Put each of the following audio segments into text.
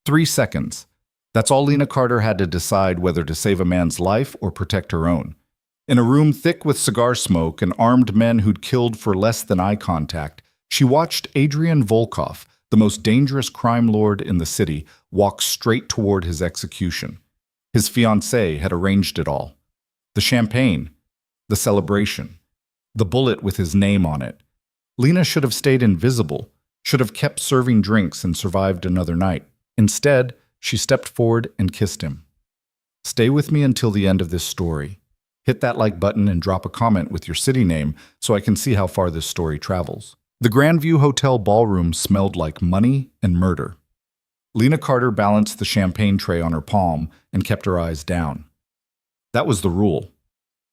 3 seconds. That's all Lena Carter had to decide whether to save a man's life or protect her own. In a room thick with cigar smoke and armed men who'd killed for less than eye contact, she watched Adrian Volkov, the most dangerous crime lord in the city, walk straight toward his execution. His fiancée had arranged it all. The champagne, the celebration, the bullet with his name on it. Lena should have stayed invisible, should have kept serving drinks and survived another night. Instead, she stepped forward and kissed him. Stay with me until the end of this story. Hit that like button and drop a comment with your city name so I can see how far this story travels. The Grandview Hotel ballroom smelled like money and murder. Lena Carter balanced the champagne tray on her palm and kept her eyes down. That was the rule.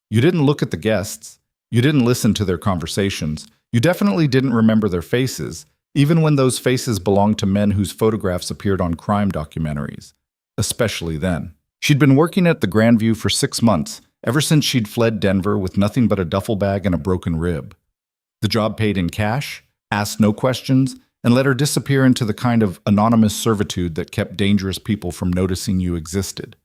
You didn't look at the guests. You didn't listen to their conversations. You definitely didn't remember their faces, even when those faces belonged to men whose photographs appeared on crime documentaries. Especially then. She'd been working at the Grandview for 6 months, ever since she'd fled Denver with nothing but a duffel bag and a broken rib. The job paid in cash, asked no questions, and let her disappear into the kind of anonymous servitude that kept dangerous people from noticing you existed.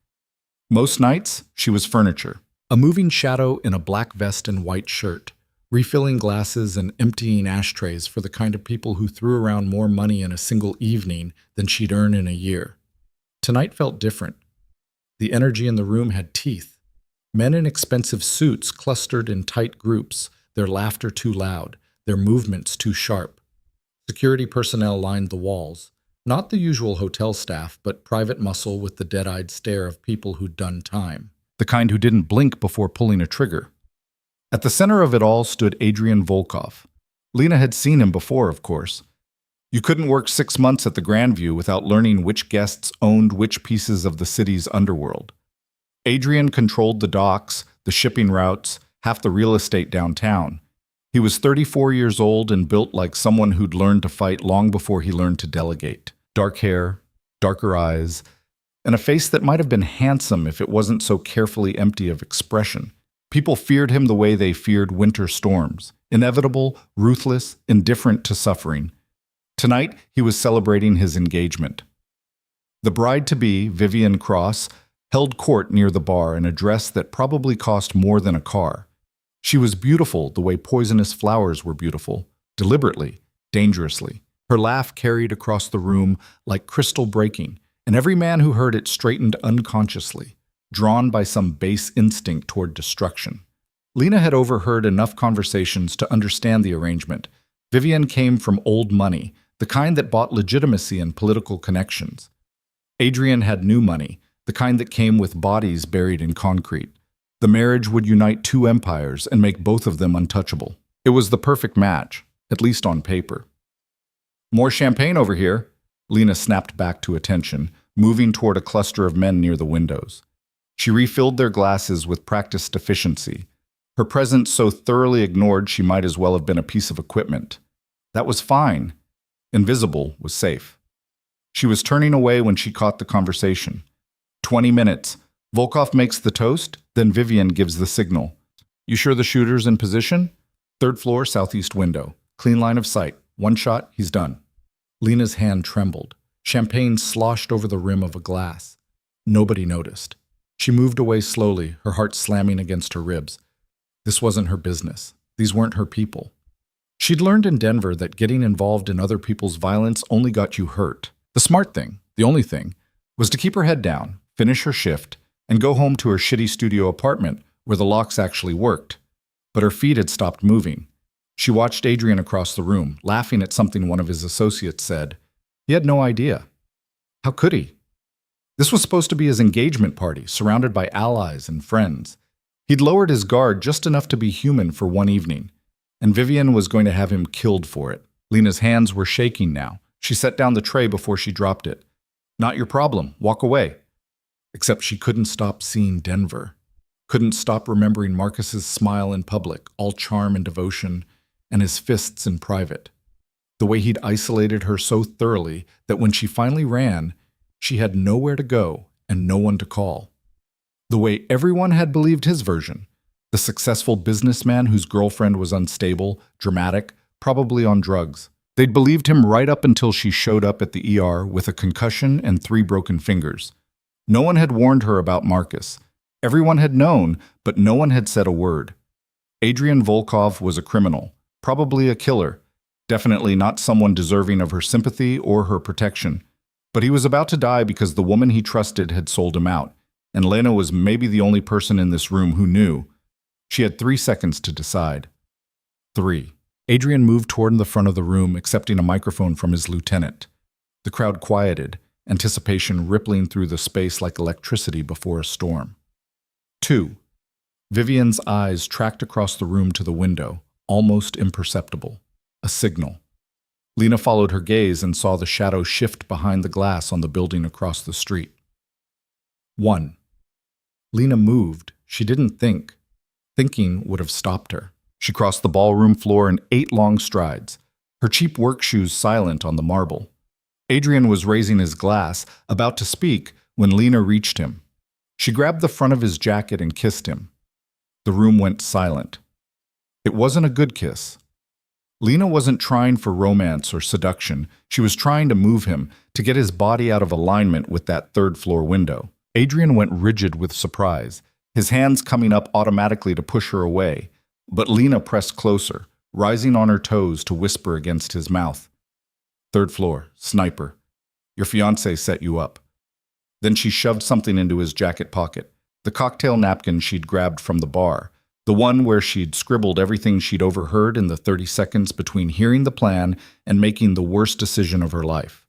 Most nights, she was furniture. A moving shadow in a black vest and white shirt, refilling glasses and emptying ashtrays for the kind of people who threw around more money in a single evening than she'd earn in a year. Tonight felt different. The energy in the room had teeth. Men in expensive suits clustered in tight groups, their laughter too loud, their movements too sharp. Security personnel lined the walls. Not the usual hotel staff, but private muscle with the dead-eyed stare of people who'd done time. The kind who didn't blink before pulling a trigger. At the center of it all stood Adrian Volkov. Lena had seen him before, of course. You couldn't work 6 months at the Grandview without learning which guests owned which pieces of the city's underworld. Adrian controlled the docks, the shipping routes, half the real estate downtown. He was 34 years old and built like someone who'd learned to fight long before he learned to delegate. Dark hair, darker eyes, and a face that might have been handsome if it wasn't so carefully empty of expression. People feared him the way they feared winter storms, inevitable, ruthless, indifferent to suffering. Tonight, he was celebrating his engagement. The bride-to-be, Vivian Cross, held court near the bar in a dress that probably cost more than a car. She was beautiful the way poisonous flowers were beautiful, deliberately, dangerously. Her laugh carried across the room like crystal breaking, and every man who heard it straightened unconsciously, drawn by some base instinct toward destruction. Lena had overheard enough conversations to understand the arrangement. Vivian came from old money, the kind that bought legitimacy and political connections. Adrian had new money, the kind that came with bodies buried in concrete. The marriage would unite 2 empires and make both of them untouchable. It was the perfect match, at least on paper. More champagne over here, Lena snapped back to attention, moving toward a cluster of men near the windows. She refilled their glasses with practiced efficiency, her presence so thoroughly ignored she might as well have been a piece of equipment. That was fine. Invisible was safe. She was turning away when she caught the conversation. 20 minutes. Volkov makes the toast, then Vivian gives the signal. You sure the shooter's in position? 3rd floor, southeast window. Clean line of sight. 1 shot, he's done. Lena's hand trembled. Champagne sloshed over the rim of a glass. Nobody noticed. She moved away slowly, her heart slamming against her ribs. This wasn't her business. These weren't her people. She'd learned in Denver that getting involved in other people's violence only got you hurt. The smart thing, the only thing, was to keep her head down, finish her shift, and go home to her shitty studio apartment where the locks actually worked. But her feet had stopped moving. She watched Adrian across the room, laughing at something one of his associates said. He had no idea. How could he? This was supposed to be his engagement party, surrounded by allies and friends. He'd lowered his guard just enough to be human for 1 evening, and Vivian was going to have him killed for it. Lena's hands were shaking now. She set down the tray before she dropped it. Not your problem. Walk away. Except she couldn't stop seeing Denver. Couldn't stop remembering Marcus's smile in public, all charm and devotion, and his fists in private. The way he'd isolated her so thoroughly that when she finally ran, she had nowhere to go and no one to call. The way everyone had believed his version, the successful businessman whose girlfriend was unstable, dramatic, probably on drugs. They'd believed him right up until she showed up at the ER with a concussion and 3 broken fingers. No one had warned her about Marcus. Everyone had known, but no one had said a word. Adrian Volkov was a criminal, probably a killer, definitely not someone deserving of her sympathy or her protection. But he was about to die because the woman he trusted had sold him out, and Lena was maybe the only person in this room who knew. She had 3 seconds to decide. 3. Adrian moved toward the front of the room, accepting a microphone from his lieutenant. The crowd quieted, anticipation rippling through the space like electricity before a storm. 2. Vivian's eyes tracked across the room to the window, almost imperceptible. A signal. Lena followed her gaze and saw the shadow shift behind the glass on the building across the street. 1. Lena moved. She didn't think. Thinking would have stopped her. She crossed the ballroom floor in 8 long strides, her cheap work shoes silent on the marble. Adrian was raising his glass, about to speak, when Lena reached him. She grabbed the front of his jacket and kissed him. The room went silent. It wasn't a good kiss. Lena wasn't trying for romance or seduction. She was trying to move him, to get his body out of alignment with that 3rd-floor window. Adrian went rigid with surprise, his hands coming up automatically to push her away. But Lena pressed closer, rising on her toes to whisper against his mouth. 3rd floor, sniper. Your fiancé set you up. Then she shoved something into his jacket pocket, the cocktail napkin she'd grabbed from the bar, the one where she'd scribbled everything she'd overheard in the 30 seconds between hearing the plan and making the worst decision of her life.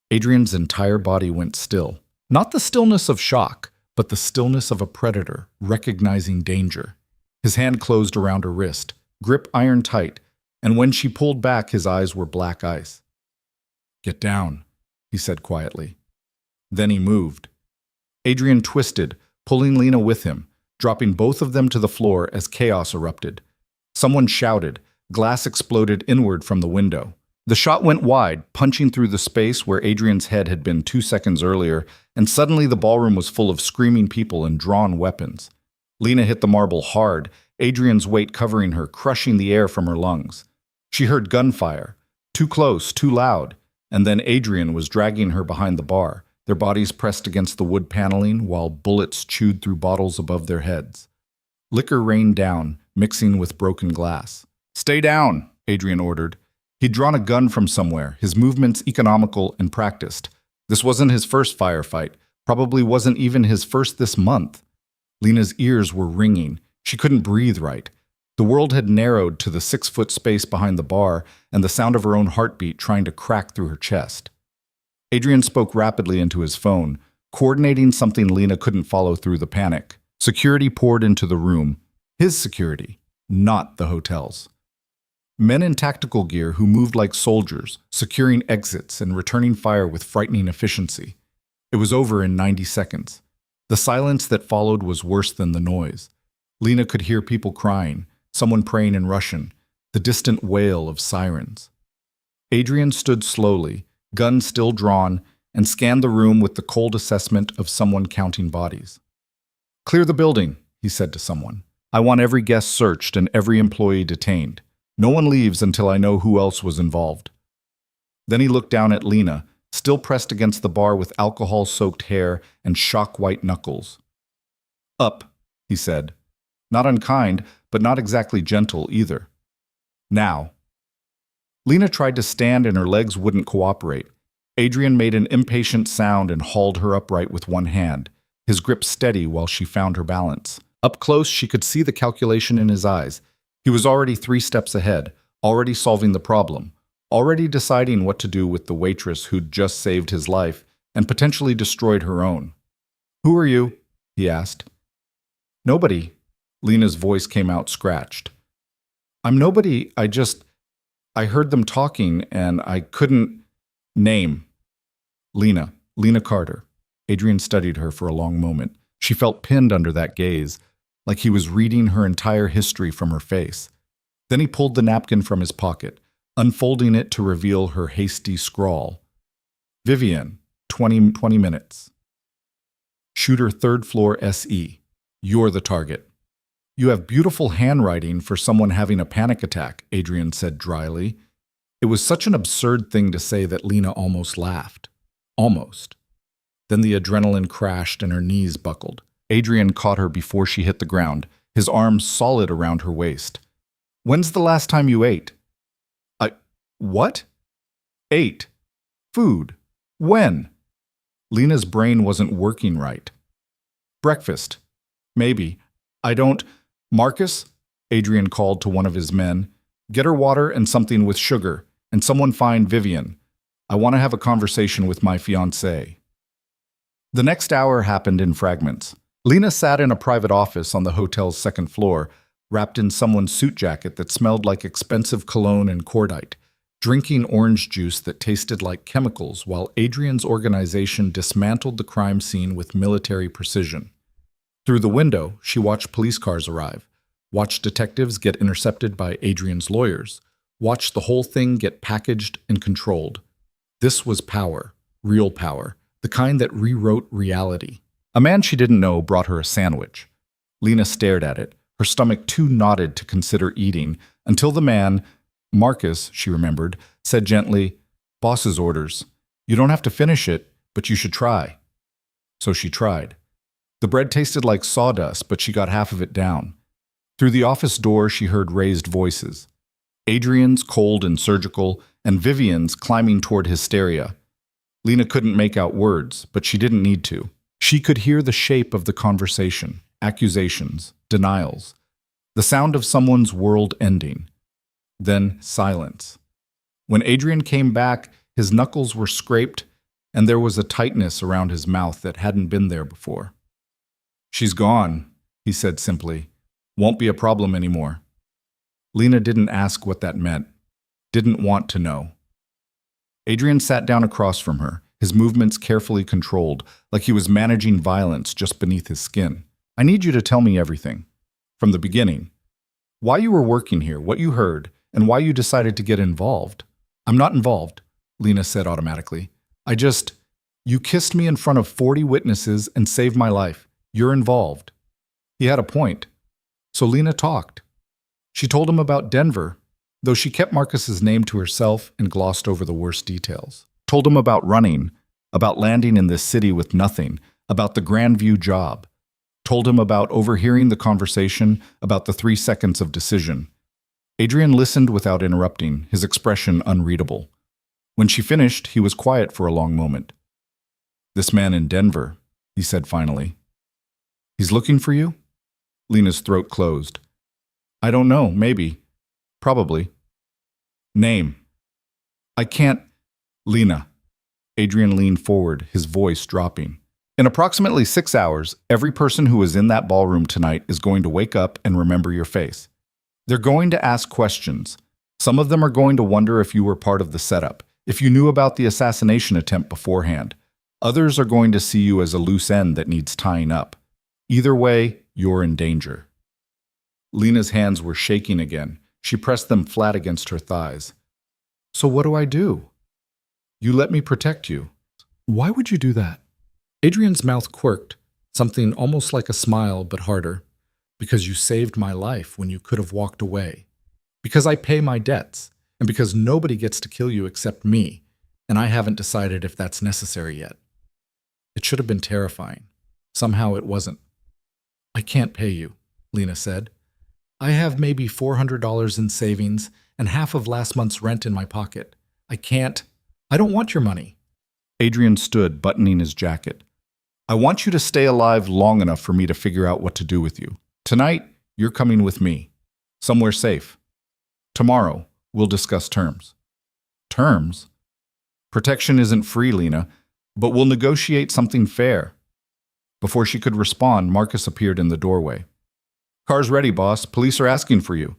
Adrian's entire body went still. Not the stillness of shock, but the stillness of a predator recognizing danger. His hand closed around her wrist, grip iron tight, and when she pulled back, his eyes were black ice. "Get down," he said quietly. Then he moved. Adrian twisted, pulling Lena with him, dropping both of them to the floor as chaos erupted. Someone shouted. Glass exploded inward from the window. The shot went wide, punching through the space where Adrian's head had been 2 seconds earlier, and suddenly the ballroom was full of screaming people and drawn weapons. Lena hit the marble hard, Adrian's weight covering her, crushing the air from her lungs. She heard gunfire, too close, too loud, and then Adrian was dragging her behind the bar, their bodies pressed against the wood paneling while bullets chewed through bottles above their heads. Liquor rained down, mixing with broken glass. "Stay down," Adrian ordered. He'd drawn a gun from somewhere, his movements economical and practiced. This wasn't his first firefight, probably wasn't even his first this month. Lena's ears were ringing. She couldn't breathe right. The world had narrowed to the 6-foot space behind the bar and the sound of her own heartbeat trying to crack through her chest. Adrian spoke rapidly into his phone, coordinating something Lena couldn't follow through the panic. Security poured into the room. His security, not the hotel's. Men in tactical gear who moved like soldiers, securing exits and returning fire with frightening efficiency. It was over in 90 seconds. The silence that followed was worse than the noise. Lena could hear people crying, someone praying in Russian, the distant wail of sirens. Adrian stood slowly, gun still drawn, and scanned the room with the cold assessment of someone counting bodies. "Clear the building," he said to someone. "I want every guest searched and every employee detained. No one leaves until I know who else was involved." Then he looked down at Lena, still pressed against the bar with alcohol-soaked hair and shock-white knuckles. "Up," he said. Not unkind, but not exactly gentle either. "Now." Lena tried to stand and her legs wouldn't cooperate. Adrian made an impatient sound and hauled her upright with one hand, his grip steady while she found her balance. Up close, she could see the calculation in his eyes. He was already 3 steps ahead, already solving the problem, already deciding what to do with the waitress who'd just saved his life and potentially destroyed her own. "Who are you?" he asked. "Nobody." Lena's voice came out scratched. "I'm nobody, I heard them talking and I couldn't name." Lena Carter." Adrian studied her for a long moment. She felt pinned under that gaze, like he was reading her entire history from her face. Then he pulled the napkin from his pocket, unfolding it to reveal her hasty scrawl. "Vivian, 20 minutes. Shooter 3rd floor SE. You're the target." "You have beautiful handwriting for someone having a panic attack," Adrian said dryly. It was such an absurd thing to say that Lena almost laughed. Almost. Then the adrenaline crashed and her knees buckled. Adrian caught her before she hit the ground, his arms solid around her waist. "When's the last time you ate?" What? Ate. Food. When? Lena's brain wasn't working right. "Breakfast. Maybe. I don't—" "Marcus," Adrian called to one of his men, "get her water and something with sugar, and someone find Vivian. I want to have a conversation with my fiancée." The next hour happened in fragments. Lena sat in a private office on the hotel's second floor, wrapped in someone's suit jacket that smelled like expensive cologne and cordite, drinking orange juice that tasted like chemicals while Adrian's organization dismantled the crime scene with military precision. Through the window, she watched police cars arrive, watched detectives get intercepted by Adrian's lawyers, watched the whole thing get packaged and controlled. This was power, real power, the kind that rewrote reality. A man she didn't know brought her a sandwich. Lena stared at it, her stomach too knotted to consider eating, until the man, Marcus, she remembered, said gently, "Boss's orders. You don't have to finish it, but you should try." So she tried. The bread tasted like sawdust, but she got half of it down. Through the office door, she heard raised voices. Adrian's, cold and surgical, and Vivian's climbing toward hysteria. Lena couldn't make out words, but she didn't need to. She could hear the shape of the conversation, accusations, denials, the sound of someone's world ending. Then silence. When Adrian came back, his knuckles were scraped, and there was a tightness around his mouth that hadn't been there before. "She's gone," he said simply. "Won't be a problem anymore." Lena didn't ask what that meant, didn't want to know. Adrian sat down across from her, his movements carefully controlled, like he was managing violence just beneath his skin. "I need you to tell me everything. From the beginning. Why you were working here, what you heard, and why you decided to get involved." "I'm not involved," Lena said automatically. You kissed me in front of 40 witnesses and saved my life. You're involved." He had a point. So Lena talked. She told him about Denver, though she kept Marcus's name to herself and glossed over the worst details. Told him about running, about landing in this city with nothing, about the Grandview job. Told him about overhearing the conversation, about the 3 seconds of decision. Adrian listened without interrupting, his expression unreadable. When she finished, he was quiet for a long moment. "This man in Denver," he said finally. "He's looking for you?" Lena's throat closed. "I don't know, maybe. Probably." "Name." "I can't—" "Lena." Adrian leaned forward, his voice dropping. "In approximately 6 hours, every person who was in that ballroom tonight is going to wake up and remember your face. They're going to ask questions. Some of them are going to wonder if you were part of the setup, if you knew about the assassination attempt beforehand. Others are going to see you as a loose end that needs tying up. Either way, you're in danger." Lena's hands were shaking again. She pressed them flat against her thighs. "So what do I do?" "You let me protect you." "Why would you do that?" Adrian's mouth quirked, something almost like a smile but harder. "Because you saved my life when you could have walked away. Because I pay my debts, and because nobody gets to kill you except me, and I haven't decided if that's necessary yet." It should have been terrifying. Somehow it wasn't. "I can't pay you," Lena said. "I have maybe $400 in savings and half of last month's rent in my pocket. I can't. I don't want your money." Adrian stood, buttoning his jacket. "I want you to stay alive long enough for me to figure out what to do with you. Tonight, you're coming with me. Somewhere safe. Tomorrow, we'll discuss terms." "Terms?" "Protection isn't free, Lena, but we'll negotiate something fair." Before she could respond, Marcus appeared in the doorway. "Car's ready, boss. Police are asking for you."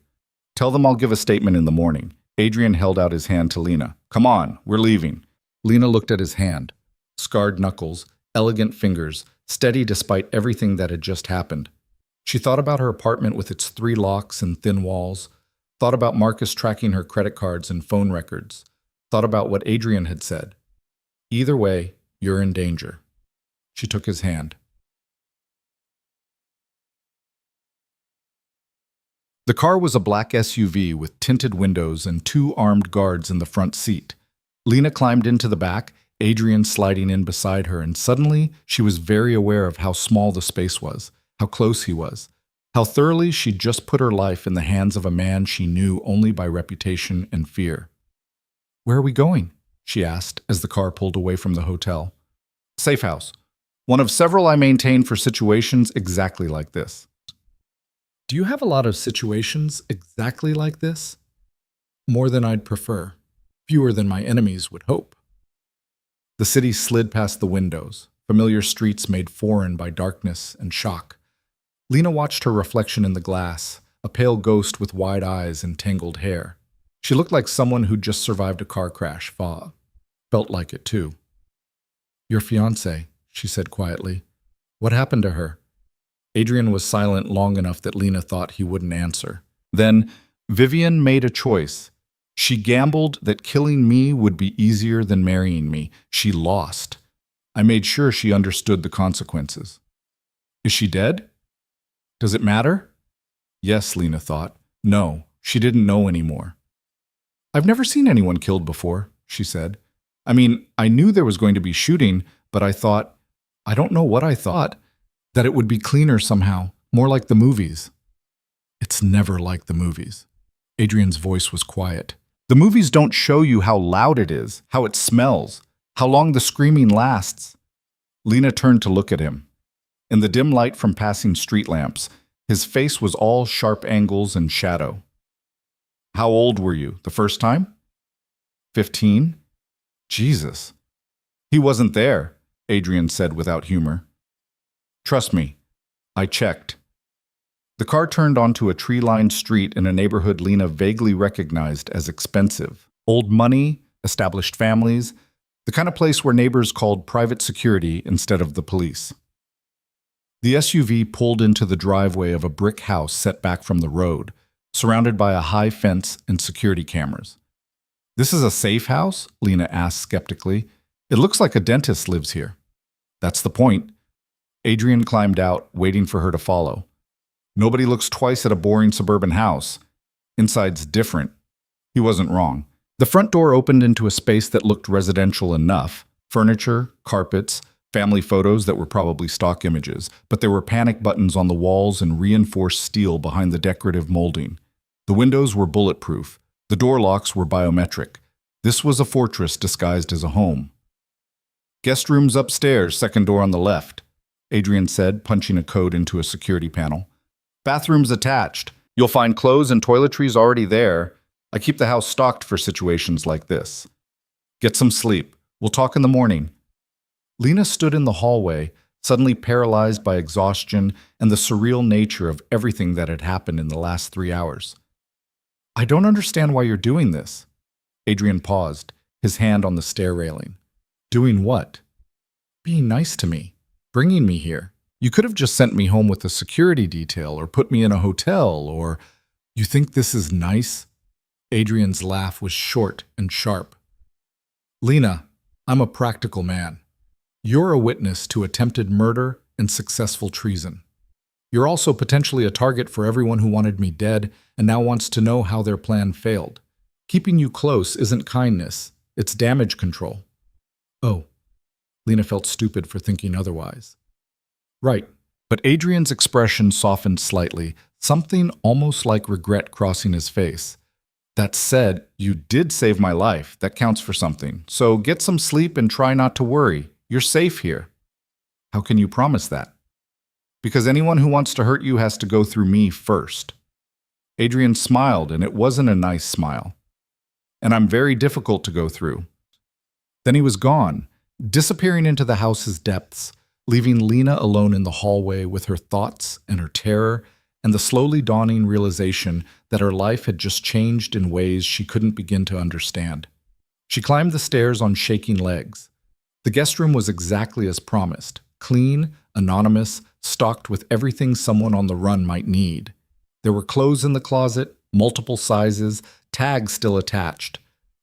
"Tell them I'll give a statement in the morning." Adrian held out his hand to Lena. "Come on, we're leaving." Lena looked at his hand. Scarred knuckles, elegant fingers, steady despite everything that had just happened. She thought about her apartment with its 3 locks and thin walls, thought about Marcus tracking her credit cards and phone records, thought about what Adrian had said. "Either way, you're in danger." She took his hand. The car was a black SUV with tinted windows and two armed guards in the front seat. Lena climbed into the back, Adrian sliding in beside her, and suddenly she was very aware of how small the space was, how close he was, how thoroughly she'd just put her life in the hands of a man she knew only by reputation and fear. "Where are we going?" she asked as the car pulled away from the hotel. "Safe house. One of several I maintain for situations exactly like this." "Do you have a lot of situations exactly like this?" "More than I'd prefer. Fewer than my enemies would hope." The city slid past the windows, familiar streets made foreign by darkness and shock. Lena watched her reflection in the glass, a pale ghost with wide eyes and tangled hair. She looked like someone who'd just survived a car crash. Felt like it too. "Your fiancée," she said quietly. "What happened to her?" Adrian was silent long enough that Lena thought he wouldn't answer. Then Vivian made a choice. She gambled that killing me would be easier than marrying me. She lost. I made sure she understood the consequences. "Is she dead? Does it matter?" Yes, Lena thought. No, she didn't know anymore. "I've never seen anyone killed before," she said. "I mean, I knew there was going to be shooting, but I don't know what I thought, that it would be cleaner somehow, more like the movies." "It's never like the movies." Adrian's voice was quiet. "The movies don't show you how loud it is, how it smells, how long the screaming lasts." Lena turned to look at him. In the dim light from passing street lamps, his face was all sharp angles and shadow. "How old were you the first time?" 15. Jesus. "He wasn't there," Adrian said without humor. "Trust me, I checked." The car turned onto a tree-lined street in a neighborhood Lena vaguely recognized as expensive. Old money, established families, the kind of place where neighbors called private security instead of the police. The SUV pulled into the driveway of a brick house set back from the road, surrounded by a high fence and security cameras. "This is a safe house?" Lena asked skeptically. "It looks like a dentist lives here." "That's the point." Adrian climbed out, waiting for her to follow. "Nobody looks twice at a boring suburban house. Inside's different." He wasn't wrong. The front door opened into a space that looked residential enough. Furniture, carpets, family photos that were probably stock images, but there were panic buttons on the walls and reinforced steel behind the decorative molding. The windows were bulletproof. The door locks were biometric. This was a fortress disguised as a home. "Guest rooms upstairs, second door on the left," Adrian said, punching a code into a security panel. "Bathrooms attached. You'll find clothes and toiletries already there. I keep the house stocked for situations like this. Get some sleep. We'll talk in the morning." Lena stood in the hallway, suddenly paralyzed by exhaustion and the surreal nature of everything that had happened in the last 3 hours. "I don't understand why you're doing this." Adrian paused, his hand on the stair railing. "Doing what?" "Being nice to me. Bringing me here. You could have just sent me home with a security detail or put me in a hotel or... You think this is nice?" Adrian's laugh was short and sharp. "Lena, I'm a practical man. You're a witness to attempted murder and successful treason. You're also potentially a target for everyone who wanted me dead and now wants to know how their plan failed. Keeping you close isn't kindness, it's damage control." "Oh." Lena felt stupid for thinking otherwise. "Right." But Adrian's expression softened slightly, something almost like regret crossing his face. "That said, you did save my life. That counts for something. So get some sleep and try not to worry. You're safe here." "How can you promise that?" "Because anyone who wants to hurt you has to go through me first." Adrian smiled, and it wasn't a nice smile. "And I'm very difficult to go through." Then he was gone, disappearing into the house's depths, leaving Lena alone in the hallway with her thoughts and her terror and the slowly dawning realization that her life had just changed in ways she couldn't begin to understand. She climbed the stairs on shaking legs. The guest room was exactly as promised, clean, anonymous, stocked with everything someone on the run might need. There were clothes in the closet, multiple sizes, tags still attached,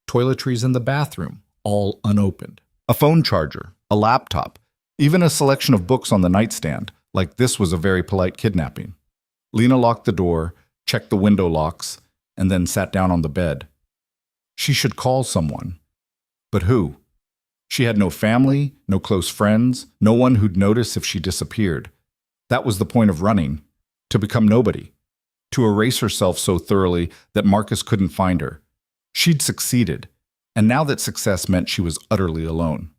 toiletries in the bathroom, all unopened. A phone charger, a laptop, even a selection of books on the nightstand, like this was a very polite kidnapping. Lena locked the door, checked the window locks, and then sat down on the bed. She should call someone. But who? She had no family, no close friends, no one who'd notice if she disappeared. That was the point of running, to become nobody, to erase herself so thoroughly that Marcus couldn't find her. She'd succeeded, and now that success meant she was utterly alone.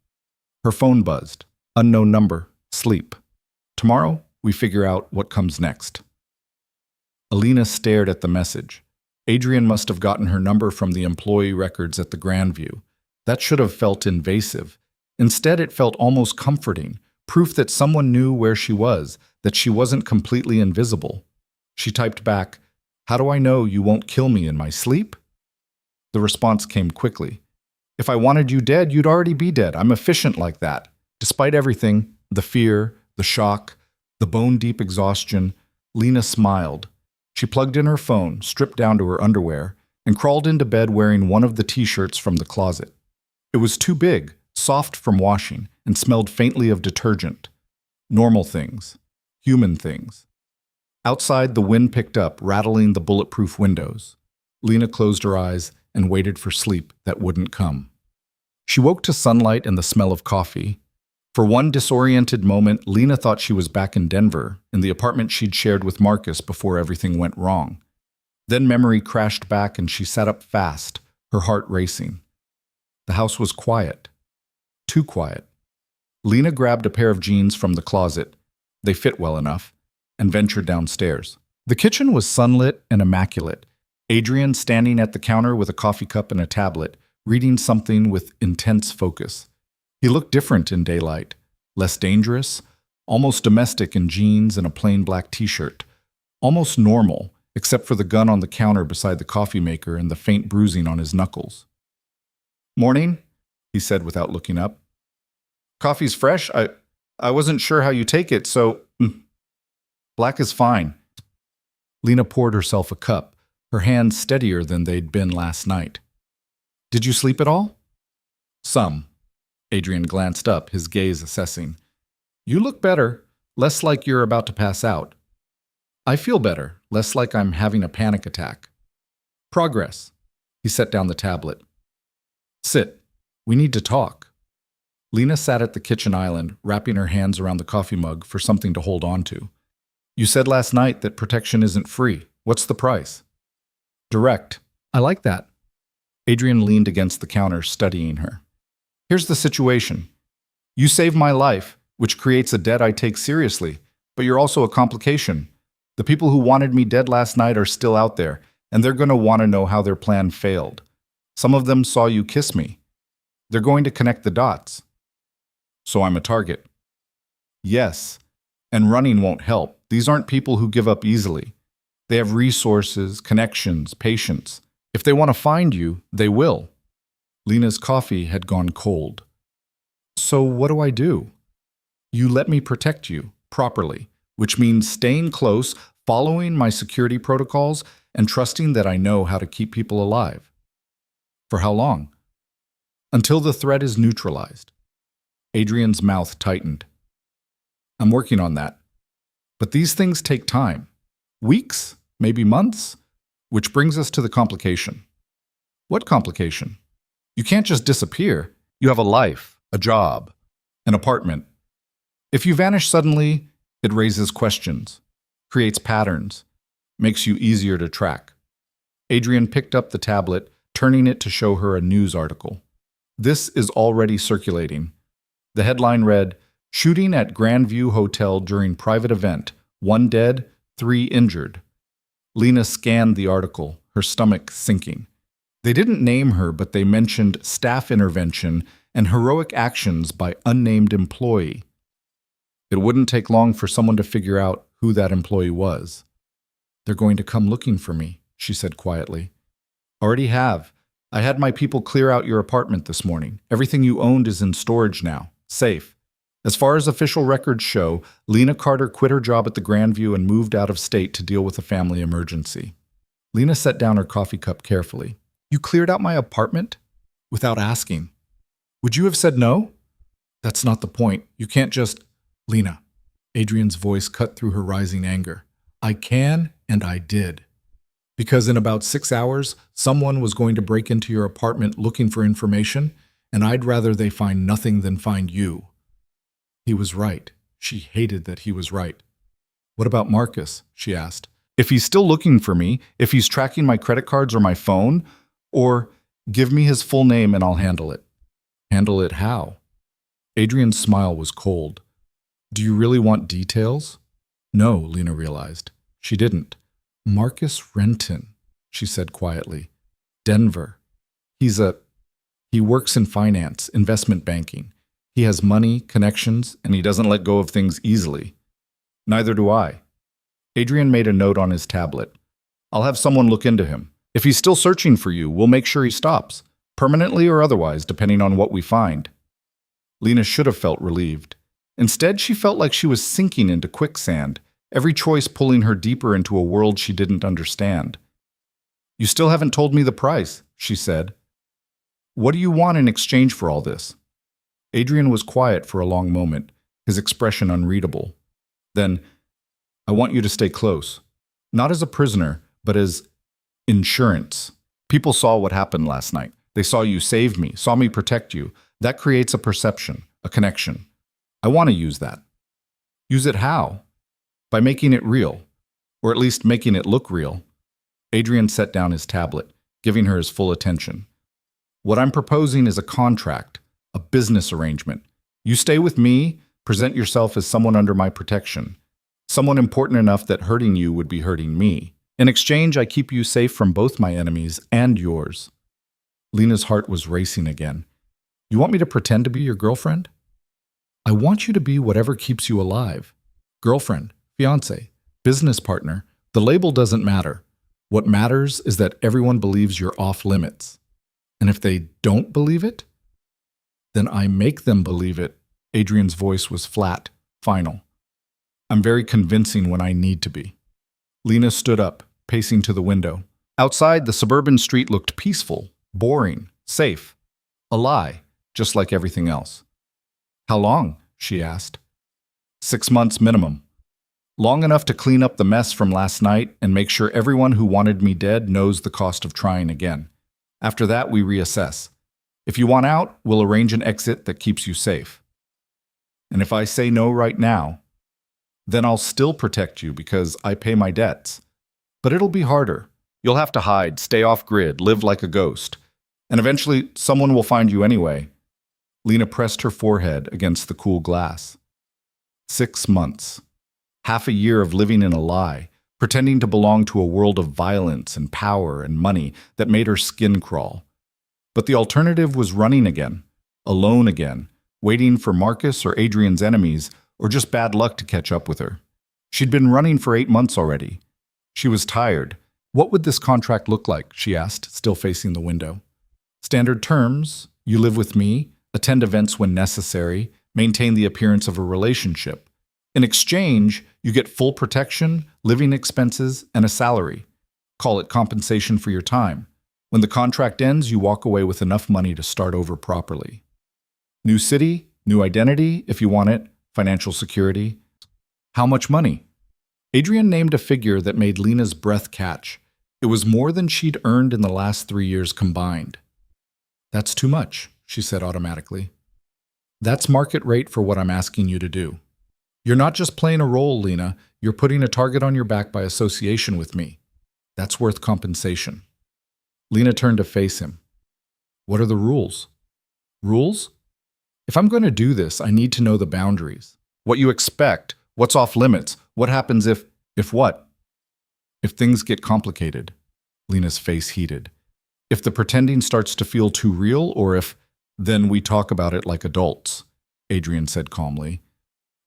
Her phone buzzed. Unknown number. Sleep. Tomorrow, we figure out what comes next. Alina stared at the message. Adrian must have gotten her number from the employee records at the Grandview. That should have felt invasive. Instead, it felt almost comforting, proof that someone knew where she was, that she wasn't completely invisible. She typed back, "How do I know you won't kill me in my sleep?" The response came quickly. "If I wanted you dead, you'd already be dead. I'm efficient like that." Despite everything, the fear, the shock, the bone-deep exhaustion, Lena smiled. She plugged in her phone, stripped down to her underwear, and crawled into bed wearing one of the t-shirts from the closet. It was too big, soft from washing, and smelled faintly of detergent. Normal things. Human things. Outside, the wind picked up, rattling the bulletproof windows. Lena closed her eyes and waited for sleep that wouldn't come. She woke to sunlight and the smell of coffee. For one disoriented moment, Lena thought she was back in Denver, in the apartment she'd shared with Marcus before everything went wrong. Then memory crashed back and she sat up fast, her heart racing. The house was quiet. Too quiet. Lena grabbed a pair of jeans from the closet. They fit well enough, and ventured downstairs. The kitchen was sunlit and immaculate. Adrian standing at the counter with a coffee cup and a tablet, reading something with intense focus. He looked different in daylight, less dangerous, almost domestic in jeans and a plain black t-shirt, almost normal, except for the gun on the counter beside the coffee maker and the faint bruising on his knuckles. "Morning," he said without looking up. "Coffee's fresh? I wasn't sure how you take it, so black is fine." Lena poured herself a cup, her hands steadier than they'd been last night. "Did you sleep at all?" "Some." Adrian glanced up, his gaze assessing. "You look better, less like you're about to pass out." "I feel better, less like I'm having a panic attack." "Progress." He set down the tablet. "Sit. We need to talk." Lena sat at the kitchen island, wrapping her hands around the coffee mug for something to hold on to. "You said last night that protection isn't free. What's the price?" "Direct." "I like that." Adrian leaned against the counter, studying her. "Here's the situation. You saved my life, which creates a debt I take seriously, but you're also a complication. The people who wanted me dead last night are still out there, and they're going to want to know how their plan failed. Some of them saw you kiss me. They're going to connect the dots. So I'm a target." "Yes, and running won't help. These aren't people who give up easily. They have resources, connections, patience. If they want to find you, they will." Lena's coffee had gone cold. "So what do I do?" "You let me protect you, properly, which means staying close, following my security protocols, and trusting that I know how to keep people alive." "For how long?" "Until the threat is neutralized." Adrian's mouth tightened. "I'm working on that. But these things take time. Weeks, maybe months. Which brings us to the complication." "What complication?" "You can't just disappear. You have a life, a job, an apartment. If you vanish suddenly, it raises questions, creates patterns, makes you easier to track." Adrian picked up the tablet, turning it to show her a news article. "This is already circulating." The headline read, "Shooting at Grandview Hotel during private event. 1 dead, 3 injured." Lena scanned the article, her stomach sinking. They didn't name her, but they mentioned staff intervention and heroic actions by unnamed employee. It wouldn't take long for someone to figure out who that employee was. "They're going to come looking for me," she said quietly. "Already have. I had my people clear out your apartment this morning. Everything you owned is in storage now, safe. As far as official records show, Lena Carter quit her job at the Grandview and moved out of state to deal with a family emergency." Lena set down her coffee cup carefully. "You cleared out my apartment?" "Without asking." "Would you have said no?" "That's not the point. You can't just—" "Lena." Adrian's voice cut through her rising anger. "I can, and I did." Because in about 6 hours, someone was going to break into your apartment looking for information, and I'd rather they find nothing than find you. He was right. She hated that he was right. What about Marcus? She asked. If he's still looking for me, if he's tracking my credit cards or my phone, or give me his full name and I'll handle it. Handle it how? Adrian's smile was cold. Do you really want details? No, Lena realized. She didn't. Marcus Renton, she said quietly. Denver. He works in finance, investment banking. He has money, connections, and he doesn't let go of things easily. Neither do I. Adrian made a note on his tablet. I'll have someone look into him. If he's still searching for you, we'll make sure he stops, permanently or otherwise, depending on what we find. Lena should have felt relieved. Instead, she felt like she was sinking into quicksand, every choice pulling her deeper into a world she didn't understand. You still haven't told me the price, she said. What do you want in exchange for all this? Adrian was quiet for a long moment, his expression unreadable. Then, I want you to stay close. Not as a prisoner, but as insurance. People saw what happened last night. They saw you save me, saw me protect you. That creates a perception, a connection. I want to use that. Use it how? By making it real, or at least making it look real. Adrian set down his tablet, giving her his full attention. What I'm proposing is a contract, a business arrangement. You stay with me, present yourself as someone under my protection, someone important enough that hurting you would be hurting me. In exchange, I keep you safe from both my enemies and yours. Lena's heart was racing again. You want me to pretend to be your girlfriend? I want you to be whatever keeps you alive. Girlfriend, fiancé, business partner, the label doesn't matter. What matters is that everyone believes you're off limits. And if they don't believe it, then I make them believe it. Adrian's voice was flat, final. I'm very convincing when I need to be. Lena stood up, pacing to the window. Outside, the suburban street looked peaceful, boring, safe. A lie, just like everything else. How long? She asked. 6 months minimum. Long enough to clean up the mess from last night and make sure everyone who wanted me dead knows the cost of trying again. After that, we reassess. If you want out, we'll arrange an exit that keeps you safe. And if I say no right now, then I'll still protect you because I pay my debts. But it'll be harder. You'll have to hide, stay off grid, live like a ghost. And eventually, someone will find you anyway. Lena pressed her forehead against the cool glass. 6 months. Half a year of living in a lie, pretending to belong to a world of violence and power and money that made her skin crawl. But the alternative was running again, alone again, waiting for Marcus or Adrian's enemies, or just bad luck to catch up with her. She'd been running for 8 months already. She was tired. What would this contract look like? She asked, still facing the window. Standard terms: you live with me, attend events when necessary, maintain the appearance of a relationship. In exchange, you get full protection, living expenses, and a salary. Call it compensation for your time. When the contract ends, you walk away with enough money to start over properly. New city, new identity, if you want it, financial security. How much money? Adrian named a figure that made Lena's breath catch. It was more than she'd earned in the last 3 years combined. That's too much, she said automatically. That's market rate for what I'm asking you to do. You're not just playing a role, Lena. You're putting a target on your back by association with me. That's worth compensation. Lena turned to face him. What are the rules? Rules? If I'm going to do this, I need to know the boundaries. What you expect, what's off limits, what happens if what? If things get complicated. Lena's face heated. If the pretending starts to feel too real, or if, then we talk about it like adults, Adrian said calmly.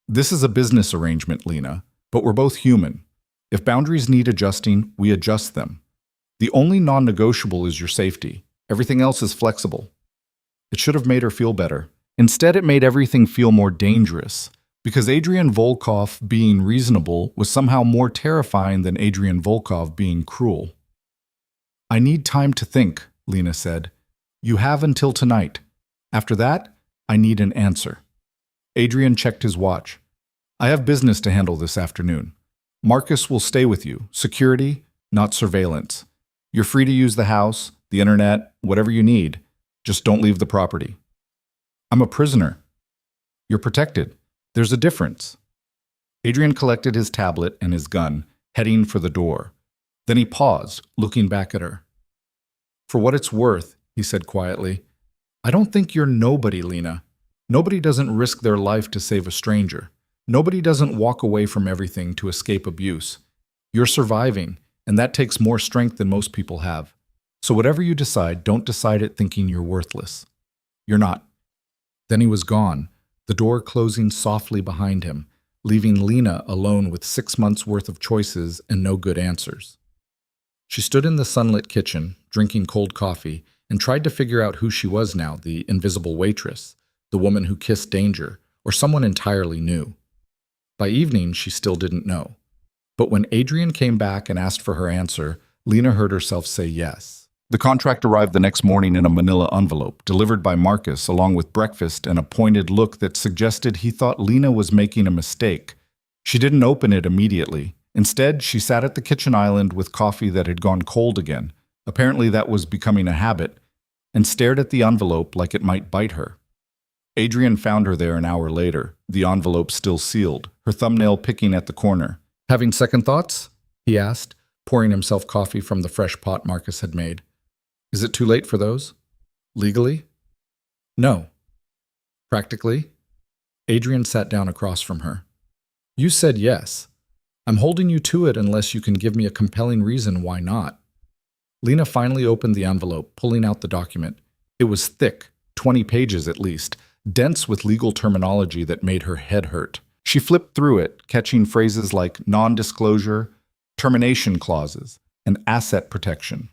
This is a business arrangement, Lena, but we're both human. If boundaries need adjusting, we adjust them. The only non-negotiable is your safety. Everything else is flexible. It should have made her feel better. Instead, it made everything feel more dangerous, because Adrian Volkov being reasonable was somehow more terrifying than Adrian Volkov being cruel. I need time to think, Lena said. You have until tonight. After that, I need an answer. Adrian checked his watch. I have business to handle this afternoon. Marcus will stay with you. Security, not surveillance. You're free to use the house, the internet, whatever you need. Just don't leave the property. I'm a prisoner. You're protected. There's a difference. Adrian collected his tablet and his gun, heading for the door. Then he paused, looking back at her. For what it's worth, he said quietly, I don't think you're nobody, Lena. Nobody doesn't risk their life to save a stranger. Nobody doesn't walk away from everything to escape abuse. You're surviving, and that takes more strength than most people have. So whatever you decide, don't decide it thinking you're worthless. You're not. Then he was gone, the door closing softly behind him, leaving Lena alone with 6 months' worth of choices and no good answers. She stood in the sunlit kitchen, drinking cold coffee, and tried to figure out who she was now, the invisible waitress, the woman who kissed danger, or someone entirely new. By evening, she still didn't know. But when Adrian came back and asked for her answer, Lena heard herself say yes. The contract arrived the next morning in a manila envelope, delivered by Marcus, along with breakfast and a pointed look that suggested he thought Lena was making a mistake. She didn't open it immediately. Instead, she sat at the kitchen island with coffee that had gone cold again. Apparently that was becoming a habit, and stared at the envelope like it might bite her. Adrian found her there an hour later, the envelope still sealed, her thumbnail picking at the corner. Having second thoughts? He asked, pouring himself coffee from the fresh pot Marcus had made. Is it too late for those? Legally? No. Practically? Adrian sat down across from her. You said yes. I'm holding you to it unless you can give me a compelling reason why not. Lena finally opened the envelope, pulling out the document. It was thick, 20 pages at least, dense with legal terminology that made her head hurt. She flipped through it, catching phrases like non-disclosure, termination clauses, and asset protection.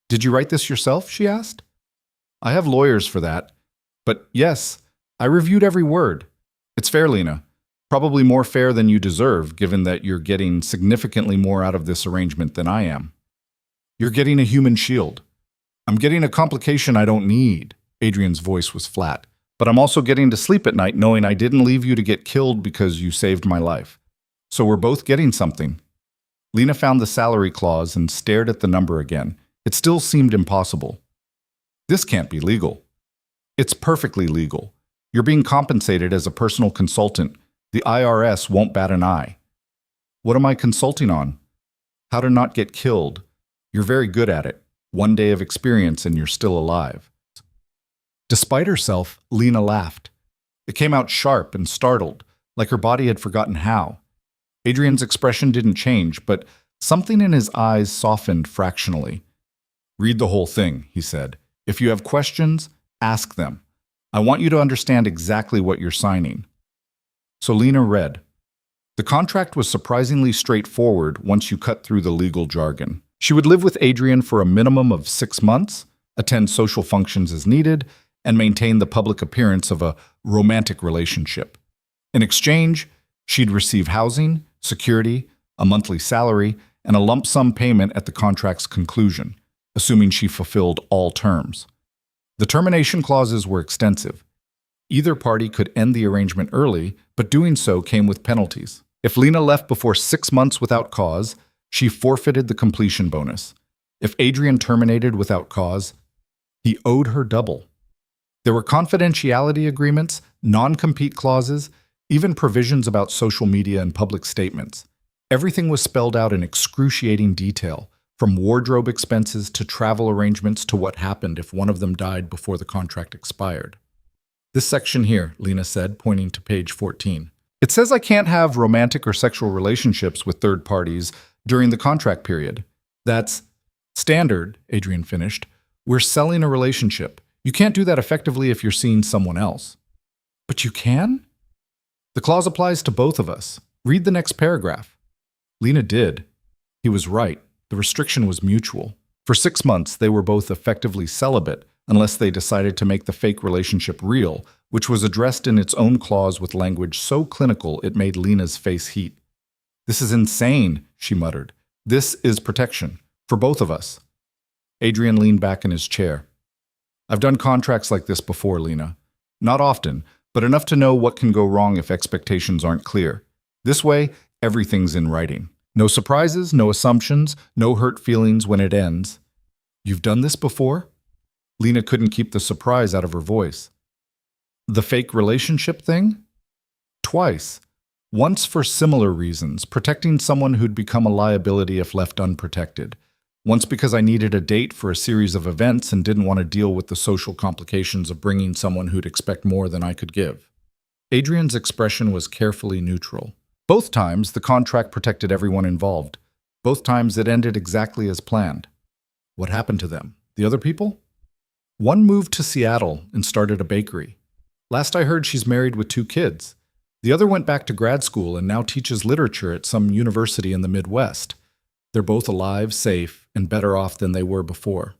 Did you write this yourself? She asked. I have lawyers for that. But yes, I reviewed every word. It's fair, Lena. Probably more fair than you deserve, given that you're getting significantly more out of this arrangement than I am. You're getting a human shield. I'm getting a complication I don't need. Adrian's voice was flat. But I'm also getting to sleep at night knowing I didn't leave you to get killed because you saved my life. So we're both getting something. Lena found the salary clause and stared at the number again. It still seemed impossible. This can't be legal. It's perfectly legal. You're being compensated as a personal consultant. The IRS won't bat an eye. What am I consulting on? How to not get killed. You're very good at it. 1 day of experience and you're still alive. Despite herself, Lena laughed. It came out sharp and startled, like her body had forgotten how. Adrian's expression didn't change, but something in his eyes softened fractionally. Read the whole thing, he said. If you have questions, ask them. I want you to understand exactly what you're signing. So Lena read. The contract was surprisingly straightforward once you cut through the legal jargon. She would live with Adrian for a minimum of 6 months, attend social functions as needed, and maintain the public appearance of a romantic relationship. In exchange, she'd receive housing, security, a monthly salary, and a lump sum payment at the contract's conclusion, assuming she fulfilled all terms. The termination clauses were extensive. Either party could end the arrangement early, but doing so came with penalties. If Lena left before 6 months without cause, she forfeited the completion bonus. If Adrian terminated without cause, he owed her double. There were confidentiality agreements, non-compete clauses, even provisions about social media and public statements. Everything was spelled out in excruciating detail, from wardrobe expenses to travel arrangements to what happened if one of them died before the contract expired. This section here, Lena said, pointing to page 14. It says I can't have romantic or sexual relationships with third parties during the contract period. That's standard, Adrian finished. We're selling a relationship. You can't do that effectively if you're seeing someone else. But you can? The clause applies to both of us. Read the next paragraph. Lena did. He was right. The restriction was mutual. For 6 months, they were both effectively celibate, unless they decided to make the fake relationship real, which was addressed in its own clause with language so clinical it made Lena's face heat. This is insane, she muttered. This is protection. For both of us. Adrian leaned back in his chair. I've done contracts like this before, Lena. Not often, but enough to know what can go wrong if expectations aren't clear. This way, everything's in writing. No surprises, no assumptions, no hurt feelings when it ends. You've done this before? Lena couldn't keep the surprise out of her voice. The fake relationship thing? Twice. Once for similar reasons, protecting someone who'd become a liability if left unprotected. Once because I needed a date for a series of events and didn't want to deal with the social complications of bringing someone who'd expect more than I could give. Adrian's expression was carefully neutral. Both times, the contract protected everyone involved. Both times, it ended exactly as planned. What happened to them? The other people? One moved to Seattle and started a bakery. Last I heard, she's married with 2 kids. The other went back to grad school and now teaches literature at some university in the Midwest. They're both alive, safe, and better off than they were before.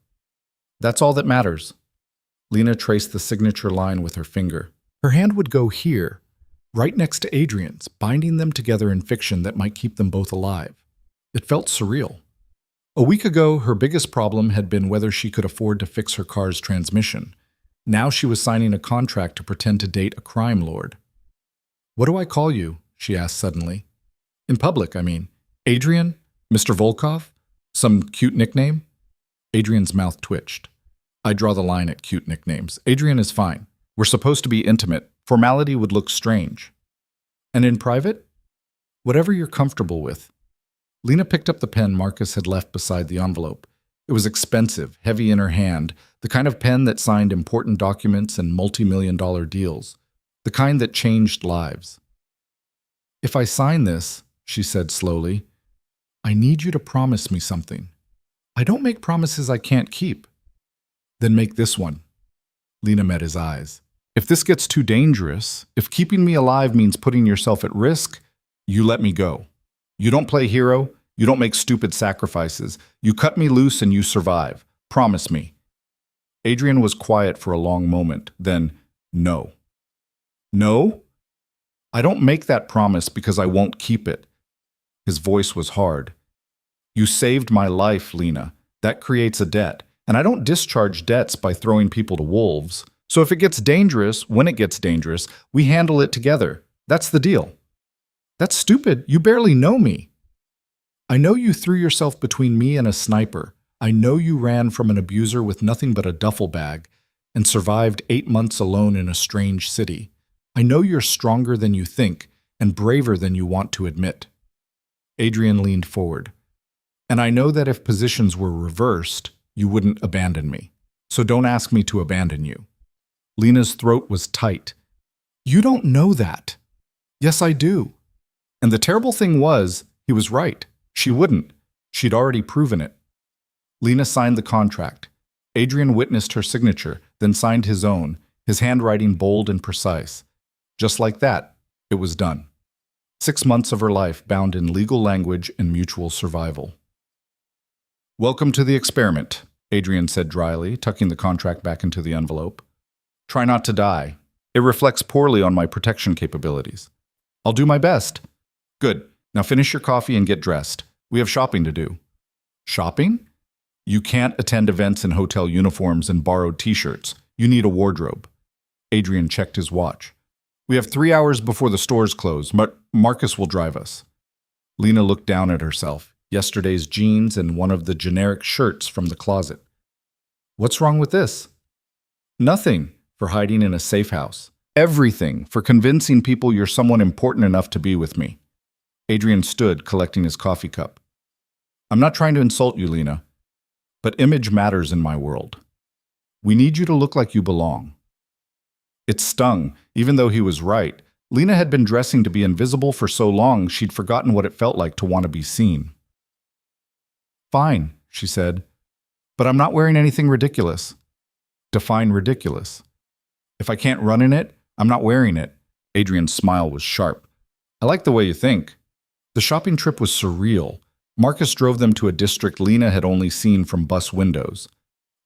That's all that matters. Lena traced the signature line with her finger. Her hand would go here, right next to Adrian's, binding them together in fiction that might keep them both alive. It felt surreal. A week ago, her biggest problem had been whether she could afford to fix her car's transmission. Now she was signing a contract to pretend to date a crime lord. What do I call you? She asked suddenly. In public, I mean. Adrian? Mr. Volkov? Some cute nickname? Adrian's mouth twitched. I draw the line at cute nicknames. Adrian is fine. We're supposed to be intimate. Formality would look strange. And in private? Whatever you're comfortable with. Lena picked up the pen Marcus had left beside the envelope. It was expensive, heavy in her hand, the kind of pen that signed important documents and multi-million-dollar deals. The kind that changed lives. If I sign this, she said slowly, I need you to promise me something. I don't make promises I can't keep. Then make this one. Lena met his eyes. If this gets too dangerous, if keeping me alive means putting yourself at risk, you let me go. You don't play hero, you don't make stupid sacrifices. You cut me loose and you survive. Promise me. Adrian was quiet for a long moment, then, no. No? I don't make that promise because I won't keep it. His voice was hard. You saved my life, Lena. That creates a debt. And I don't discharge debts by throwing people to wolves. So if it gets dangerous, when it gets dangerous, we handle it together. That's the deal. That's stupid. You barely know me. I know you threw yourself between me and a sniper. I know you ran from an abuser with nothing but a duffel bag and survived 8 months alone in a strange city. I know you're stronger than you think and braver than you want to admit. Adrian leaned forward. And I know that if positions were reversed, you wouldn't abandon me. So don't ask me to abandon you. Lena's throat was tight. You don't know that. Yes, I do. And the terrible thing was, he was right. She wouldn't. She'd already proven it. Lena signed the contract. Adrian witnessed her signature, then signed his own, his handwriting bold and precise. Just like that, it was done. 6 months of her life bound in legal language and mutual survival. Welcome to the experiment, Adrian said dryly, tucking the contract back into the envelope. Try not to die. It reflects poorly on my protection capabilities. I'll do my best. Good. Now finish your coffee and get dressed. We have shopping to do. Shopping? You can't attend events in hotel uniforms and borrowed t-shirts. You need a wardrobe. Adrian checked his watch. We have 3 hours before the stores close. Marcus will drive us. Lena looked down at herself, yesterday's jeans and one of the generic shirts from the closet. What's wrong with this? Nothing for hiding in a safe house. Everything for convincing people you're someone important enough to be with me. Adrian stood, collecting his coffee cup. I'm not trying to insult you, Lena, but image matters in my world. We need you to look like you belong. It stung, even though he was right. Lena had been dressing to be invisible for so long she'd forgotten what it felt like to want to be seen. Fine, she said, but I'm not wearing anything ridiculous. Define ridiculous. If I can't run in it, I'm not wearing it. Adrian's smile was sharp. I like the way you think. The shopping trip was surreal. Marcus drove them to a district Lena had only seen from bus windows.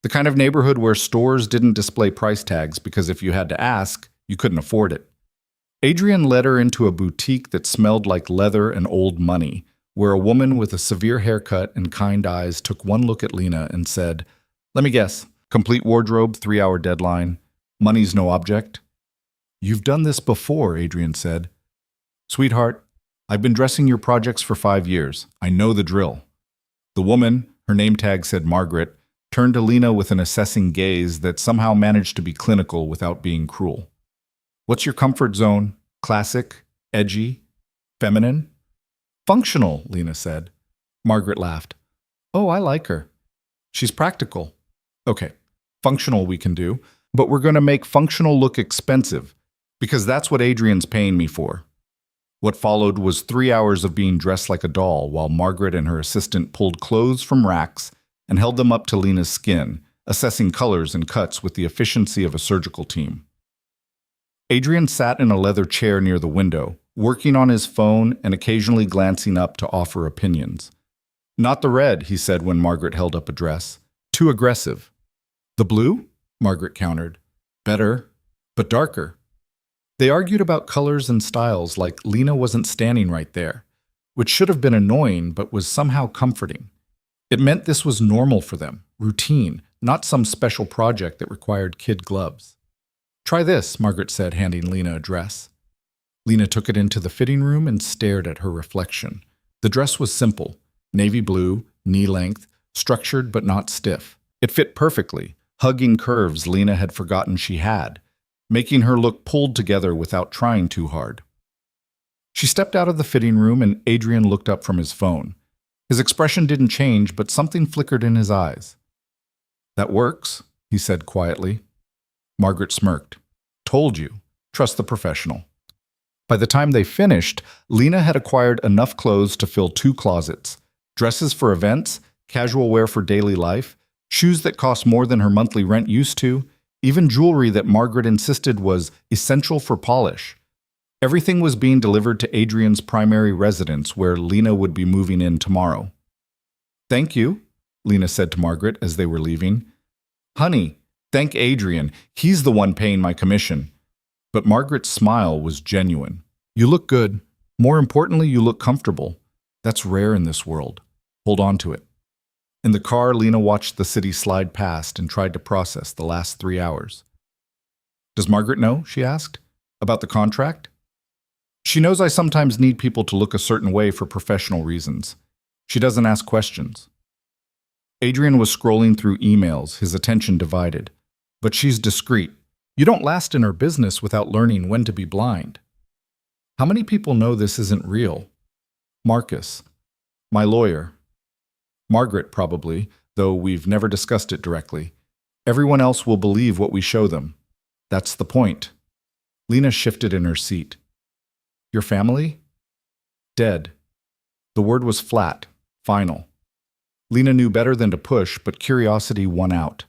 The kind of neighborhood where stores didn't display price tags because if you had to ask, you couldn't afford it. Adrian led her into a boutique that smelled like leather and old money, where a woman with a severe haircut and kind eyes took one look at Lena and said, Let me guess, complete wardrobe, 3-hour deadline, money's no object. You've done this before, Adrian said. Sweetheart, I've been dressing your projects for 5 years. I know the drill. The woman, her name tag said Margaret, turned to Lena with an assessing gaze that somehow managed to be clinical without being cruel. What's your comfort zone? Classic? Edgy? Feminine? Functional, Lena said. Margaret laughed. Oh, I like her. She's practical. Okay, functional we can do, but we're going to make functional look expensive, because that's what Adrian's paying me for. What followed was 3 hours of being dressed like a doll while Margaret and her assistant pulled clothes from racks and held them up to Lena's skin, assessing colors and cuts with the efficiency of a surgical team. Adrian sat in a leather chair near the window, working on his phone and occasionally glancing up to offer opinions. Not the red, he said when Margaret held up a dress. Too aggressive. The blue? Margaret countered. Better, but darker. They argued about colors and styles like Lena wasn't standing right there, which should have been annoying but was somehow comforting. It meant this was normal for them, routine, not some special project that required kid gloves. Try this, Margaret said, handing Lena a dress. Lena took it into the fitting room and stared at her reflection. The dress was simple, navy blue, knee-length, structured but not stiff. It fit perfectly, hugging curves Lena had forgotten she had, making her look pulled together without trying too hard. She stepped out of the fitting room and Adrian looked up from his phone. His expression didn't change, but something flickered in his eyes. That works, he said quietly. Margaret smirked. Told you. Trust the professional. By the time they finished, Lena had acquired enough clothes to fill 2 closets. Dresses for events, casual wear for daily life, shoes that cost more than her monthly rent used to, even jewelry that Margaret insisted was essential for polish. Everything was being delivered to Adrian's primary residence, where Lena would be moving in tomorrow. Thank you, Lena said to Margaret as they were leaving. Honey, thank Adrian. He's the one paying my commission. But Margaret's smile was genuine. You look good. More importantly, you look comfortable. That's rare in this world. Hold on to it. In the car, Lena watched the city slide past and tried to process the last 3 hours. Does Margaret know, she asked, about the contract? She knows I sometimes need people to look a certain way for professional reasons. She doesn't ask questions. Adrian was scrolling through emails, his attention divided. But she's discreet. You don't last in her business without learning when to be blind. How many people know this isn't real? Marcus. My lawyer. Margaret, probably, though we've never discussed it directly. Everyone else will believe what we show them. That's the point. Lena shifted in her seat. Your family? Dead. The word was flat, final. Lena knew better than to push, but curiosity won out.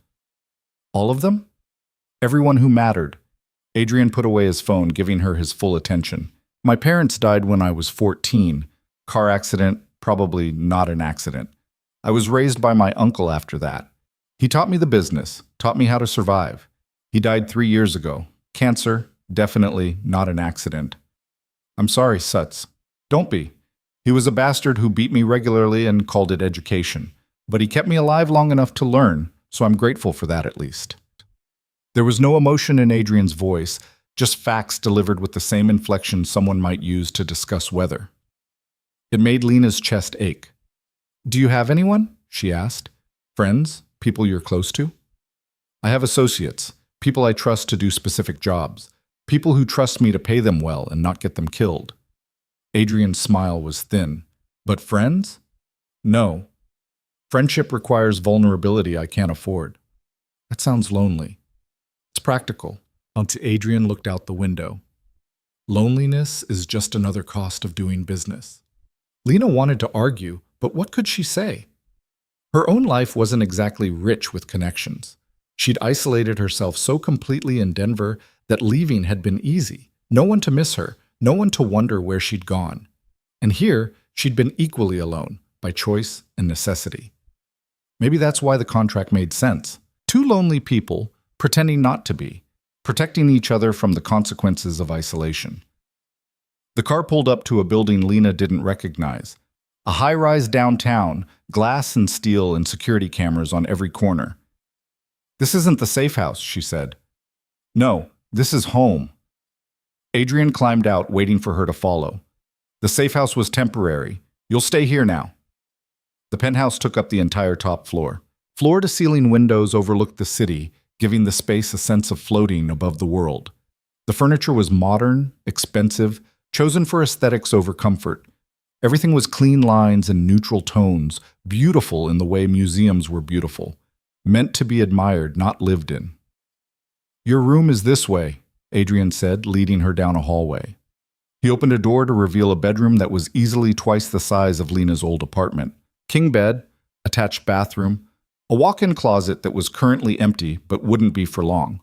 All of them? Everyone who mattered. Adrian put away his phone, giving her his full attention. My parents died when I was 14. Car accident, probably not an accident. I was raised by my uncle after that. He taught me the business, taught me how to survive. He died 3 years ago. Cancer, definitely not an accident. I'm sorry, Suts. Don't be. He was a bastard who beat me regularly and called it education. But he kept me alive long enough to learn, so I'm grateful for that at least. There was no emotion in Adrian's voice, just facts delivered with the same inflection someone might use to discuss weather. It made Lena's chest ache. Do you have anyone? She asked. Friends? People you're close to? I have associates, people I trust to do specific jobs, people who trust me to pay them well and not get them killed. Adrian's smile was thin. But friends? No. Friendship requires vulnerability I can't afford. That sounds lonely. It's practical. Until Adrian looked out the window. Loneliness is just another cost of doing business. Lena wanted to argue, but what could she say? Her own life wasn't exactly rich with connections. She'd isolated herself so completely in Denver that leaving had been easy. No one to miss her, no one to wonder where she'd gone. And here, she'd been equally alone, by choice and necessity. Maybe that's why the contract made sense. 2 lonely people, pretending not to be, protecting each other from the consequences of isolation. The car pulled up to a building Lena didn't recognize. A high-rise downtown, glass and steel and security cameras on every corner. This isn't the safe house, she said. No, this is home. Adrian climbed out, waiting for her to follow. The safe house was temporary. You'll stay here now. The penthouse took up the entire top floor. Floor-to-ceiling windows overlooked the city, giving the space a sense of floating above the world. The furniture was modern, expensive, chosen for aesthetics over comfort. Everything was clean lines and neutral tones, beautiful in the way museums were beautiful, meant to be admired, not lived in. "Your room is this way," Adrian said, leading her down a hallway. He opened a door to reveal a bedroom that was easily twice the size of Lena's old apartment. King bed, attached bathroom, a walk-in closet that was currently empty but wouldn't be for long.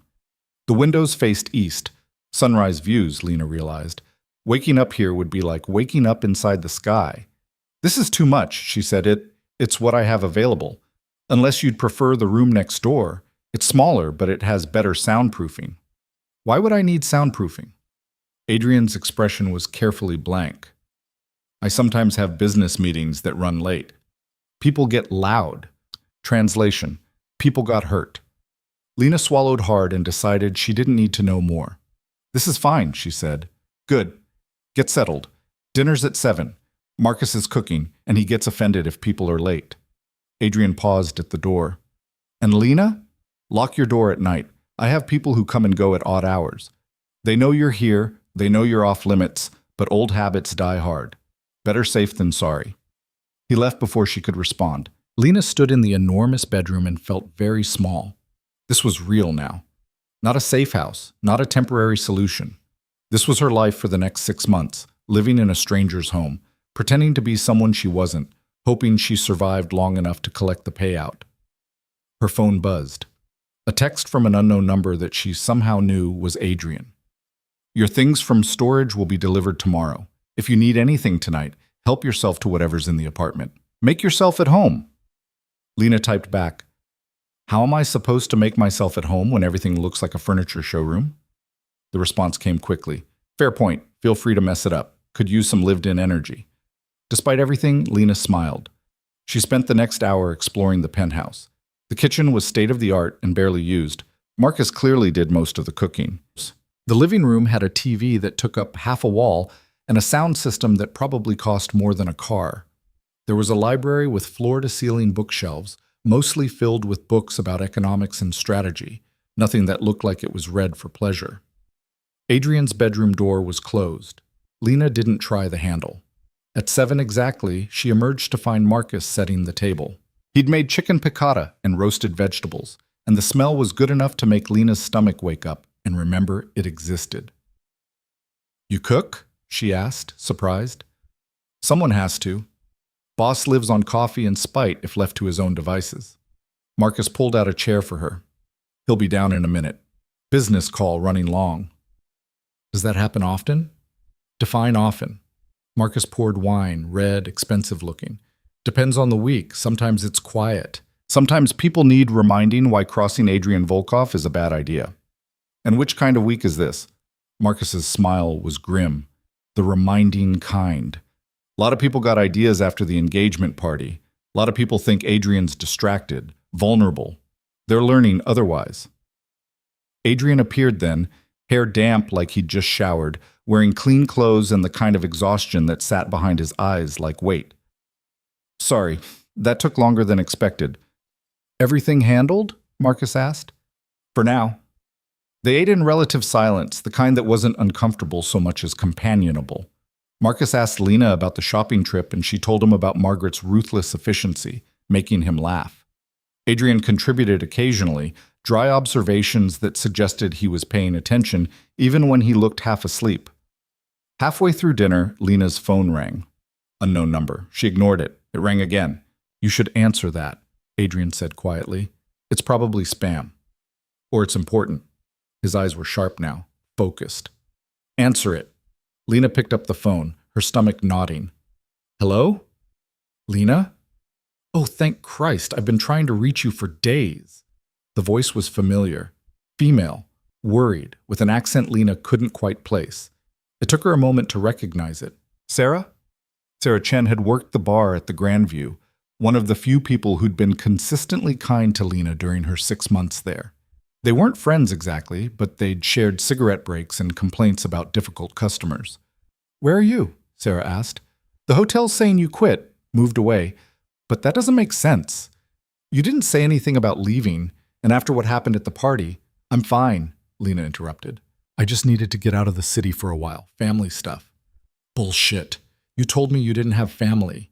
The windows faced east. Sunrise views, Lena realized. Waking up here would be like waking up inside the sky. "This is too much," she said. It's what I have available. Unless you'd prefer the room next door. It's smaller, but it has better soundproofing." "Why would I need soundproofing?" Adrian's expression was carefully blank. "I sometimes have business meetings that run late. People get loud." Translation: people got hurt. Lena swallowed hard and decided she didn't need to know more. "This is fine," she said. "Good. Get settled. Dinner's at 7. Marcus is cooking, and he gets offended if people are late." Adrian paused at the door. "And Lena? Lock your door at night. I have people who come and go at odd hours. They know you're here, they know you're off limits, but old habits die hard. Better safe than sorry." He left before she could respond. Lena stood in the enormous bedroom and felt very small. This was real now. Not a safe house, not a temporary solution. This was her life for the next 6 months, living in a stranger's home, pretending to be someone she wasn't, hoping she survived long enough to collect the payout. Her phone buzzed. A text from an unknown number that she somehow knew was Adrian. "Your things from storage will be delivered tomorrow. If you need anything tonight, help yourself to whatever's in the apartment. Make yourself at home." Lena typed back, "How am I supposed to make myself at home when everything looks like a furniture showroom?" The response came quickly. "Fair point. Feel free to mess it up. Could use some lived-in energy." Despite everything, Lena smiled. She spent the next hour exploring the penthouse. The kitchen was state-of-the-art and barely used. Marcus clearly did most of the cooking. The living room had a TV that took up half a wall and a sound system that probably cost more than a car. There was a library with floor-to-ceiling bookshelves, mostly filled with books about economics and strategy, nothing that looked like it was read for pleasure. Adrian's bedroom door was closed. Lena didn't try the handle. At 7 exactly, she emerged to find Marcus setting the table. He'd made chicken piccata and roasted vegetables, and the smell was good enough to make Lena's stomach wake up and remember it existed. "You cook?" she asked, surprised. "Someone has to. Boss lives on coffee and spite if left to his own devices." Marcus pulled out a chair for her. "He'll be down in a minute. Business call running long." "Does that happen often?" "Define often." Marcus poured wine, red, expensive looking. "Depends on the week. Sometimes it's quiet. Sometimes people need reminding why crossing Adrian Volkov is a bad idea." "And which kind of week is this?" Marcus's smile was grim. "The reminding kind. A lot of people got ideas after the engagement party. A lot of people think Adrian's distracted, vulnerable. They're learning otherwise." Adrian appeared then, hair damp like he'd just showered, wearing clean clothes and the kind of exhaustion that sat behind his eyes like weight. "Sorry, that took longer than expected." "Everything handled?" Marcus asked. "For now." They ate in relative silence, the kind that wasn't uncomfortable so much as companionable. Marcus asked Lena about the shopping trip, and she told him about Margaret's ruthless efficiency, making him laugh. Adrian contributed occasionally, dry observations that suggested he was paying attention, even when he looked half asleep. Halfway through dinner, Lena's phone rang. Unknown number. She ignored it. It rang again. "You should answer that," Adrian said quietly. "It's probably spam. Or it's important." His eyes were sharp now, focused. "Answer it." Lena picked up the phone, her stomach nodding. "Hello? Lena? Oh, thank Christ, I've been trying to reach you for days." The voice was familiar. Female, worried, with an accent Lena couldn't quite place. It took her a moment to recognize it. "Sarah?" Sarah Chen had worked the bar at the Grandview, one of the few people who'd been consistently kind to Lena during her 6 months there. They weren't friends exactly, but they'd shared cigarette breaks and complaints about difficult customers. "Where are you?" Sarah asked. The hotel's saying you quit, moved away, but that doesn't make sense. You didn't say anything about leaving, and after what happened at the party, I'm fine, Lena interrupted. I just needed to get out of the city for a while, family stuff. Bullshit. You told me you didn't have family.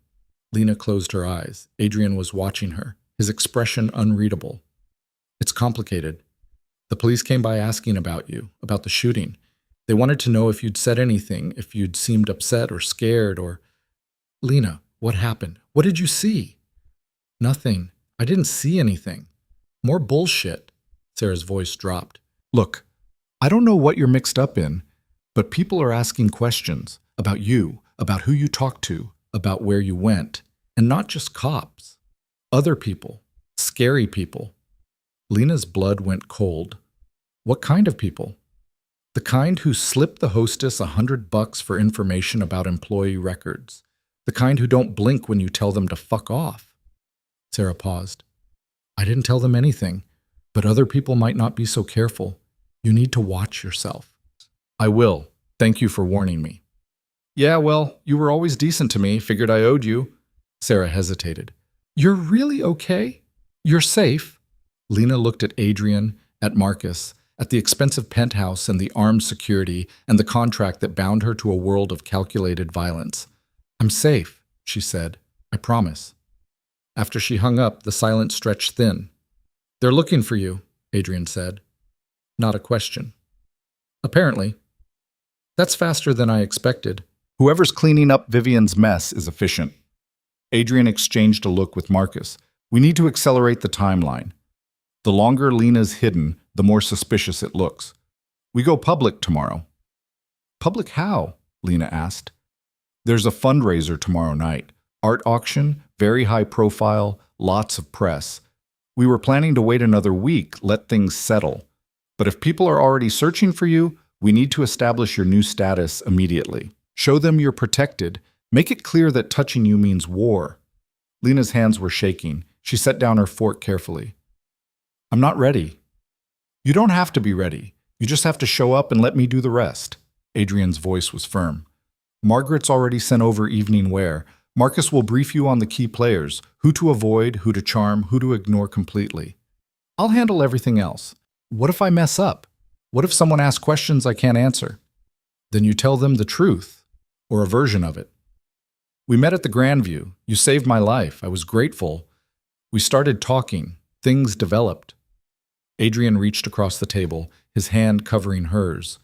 Lena closed her eyes. Adrian was watching her, his expression unreadable. It's complicated. The police came by asking about you, about the shooting. They wanted to know if you'd said anything, if you'd seemed upset or scared or... Lena, what happened? What did you see? Nothing. I didn't see anything. More bullshit. Sarah's voice dropped. Look, I don't know what you're mixed up in, but people are asking questions about you, about who you talked to, about where you went, and not just cops. Other people. Scary people. Lena's blood went cold. What kind of people? The kind who slip the hostess $100 for information about employee records. The kind who don't blink when you tell them to fuck off. Sarah paused. I didn't tell them anything, but other people might not be so careful. You need to watch yourself. I will. Thank you for warning me. Yeah, well, you were always decent to me. Figured I owed you. Sarah hesitated. You're really okay? You're safe? Lena looked at Adrian, at Marcus, at the expensive penthouse and the armed security and the contract that bound her to a world of calculated violence. I'm safe, she said. I promise. After she hung up, the silence stretched thin. They're looking for you, Adrian said. Not a question. Apparently. That's faster than I expected. Whoever's cleaning up Vivian's mess is efficient. Adrian exchanged a look with Marcus. We need to accelerate the timeline. The longer Lena's hidden, the more suspicious it looks. We go public tomorrow. Public how? Lena asked. There's a fundraiser tomorrow night. Art auction, very high profile, lots of press. We were planning to wait another week, let things settle. But if people are already searching for you, we need to establish your new status immediately. Show them you're protected. Make it clear that touching you means war. Lena's hands were shaking. She set down her fork carefully. I'm not ready. You don't have to be ready. You just have to show up and let me do the rest. Adrian's voice was firm. Margaret's already sent over evening wear. Marcus will brief you on the key players, who to avoid, who to charm, who to ignore completely. I'll handle everything else. What if I mess up? What if someone asks questions I can't answer? Then you tell them the truth, or a version of it. We met at the Grandview. You saved my life. I was grateful. We started talking. Things developed. Adrian reached across the table, his hand covering hers.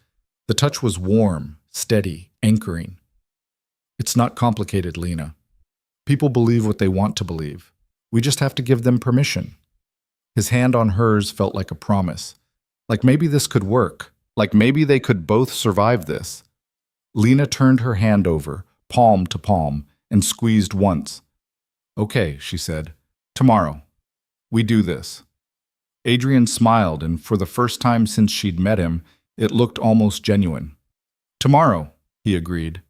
The touch was warm, steady, anchoring. It's not complicated, Lena. People believe what they want to believe. We just have to give them permission. His hand on hers felt like a promise. Like maybe this could work. Like maybe they could both survive this. Lena turned her hand over, palm to palm, and squeezed once. Okay, she said. Tomorrow. We do this. Adrian smiled, and for the first time since she'd met him, it looked almost genuine. Tomorrow, he agreed.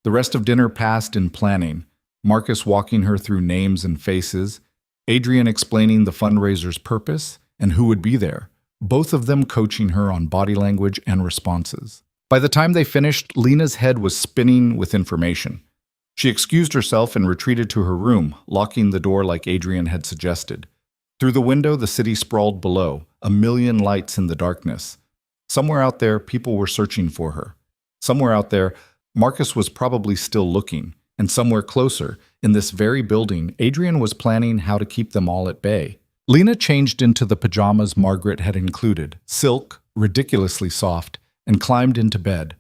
The rest of dinner passed in planning, Marcus walking her through names and faces, Adrian explaining the fundraiser's purpose and who would be there, both of them coaching her on body language and responses. By the time they finished, Lena's head was spinning with information. She excused herself and retreated to her room, locking the door like Adrian had suggested. Through the window, the city sprawled below, a million lights in the darkness. Somewhere out there, people were searching for her. Somewhere out there, Marcus was probably still looking. And somewhere closer, in this very building, Adrian was planning how to keep them all at bay. Lena changed into the pajamas Margaret had included, silk, ridiculously soft, and climbed into bed.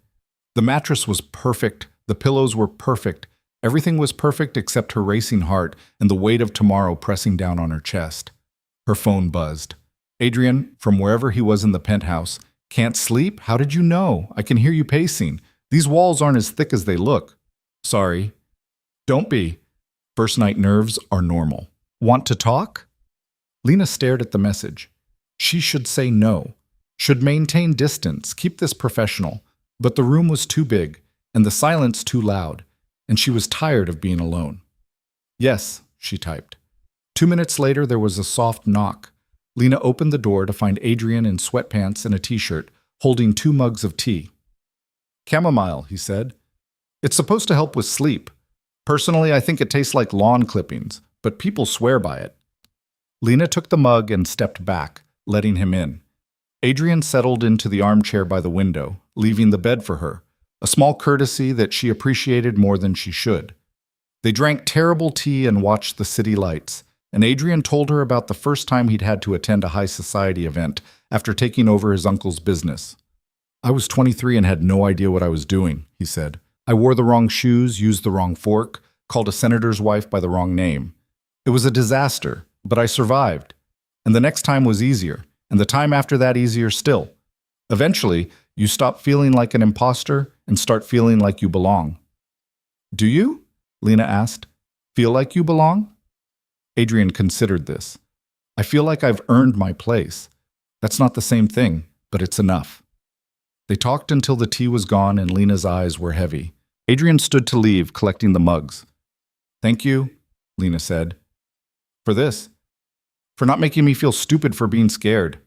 The mattress was perfect, the pillows were perfect, everything was perfect except her racing heart and the weight of tomorrow pressing down on her chest. Her phone buzzed. Adrian, from wherever he was in the penthouse, can't sleep? How did you know? I can hear you pacing. These walls aren't as thick as they look. Sorry. Don't be. First night nerves are normal. Want to talk? Lena stared at the message. She should say no. Should maintain distance, keep this professional. But the room was too big, and the silence too loud, and she was tired of being alone. Yes, she typed. 2 minutes later, there was a soft knock. Lena opened the door to find Adrian in sweatpants and a t-shirt, holding 2 mugs of tea. Chamomile, he said. It's supposed to help with sleep. Personally, I think it tastes like lawn clippings, but people swear by it. Lena took the mug and stepped back, letting him in. Adrian settled into the armchair by the window, leaving the bed for her, a small courtesy that she appreciated more than she should. They drank terrible tea and watched the city lights, and Adrian told her about the first time he'd had to attend a high society event after taking over his uncle's business. "I was 23 and had no idea what I was doing," he said. "I wore the wrong shoes, used the wrong fork, called a senator's wife by the wrong name. It was a disaster, but I survived. And the next time was easier, and the time after that easier still. Eventually, you stop feeling like an imposter and start feeling like you belong." "Do you?" Lena asked. "Feel like you belong?" Adrian considered this. "I feel like I've earned my place. That's not the same thing, but it's enough." They talked until the tea was gone and Lena's eyes were heavy. Adrian stood to leave, collecting the mugs. "Thank you," Lena said. "For this? For not making me feel stupid for being scared."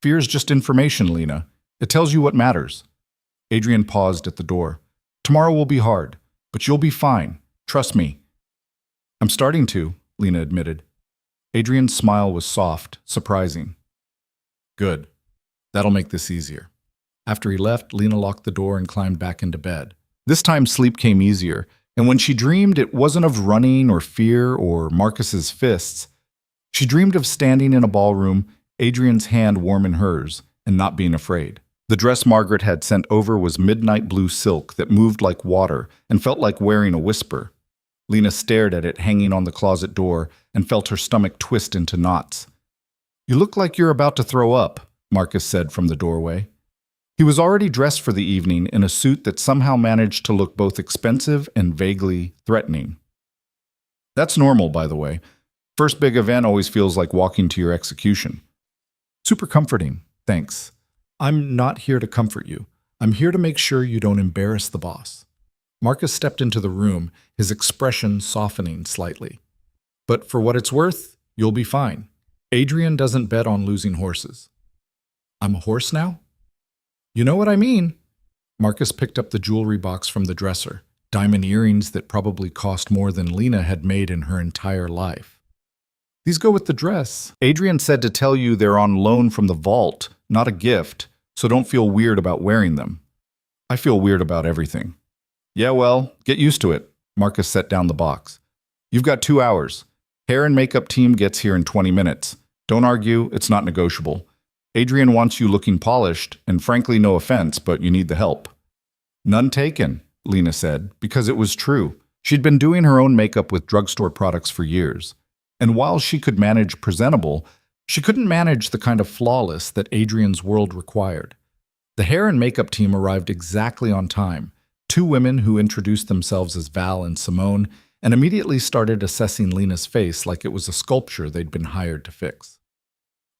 "Fear is just information, Lena. It tells you what matters." Adrian paused at the door. "Tomorrow will be hard, but you'll be fine. Trust me." "I'm starting to," Lena admitted. Adrian's smile was soft, surprising. "Good. That'll make this easier." After he left, Lena locked the door and climbed back into bed. This time sleep came easier, and when she dreamed, it wasn't of running or fear or Marcus's fists. She dreamed of standing in a ballroom, Adrian's hand warm in hers, and not being afraid. The dress Margaret had sent over was midnight blue silk that moved like water and felt like wearing a whisper. Lena stared at it hanging on the closet door and felt her stomach twist into knots. "You look like you're about to throw up," Marcus said from the doorway. He was already dressed for the evening in a suit that somehow managed to look both expensive and vaguely threatening. "That's normal, by the way. First big event always feels like walking to your execution." "Super comforting, thanks. I'm not here to comfort you. I'm here to make sure you don't embarrass the boss." Marcus stepped into the room, his expression softening slightly. "But for what it's worth, you'll be fine. Adrian doesn't bet on losing horses." "I'm a horse now?" "You know what I mean." Marcus picked up the jewelry box from the dresser, diamond earrings that probably cost more than Lena had made in her entire life. "These go with the dress. Adrian said to tell you they're on loan from the vault, not a gift, so don't feel weird about wearing them." "I feel weird about everything." "Yeah, well, get used to it." Marcus set down the box. "You've got 2 hours. Hair and makeup team gets here in 20 minutes. Don't argue, it's not negotiable. Adrian wants you looking polished, and frankly, no offense, but you need the help." "None taken," Lena said, because it was true. She'd been doing her own makeup with drugstore products for years. And while she could manage presentable, she couldn't manage the kind of flawless that Adrian's world required. The hair and makeup team arrived exactly on time, 2 women who introduced themselves as Val and Simone, and immediately started assessing Lena's face like it was a sculpture they'd been hired to fix.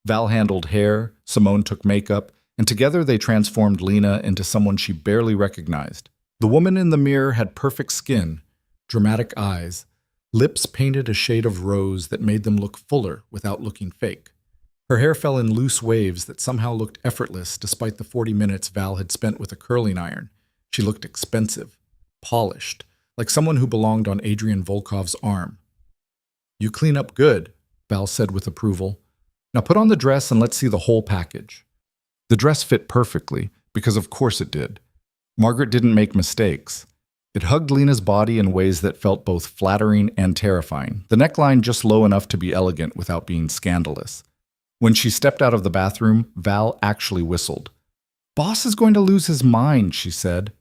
Val handled hair, Simone took makeup, and together they transformed Lena into someone she barely recognized. The woman in the mirror had perfect skin, dramatic eyes, lips painted a shade of rose that made them look fuller without looking fake. Her hair fell in loose waves that somehow looked effortless despite the 40 minutes Val had spent with a curling iron. She looked expensive, polished, like someone who belonged on Adrian Volkov's arm. "You clean up good," Val said with approval. "Now put on the dress and let's see the whole package." The dress fit perfectly, because of course it did. Margaret didn't make mistakes. It hugged Lena's body in ways that felt both flattering and terrifying, the neckline just low enough to be elegant without being scandalous. When she stepped out of the bathroom, Val actually whistled. "Boss is going to lose his mind," she said.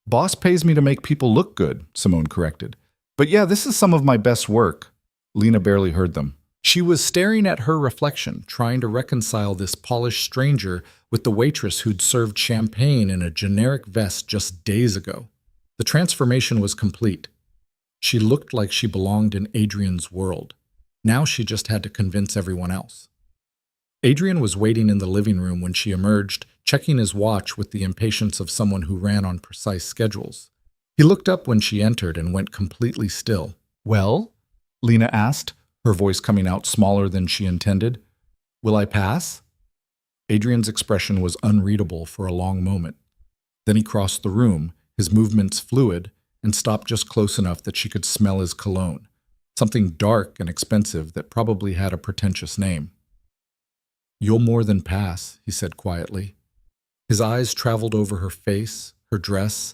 "Boss pays me to make people look good," Simone corrected. "But yeah, this is some of my best work." Lena barely heard them. She was staring at her reflection, trying to reconcile this polished stranger with the waitress who'd served champagne in a generic vest just days ago. The transformation was complete. She looked like she belonged in Adrian's world. Now she just had to convince everyone else. Adrian was waiting in the living room when she emerged, checking his watch with the impatience of someone who ran on precise schedules. He looked up when she entered and went completely still. "Well?" Lena asked, her voice coming out smaller than she intended. "Will I pass?" Adrian's expression was unreadable for a long moment. Then he crossed the room, his movements fluid, and stopped just close enough that she could smell his cologne, something dark and expensive that probably had a pretentious name. "You'll more than pass," he said quietly. His eyes traveled over her face, her dress,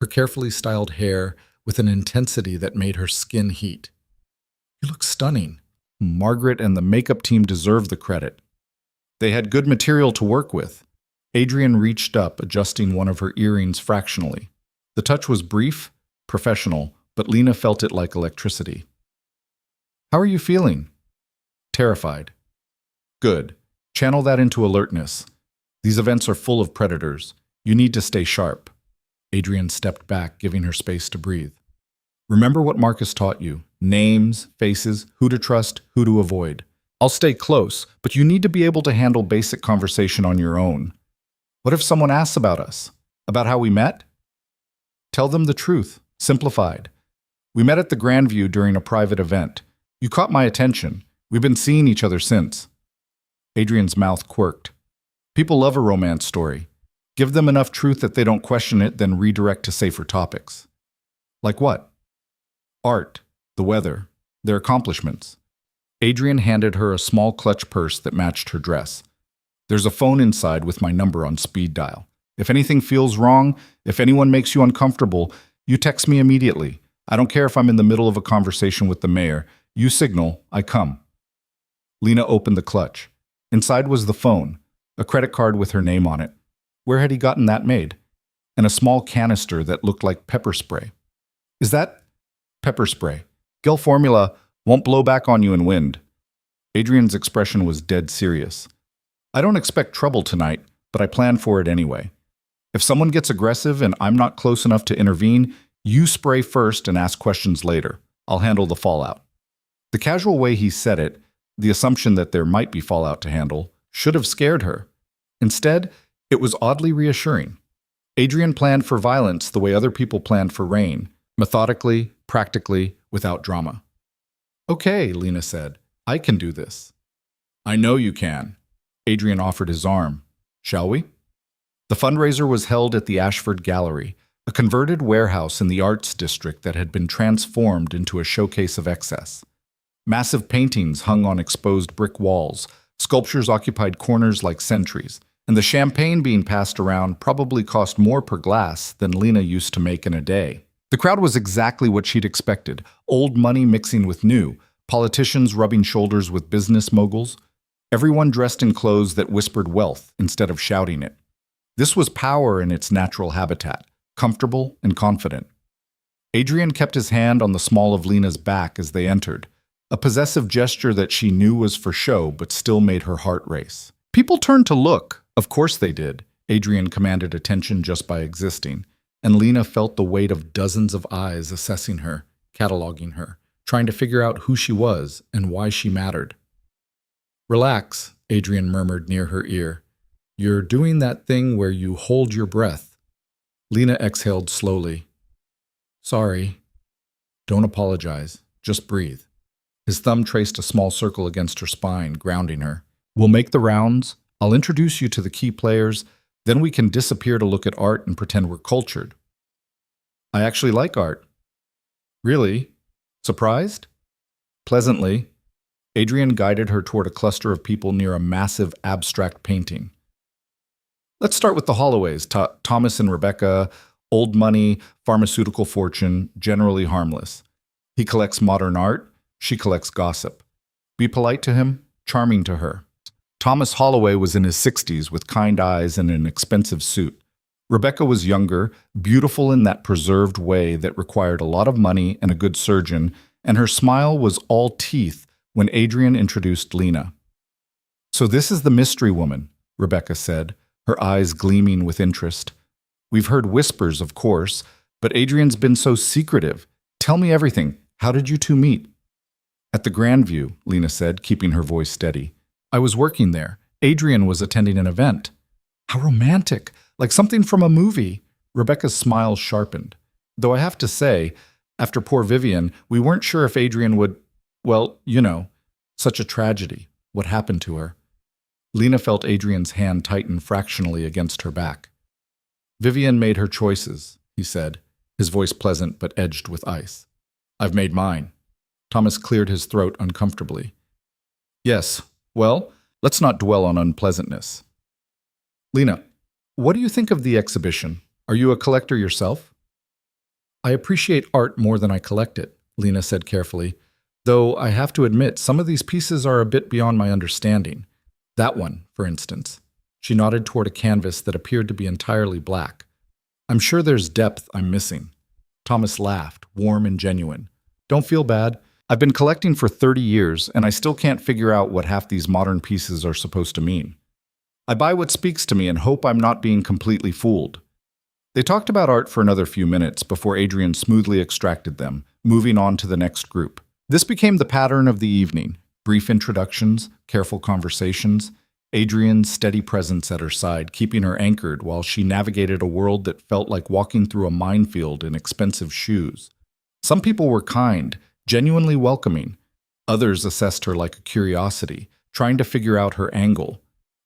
her carefully styled hair with an intensity that made her skin heat. "You look stunning." Margaret and the makeup team deserve the credit. They had good material to work with. Adrian reached up, adjusting one of her earrings fractionally. The touch was brief, professional, but Lena felt it like electricity. "How are you feeling?" "Terrified." "Good. Channel that into alertness. These events are full of predators. You need to stay sharp." Adrian stepped back, giving her space to breathe. "Remember what Marcus taught you. Names, faces, who to trust, who to avoid. I'll stay close, but you need to be able to handle basic conversation on your own. What if someone asks about us? About how we met? Tell them the truth, simplified. We met at the Grandview during a private event. You caught my attention. We've been seeing each other since." Adrian's mouth quirked. People love a romance story. Give them enough truth that they don't question it, then redirect to safer topics. Like what? Art, the weather, their accomplishments. Adrian handed her a small clutch purse that matched her dress. "There's a phone inside with my number on speed dial. If anything feels wrong, if anyone makes you uncomfortable, you text me immediately. I don't care if I'm in the middle of a conversation with the mayor. You signal, I come." Lena opened the clutch. Inside was the phone, a credit card with her name on it. Where had he gotten that made? And a small canister that looked like pepper spray. "Is that pepper spray? Gel formula won't blow back on you in wind." Adrian's expression was dead serious. "I don't expect trouble tonight, but I plan for it anyway. If someone gets aggressive and I'm not close enough to intervene, you spray first and ask questions later. I'll handle the fallout." The casual way he said it, the assumption that there might be fallout to handle, should have scared her. Instead, it was oddly reassuring. Adrian planned for violence the way other people planned for rain, methodically, practically, without drama. "Okay," Lena said. "I can do this." "I know you can." Adrian offered his arm. "Shall we?" The fundraiser was held at the Ashford Gallery, a converted warehouse in the arts district that had been transformed into a showcase of excess. Massive paintings hung on exposed brick walls, sculptures occupied corners like sentries, and the champagne being passed around probably cost more per glass than Lena used to make in a day. The crowd was exactly what she'd expected, old money mixing with new, politicians rubbing shoulders with business moguls, everyone dressed in clothes that whispered wealth instead of shouting it. This was power in its natural habitat, comfortable and confident. Adrian kept his hand on the small of Lena's back as they entered, a possessive gesture that she knew was for show but still made her heart race. People turned to look. Of course they did. Adrian commanded attention just by existing, and Lena felt the weight of dozens of eyes assessing her, cataloging her, trying to figure out who she was and why she mattered. "Relax," Adrian murmured near her ear. "You're doing that thing where you hold your breath." Lena exhaled slowly. "Sorry." "Don't apologize. Just breathe." His thumb traced a small circle against her spine, grounding her. "We'll make the rounds. I'll introduce you to the key players. Then we can disappear to look at art and pretend we're cultured." "I actually like art." "Really? Surprised?" Pleasantly. Adrian guided her toward a cluster of people near a massive abstract painting. "Let's start with the Holloways, Thomas and Rebecca, old money, pharmaceutical fortune, generally harmless. He collects modern art, she collects gossip. Be polite to him, charming to her." Thomas Holloway was in his 60s with kind eyes and an expensive suit. Rebecca was younger, beautiful in that preserved way that required a lot of money and a good surgeon, and her smile was all teeth when Adrian introduced Lena. "So this is the mystery woman," Rebecca said, her eyes gleaming with interest. "We've heard whispers, of course, but Adrian's been so secretive. Tell me everything. How did you two meet?" "At the Grandview," Lena said, keeping her voice steady. "I was working there. Adrian was attending an event." "How romantic! Like something from a movie." Rebecca's smile sharpened. "Though I have to say, after poor Vivian, we weren't sure if Adrian would, well, you know, such a tragedy. What happened to her?" Lena felt Adrian's hand tighten fractionally against her back. "Vivian made her choices. he said, his voice pleasant but edged with ice. I've made mine. Thomas cleared his throat uncomfortably. Yes, well, let's not dwell on unpleasantness. Lena, what do you think of the exhibition? Are you a collector yourself? I appreciate art more than I collect it, Lena said carefully, though I have to admit some of these pieces are a bit beyond my understanding. That one, for instance. She nodded toward a canvas that appeared to be entirely black. I'm sure there's depth I'm missing. Thomas laughed, warm and genuine. Don't feel bad. I've been collecting for 30 years, and I still can't figure out what half these modern pieces are supposed to mean. I buy what speaks to me and hope I'm not being completely fooled. They talked about art for another few minutes before Adrian smoothly extracted them, moving on to the next group. This became the pattern of the evening. Brief introductions, careful conversations, Adrian's steady presence at her side, keeping her anchored while she navigated a world that felt like walking through a minefield in expensive shoes. Some people were kind, genuinely welcoming. Others assessed her like a curiosity, trying to figure out her angle.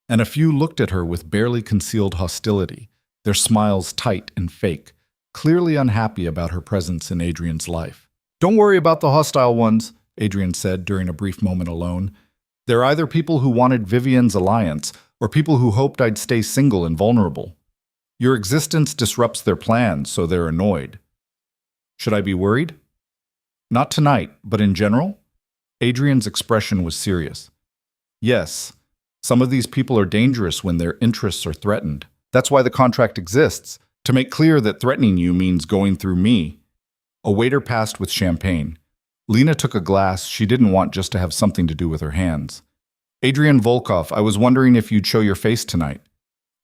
And a few looked at her with barely concealed hostility, their smiles tight and fake, clearly unhappy about her presence in Adrian's life. Don't worry about the hostile ones, Adrian said during a brief moment alone. They're either people who wanted Vivian's alliance or people who hoped I'd stay single and vulnerable. Your existence disrupts their plans, so they're annoyed. Should I be worried? Not tonight, but in general? Adrian's expression was serious. Yes, some of these people are dangerous when their interests are threatened. That's why the contract exists, to make clear that threatening you means going through me. A waiter passed with champagne. Lena took a glass she didn't want just to have something to do with her hands. Adrian Volkov, I was wondering if you'd show your face tonight.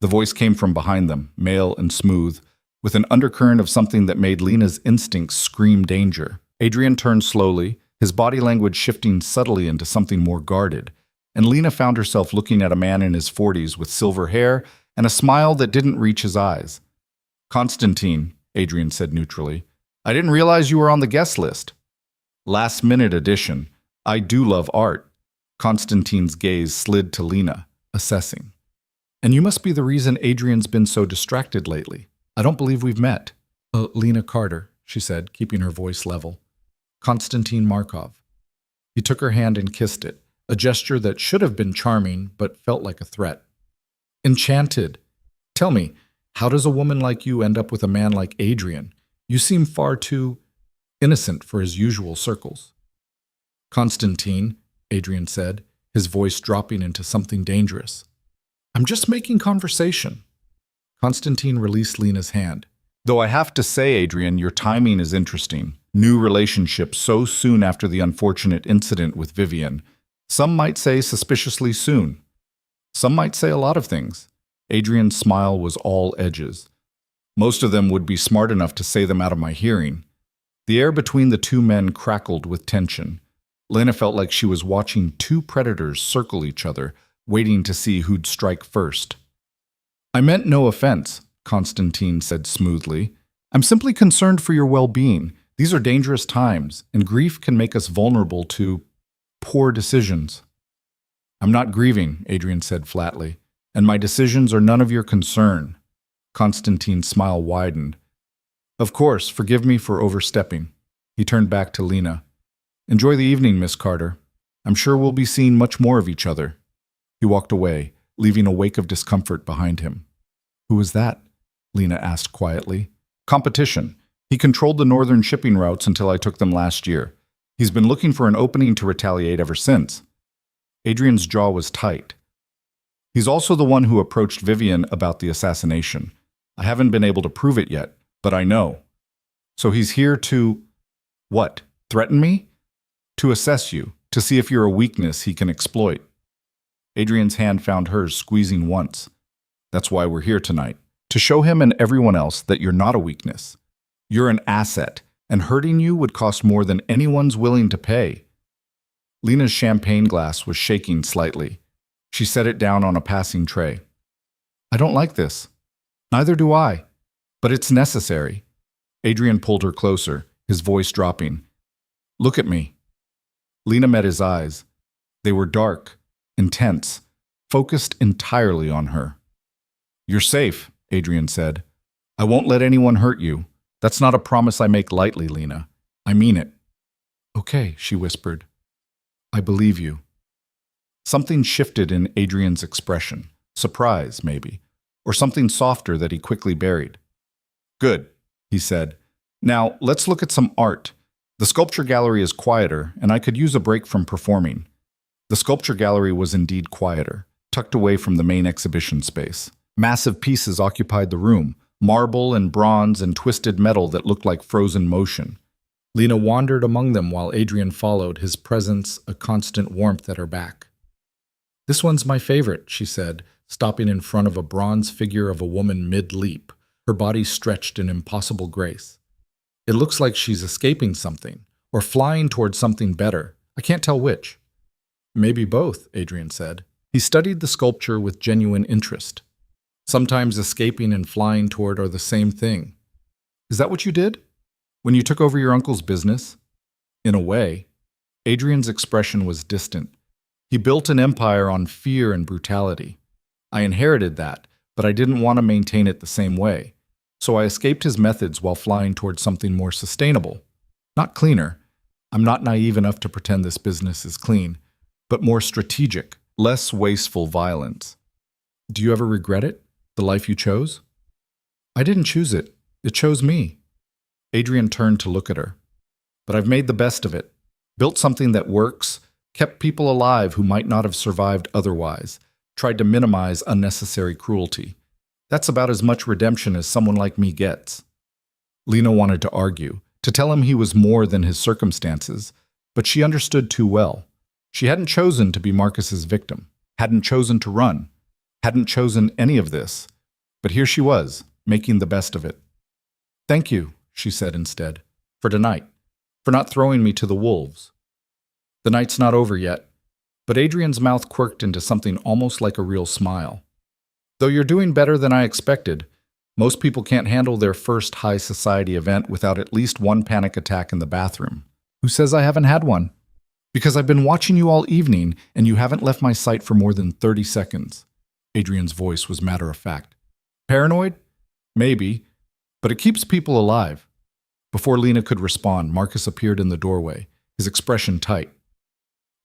The voice came from behind them, male and smooth, with an undercurrent of something that made Lena's instincts scream danger. Adrian turned slowly, his body language shifting subtly into something more guarded, and Lena found herself looking at a man in his 40s with silver hair and a smile that didn't reach his eyes. Constantine, Adrian said neutrally, I didn't realize you were on the guest list. Last-minute addition. I do love art. Constantine's gaze slid to Lena, assessing. And you must be the reason Adrian's been so distracted lately. I don't believe we've met. Lena Carter, she said, keeping her voice level. Konstantin Markov. He took her hand and kissed it, a gesture that should have been charming but felt like a threat. Enchanted. Tell me, how does a woman like you end up with a man like Adrian? You seem far too innocent for his usual circles. Constantine, Adrian said, his voice dropping into something dangerous. I'm just making conversation. Constantine released Lena's hand. Though I have to say, Adrian, your timing is interesting. New relationship so soon after the unfortunate incident with Vivian. Some might say suspiciously soon. Some might say a lot of things. Adrian's smile was all edges. Most of them would be smart enough to say them out of my hearing. The air between the two men crackled with tension. Lena felt like she was watching two predators circle each other, waiting to see who'd strike first. I meant no offense, Constantine said smoothly. I'm simply concerned for your well-being. These are dangerous times, and grief can make us vulnerable to poor decisions. I'm not grieving, Adrian said flatly, and my decisions are none of your concern. Constantine's smile widened. Of course, forgive me for overstepping. He turned back to Lena. Enjoy the evening, Miss Carter. I'm sure we'll be seeing much more of each other. He walked away, leaving a wake of discomfort behind him. Who was that? Lena asked quietly. Competition. He controlled the northern shipping routes until I took them last year. He's been looking for an opening to retaliate ever since. Adrian's jaw was tight. He's also the one who approached Vivian about the assassination. I haven't been able to prove it yet, but I know. So he's here to… what? Threaten me? To assess you, to see if you're a weakness he can exploit. Adrian's hand found hers, squeezing once. That's why we're here tonight. To show him and everyone else that you're not a weakness. You're an asset, and hurting you would cost more than anyone's willing to pay. Lena's champagne glass was shaking slightly. She set it down on a passing tray. I don't like this. Neither do I. But it's necessary. Adrian pulled her closer, his voice dropping. Look at me. Lena met his eyes. They were dark, intense, focused entirely on her. You're safe, Adrian said. I won't let anyone hurt you. That's not a promise I make lightly, Lena. I mean it. Okay, she whispered. I believe you. Something shifted in Adrian's expression. Surprise, maybe. Or something softer that he quickly buried. Good, he said. Now, let's look at some art. The sculpture gallery is quieter, and I could use a break from performing. The sculpture gallery was indeed quieter, tucked away from the main exhibition space. Massive pieces occupied the room, marble and bronze and twisted metal that looked like frozen motion. Lena wandered among them while Adrian followed, his presence a constant warmth at her back. This one's my favorite, she said, stopping in front of a bronze figure of a woman mid-leap, her body stretched in impossible grace. It looks like she's escaping something, or flying towards something better. I can't tell which. Maybe both, Adrian said. He studied the sculpture with genuine interest. Sometimes escaping and flying toward are the same thing. Is that what you did? When you took over your uncle's business? In a way. Adrian's expression was distant. He built an empire on fear and brutality. I inherited that, but I didn't want to maintain it the same way. So I escaped his methods while flying towards something more sustainable. Not cleaner. I'm not naive enough to pretend this business is clean, but more strategic, less wasteful violence. Do you ever regret it? The life you chose? I didn't choose it. It chose me. Adrian turned to look at her. But I've made the best of it. Built something that works, kept people alive who might not have survived otherwise, tried to minimize unnecessary cruelty. That's about as much redemption as someone like me gets. Lena wanted to argue, to tell him he was more than his circumstances, but she understood too well. She hadn't chosen to be Marcus's victim, hadn't chosen to run, hadn't chosen any of this. But here she was, making the best of it. Thank you, she said instead, for tonight, for not throwing me to the wolves. The night's not over yet, but Adrian's mouth quirked into something almost like a real smile. Though you're doing better than I expected, most people can't handle their first high society event without at least one panic attack in the bathroom. Who says I haven't had one? Because I've been watching you all evening and you haven't left my sight for more than 30 seconds. Adrian's voice was matter of fact. Paranoid? Maybe, but it keeps people alive. Before Lena could respond, Marcus appeared in the doorway, his expression tight.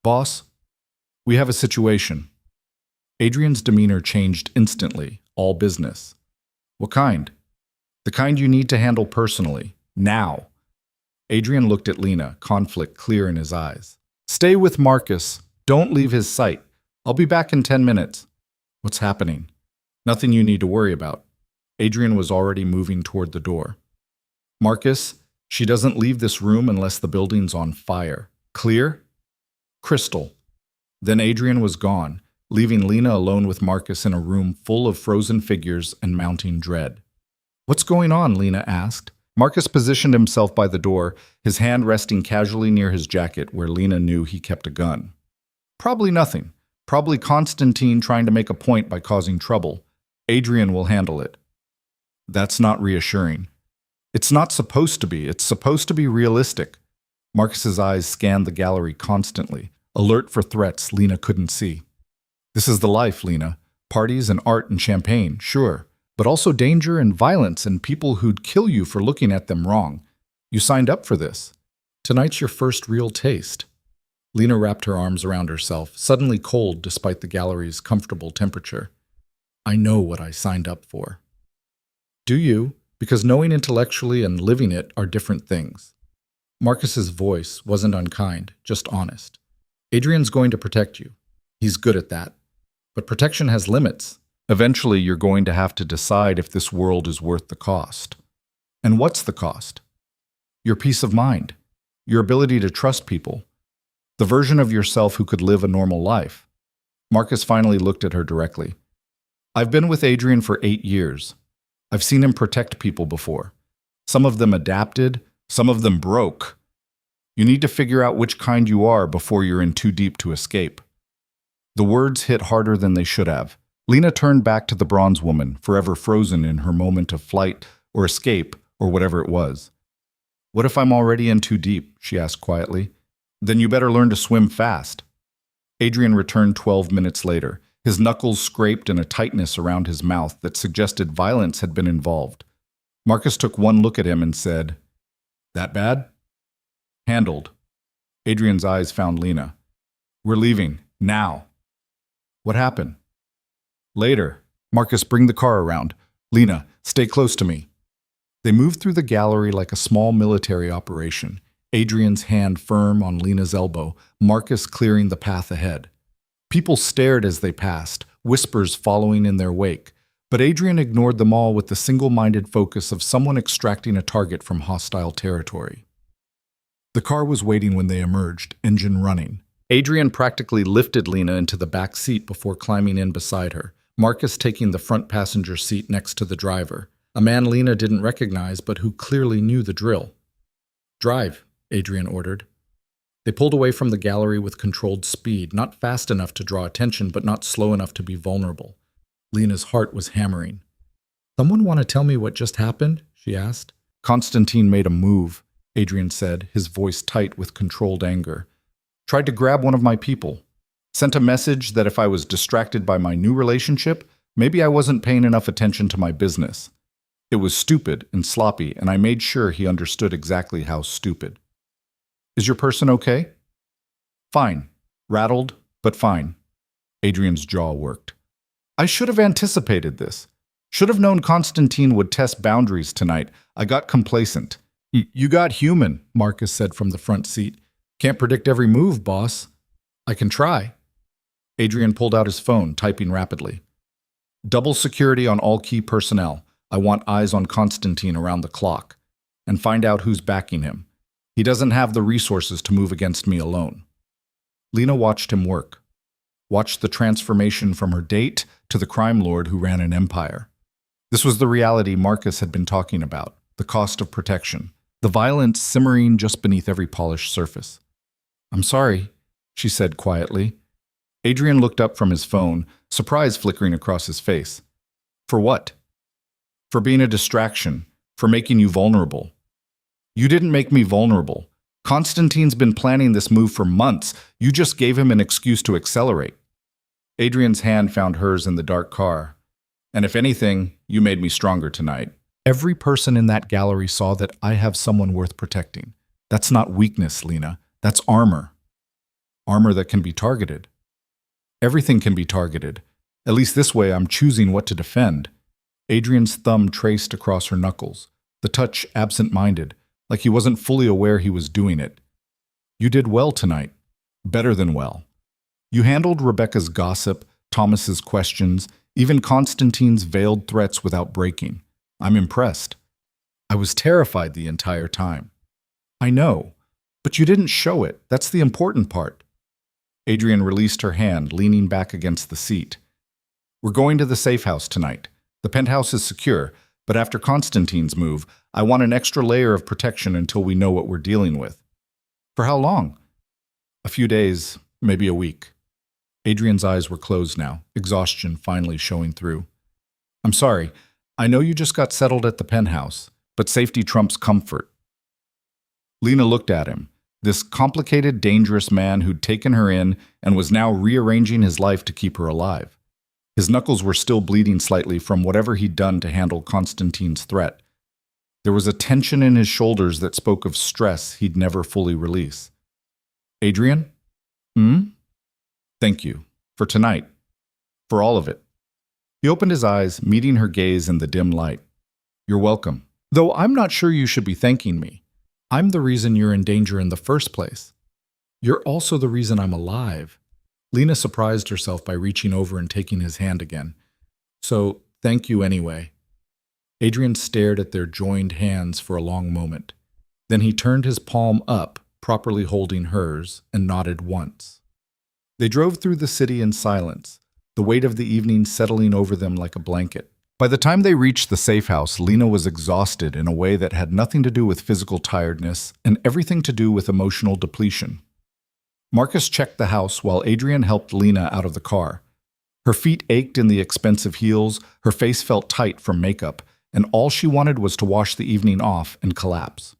Boss, we have a situation. Adrian's demeanor changed instantly, all business. What kind? The kind you need to handle personally, now. Adrian looked at Lena, conflict clear in his eyes. Stay with Marcus. Don't leave his sight. I'll be back in 10 minutes. What's happening? Nothing you need to worry about. Adrian was already moving toward the door. Marcus, she doesn't leave this room unless the building's on fire. Clear? Crystal. Then Adrian was gone, leaving Lena alone with Marcus in a room full of frozen figures and mounting dread. What's going on? Lena asked. Marcus positioned himself by the door, his hand resting casually near his jacket where Lena knew he kept a gun. Probably nothing. Probably Constantine trying to make a point by causing trouble. Adrian will handle it. That's not reassuring. It's not supposed to be. It's supposed to be realistic. Marcus's eyes scanned the gallery constantly, alert for threats Lena couldn't see. This is the life, Lena. Parties and art and champagne, sure. But also danger and violence and people who'd kill you for looking at them wrong. You signed up for this. Tonight's your first real taste. Lena wrapped her arms around herself, suddenly cold despite the gallery's comfortable temperature. I know what I signed up for. Do you? Because knowing intellectually and living it are different things. Marcus's voice wasn't unkind, just honest. Adrian's going to protect you. He's good at that. But protection has limits. Eventually, you're going to have to decide if this world is worth the cost. And what's the cost? Your peace of mind. Your ability to trust people. The version of yourself who could live a normal life. Marcus finally looked at her directly. I've been with Adrian for 8 years. I've seen him protect people before. Some of them adapted, some of them broke. You need to figure out which kind you are before you're in too deep to escape. The words hit harder than they should have. Lena turned back to the bronze woman, forever frozen in her moment of flight or escape or whatever it was. What if I'm already in too deep? She asked quietly. Then you better learn to swim fast. Adrian returned 12 minutes later, his knuckles scraped and a tightness around his mouth that suggested violence had been involved. Marcus took one look at him and said, "That bad?" "Handled." Adrian's eyes found Lena. "We're leaving. Now." "What happened?" "Later." "Marcus, bring the car around. Lena, stay close to me." They moved through the gallery like a small military operation, Adrian's hand firm on Lena's elbow, Marcus clearing the path ahead. People stared as they passed, whispers following in their wake, but Adrian ignored them all with the single-minded focus of someone extracting a target from hostile territory. The car was waiting when they emerged, engine running. Adrian practically lifted Lena into the back seat before climbing in beside her, Marcus taking the front passenger seat next to the driver, a man Lena didn't recognize but who clearly knew the drill. "Drive," Adrian ordered. They pulled away from the gallery with controlled speed, not fast enough to draw attention, but not slow enough to be vulnerable. Lena's heart was hammering. "Someone want to tell me what just happened?" she asked. "Constantine made a move," Adrian said, his voice tight with controlled anger. "Tried to grab one of my people. Sent a message that if I was distracted by my new relationship, maybe I wasn't paying enough attention to my business. It was stupid and sloppy, and I made sure he understood exactly how stupid." "Is your person okay?" "Fine. Rattled, but fine." Adrian's jaw worked. "I should have anticipated this. Should have known Constantine would test boundaries tonight. I got complacent." You got human," Marcus said from the front seat. "Can't predict every move, boss." "I can try." Adrian pulled out his phone, typing rapidly. "Double security on all key personnel. I want eyes on Constantine around the clock. And find out who's backing him. He doesn't have the resources to move against me alone." Lena watched him work. Watched the transformation from her date to the crime lord who ran an empire. This was the reality Marcus had been talking about, the cost of protection, the violence simmering just beneath every polished surface. "I'm sorry," she said quietly. Adrian looked up from his phone, surprise flickering across his face. "For what?" "For being a distraction, for making you vulnerable." "You didn't make me vulnerable. Constantine's been planning this move for months. You just gave him an excuse to accelerate." Adrian's hand found hers in the dark car. "And if anything, you made me stronger tonight. Every person in that gallery saw that I have someone worth protecting. That's not weakness, Lena. That's armor. Armor that can be targeted. Everything can be targeted. At least this way I'm choosing what to defend." Adrian's thumb traced across her knuckles, the touch absent-minded, like he wasn't fully aware he was doing it. "You did well tonight. Better than well. You handled Rebecca's gossip, Thomas's questions, even Constantine's veiled threats without breaking. I'm impressed. I was terrified the entire time." "I know, but you didn't show it. That's the important part." Adrian released her hand, leaning back against the seat. "We're going to the safe house tonight. The penthouse is secure, but after Constantine's move, I want an extra layer of protection until we know what we're dealing with." "For how long?" "A few days, maybe a week." Adrian's eyes were closed now, exhaustion finally showing through. "I'm sorry. I know you just got settled at the penthouse, but safety trumps comfort." Lena looked at him, this complicated, dangerous man who'd taken her in and was now rearranging his life to keep her alive. His knuckles were still bleeding slightly from whatever he'd done to handle Constantine's threat. There was a tension in his shoulders that spoke of stress he'd never fully release. "Adrian? Thank you. For tonight. For all of it." He opened his eyes, meeting her gaze in the dim light. "You're welcome. Though I'm not sure you should be thanking me. I'm the reason you're in danger in the first place. You're also the reason I'm alive." Lena surprised herself by reaching over and taking his hand again. "So, thank you anyway." Adrian stared at their joined hands for a long moment. Then he turned his palm up, properly holding hers, and nodded once. They drove through the city in silence, the weight of the evening settling over them like a blanket. By the time they reached the safe house, Lena was exhausted in a way that had nothing to do with physical tiredness and everything to do with emotional depletion. Marcus checked the house while Adrian helped Lena out of the car. Her feet ached in the expensive heels, her face felt tight from makeup, and all she wanted was to wash the evening off and collapse.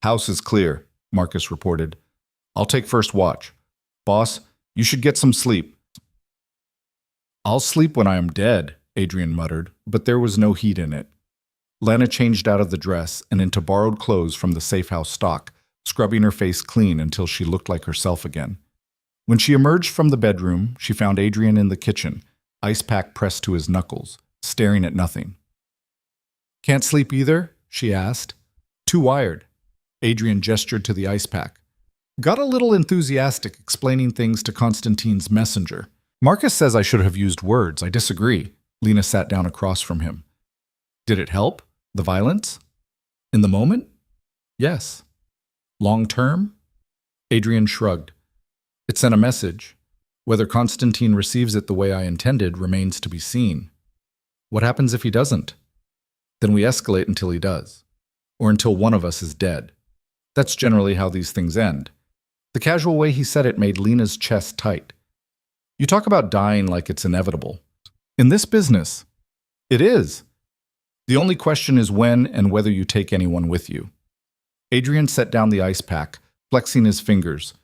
"House is clear," Marcus reported. "I'll take first watch. Boss, you should get some sleep." "I'll sleep when I am dead," Adrian muttered, but there was no heat in it. Lena changed out of the dress and into borrowed clothes from the safe house stock, scrubbing her face clean until she looked like herself again. When she emerged from the bedroom, she found Adrian in the kitchen, ice pack pressed to his knuckles, staring at nothing. "Can't sleep either?" she asked. "Too wired." Adrian gestured to the ice pack. Got a little enthusiastic explaining things to Constantine's messenger. "Marcus says I should have used words. I disagree." Lena sat down across from him. "Did it help? The violence? In the moment?" "Yes." "Long term?" Adrian shrugged. "It sent a message. Whether Constantine receives it the way I intended remains to be seen. What happens if he doesn't? Then we escalate until he does. Or until one of us is dead. That's generally how these things end." The casual way he said it made Lena's chest tight. "You talk about dying like it's inevitable. In this business, it is. The only question is when and whether you take anyone with you." Adrian set down the ice pack, flexing his fingers.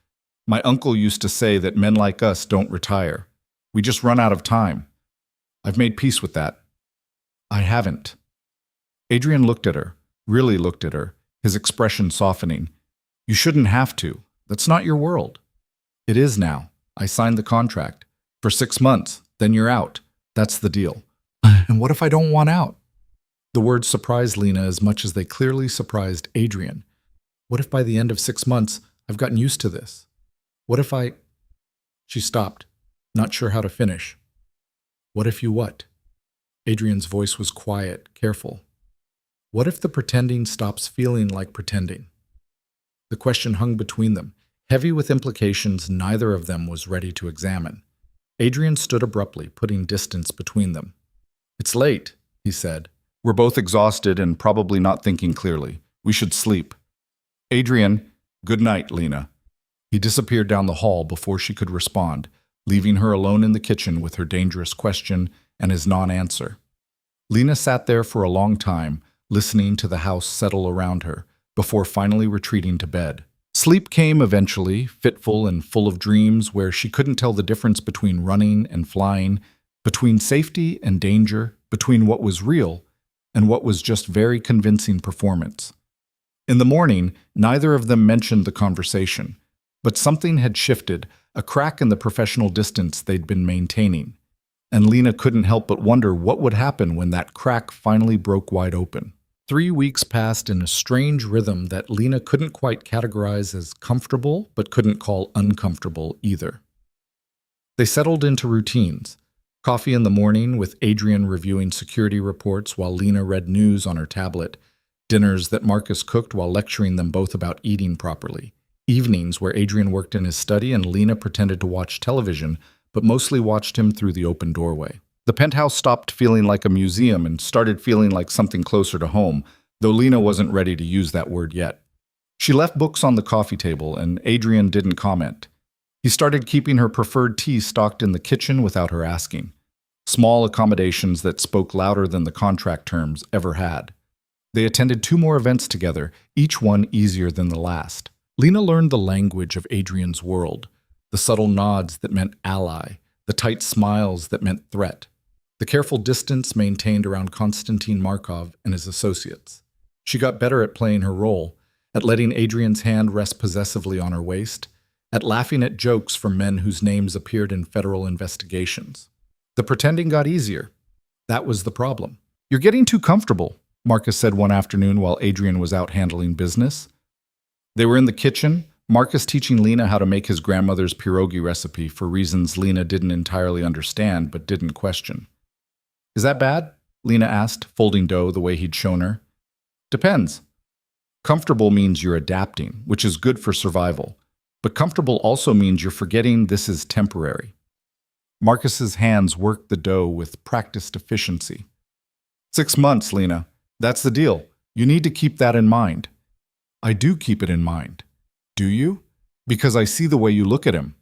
"My uncle used to say that men like us don't retire. We just run out of time. I've made peace with that." "I haven't." Adrian looked at her, really looked at her, his expression softening. "You shouldn't have to. That's not your world." "It is now. I signed the contract. For 6 months, then you're out. That's the deal." "And what if I don't want out?" The words surprised Lena as much as they clearly surprised Adrian. "What if by the end of 6 months, I've gotten used to this? What if I—" She stopped, not sure how to finish. "What if you what?" Adrian's voice was quiet, careful. "What if the pretending stops feeling like pretending?" The question hung between them, heavy with implications neither of them was ready to examine. Adrian stood abruptly, putting distance between them. "It's late," he said. "We're both exhausted and probably not thinking clearly. We should sleep." "Adrian, good night, Lena." He disappeared down the hall before she could respond, leaving her alone in the kitchen with her dangerous question and his non-answer. Lena sat there for a long time, listening to the house settle around her, before finally retreating to bed. Sleep came eventually, fitful and full of dreams where she couldn't tell the difference between running and flying, between safety and danger, between what was real and what was just very convincing performance. In the morning, neither of them mentioned the conversation, but something had shifted, a crack in the professional distance they'd been maintaining. And Lena couldn't help but wonder what would happen when that crack finally broke wide open. 3 weeks passed in a strange rhythm that Lena couldn't quite categorize as comfortable, but couldn't call uncomfortable either. They settled into routines. Coffee in the morning with Adrian reviewing security reports while Lena read news on her tablet. Dinners that Marcus cooked while lecturing them both about eating properly. Evenings where Adrian worked in his study and Lena pretended to watch television, but mostly watched him through the open doorway. The penthouse stopped feeling like a museum and started feeling like something closer to home, though Lena wasn't ready to use that word yet. She left books on the coffee table, and Adrian didn't comment. He started keeping her preferred tea stocked in the kitchen without her asking. Small accommodations that spoke louder than the contract terms ever had. They attended 2 more events together, each one easier than the last. Lena learned the language of Adrian's world, the subtle nods that meant ally, the tight smiles that meant threat, the careful distance maintained around Konstantin Markov and his associates. She got better at playing her role, at letting Adrian's hand rest possessively on her waist, at laughing at jokes from men whose names appeared in federal investigations. The pretending got easier. That was the problem. "You're getting too comfortable," Marcus said one afternoon while Adrian was out handling business. They were in the kitchen, Marcus teaching Lena how to make his grandmother's pierogi recipe for reasons Lena didn't entirely understand but didn't question. "Is that bad?" Lena asked, folding dough the way he'd shown her. "Depends. Comfortable means you're adapting, which is good for survival. But comfortable also means you're forgetting this is temporary." Marcus's hands worked the dough with practiced efficiency. 6 months, Lena. That's the deal. You need to keep that in mind." "I do keep it in mind." "Do you?" "Because I see the way you look at him."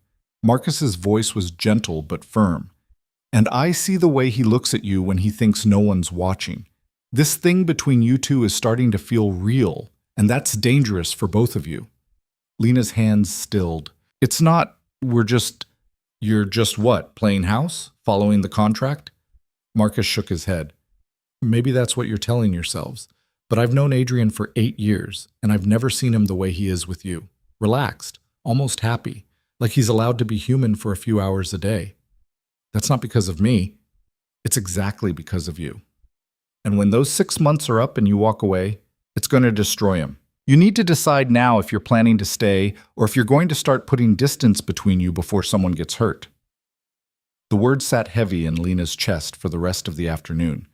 Marcus's voice was gentle but firm. "And I see the way he looks at you when he thinks no one's watching. This thing between you two is starting to feel real, and that's dangerous for both of you." Lena's hands stilled. "It's not, You're just what, playing house? Following the contract?" Marcus shook his head. Maybe that's what you're telling yourselves. But I've known Adrian for 8 years, and I've never seen him the way he is with you. Relaxed, almost happy, like he's allowed to be human for a few hours a day. That's not because of me. It's exactly because of you. And when those 6 months are up and you walk away, it's going to destroy him. You need to decide now if you're planning to stay or if you're going to start putting distance between you before someone gets hurt. The words sat heavy in Lena's chest for the rest of the afternoon.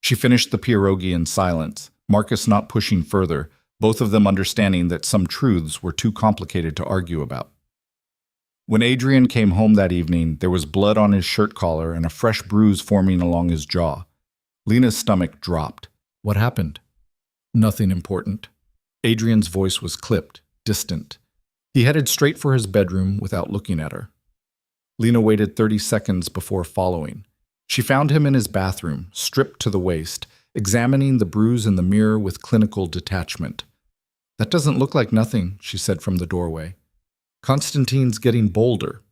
She finished the pierogi in silence, Marcus not pushing further, both of them understanding that some truths were too complicated to argue about. When Adrian came home that evening, there was blood on his shirt collar and a fresh bruise forming along his jaw. Lena's stomach dropped. What happened? Nothing important. Adrian's voice was clipped, distant. He headed straight for his bedroom without looking at her. Lena waited 30 seconds before following. She found him in his bathroom, stripped to the waist, examining the bruise in the mirror with clinical detachment. That doesn't look like nothing, she said from the doorway. Constantine's getting bolder.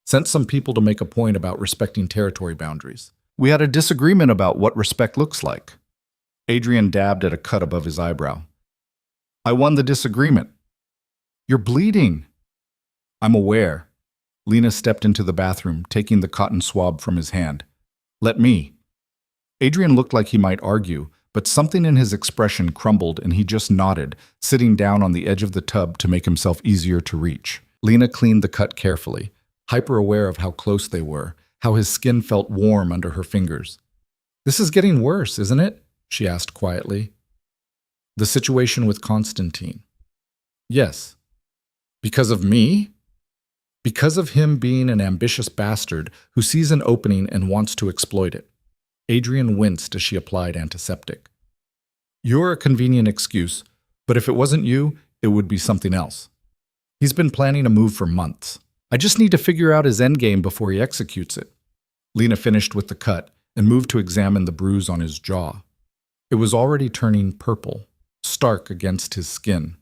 Sent some people to make a point about respecting territory boundaries. We had a disagreement about what respect looks like. Adrian dabbed at a cut above his eyebrow. I won the disagreement. You're bleeding. I'm aware. Lena stepped into the bathroom, taking the cotton swab from his hand. Let me. Adrian looked like he might argue, but something in his expression crumbled and he just nodded, sitting down on the edge of the tub to make himself easier to reach. Lena cleaned the cut carefully, hyper-aware of how close they were, how his skin felt warm under her fingers. This is getting worse, isn't it? She asked quietly. The situation with Constantine. Yes. Because of me? Because of him being an ambitious bastard who sees an opening and wants to exploit it. Adrian winced as she applied antiseptic. You're a convenient excuse, but if it wasn't you, it would be something else. He's been planning a move for months. I just need to figure out his endgame before he executes it. Lena finished with the cut and moved to examine the bruise on his jaw. It was already turning purple, stark against his skin.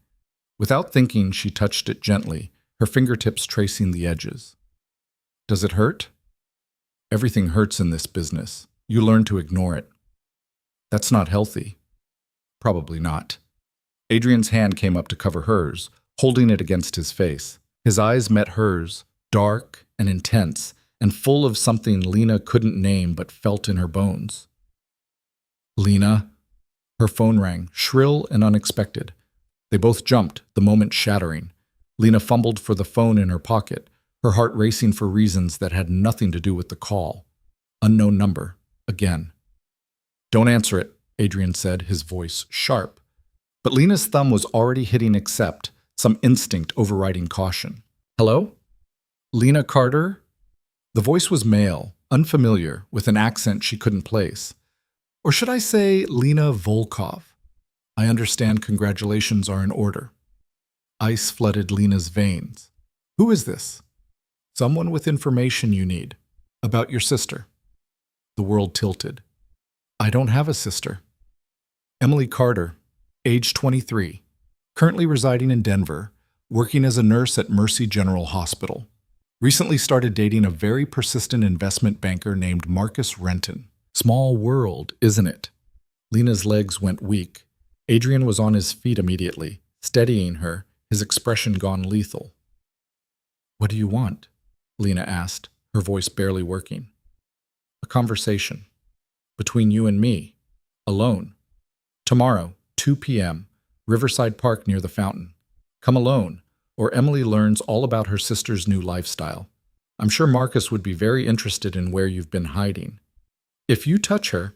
Without thinking, she touched it gently, her fingertips tracing the edges. Does it hurt? Everything hurts in this business. You learn to ignore it. That's not healthy. Probably not. Adrian's hand came up to cover hers, holding it against his face. His eyes met hers, dark and intense, and full of something Lena couldn't name but felt in her bones. Lena? Her phone rang, shrill and unexpected. They both jumped, the moment shattering. Lena fumbled for the phone in her pocket, her heart racing for reasons that had nothing to do with the call. Unknown number. Again. Don't answer it, Adrian said, his voice sharp. But Lena's thumb was already hitting accept, some instinct overriding caution. Hello? Lena Carter? The voice was male, unfamiliar, with an accent she couldn't place. Or should I say Lena Volkov? I understand congratulations are in order. Ice flooded Lena's veins. Who is this? Someone with information you need. About your sister. The world tilted. I don't have a sister. Emily Carter, age 23, currently residing in Denver, working as a nurse at Mercy General Hospital. Recently started dating a very persistent investment banker named Marcus Renton. Small world, isn't it? Lena's legs went weak. Adrian was on his feet immediately, steadying her, his expression gone lethal. What do you want? Lena asked, her voice barely working. A conversation. Between you and me. Alone. Tomorrow, 2 p.m., Riverside Park near the fountain. Come alone, or Emily learns all about her sister's new lifestyle. I'm sure Marcus would be very interested in where you've been hiding. If you touch her,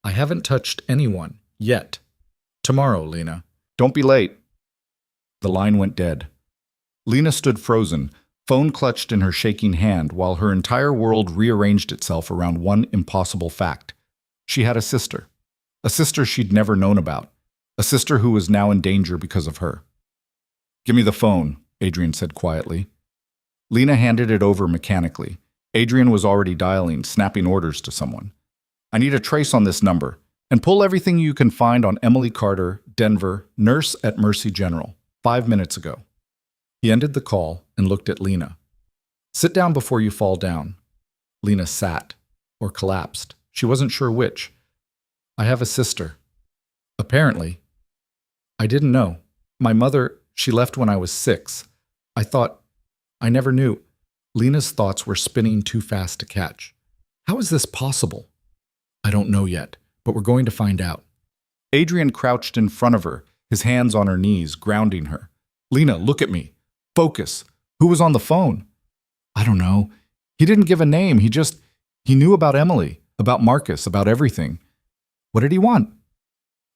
I haven't touched anyone, yet. Tomorrow, Lena. Don't be late. The line went dead. Lena stood frozen, phone clutched in her shaking hand, while her entire world rearranged itself around one impossible fact. She had a sister she'd never known about, a sister who was now in danger because of her. Give me the phone, Adrian said quietly. Lena handed it over mechanically. Adrian was already dialing, snapping orders to someone. I need a trace on this number, and pull everything you can find on Emily Carter, Denver, nurse at Mercy General, 5 minutes ago. He ended the call and looked at Lena. Sit down before you fall down. Lena sat, or collapsed. She wasn't sure which. I have a sister. Apparently. I didn't know. My mother, she left when I was 6. I never knew. Lena's thoughts were spinning too fast to catch. How is this possible? I don't know yet, but we're going to find out. Adrian crouched in front of her, his hands on her knees, grounding her. Lena, look at me. Focus. Who was on the phone? I don't know. He didn't give a name. He knew about Emily, about Marcus, about everything. What did he want?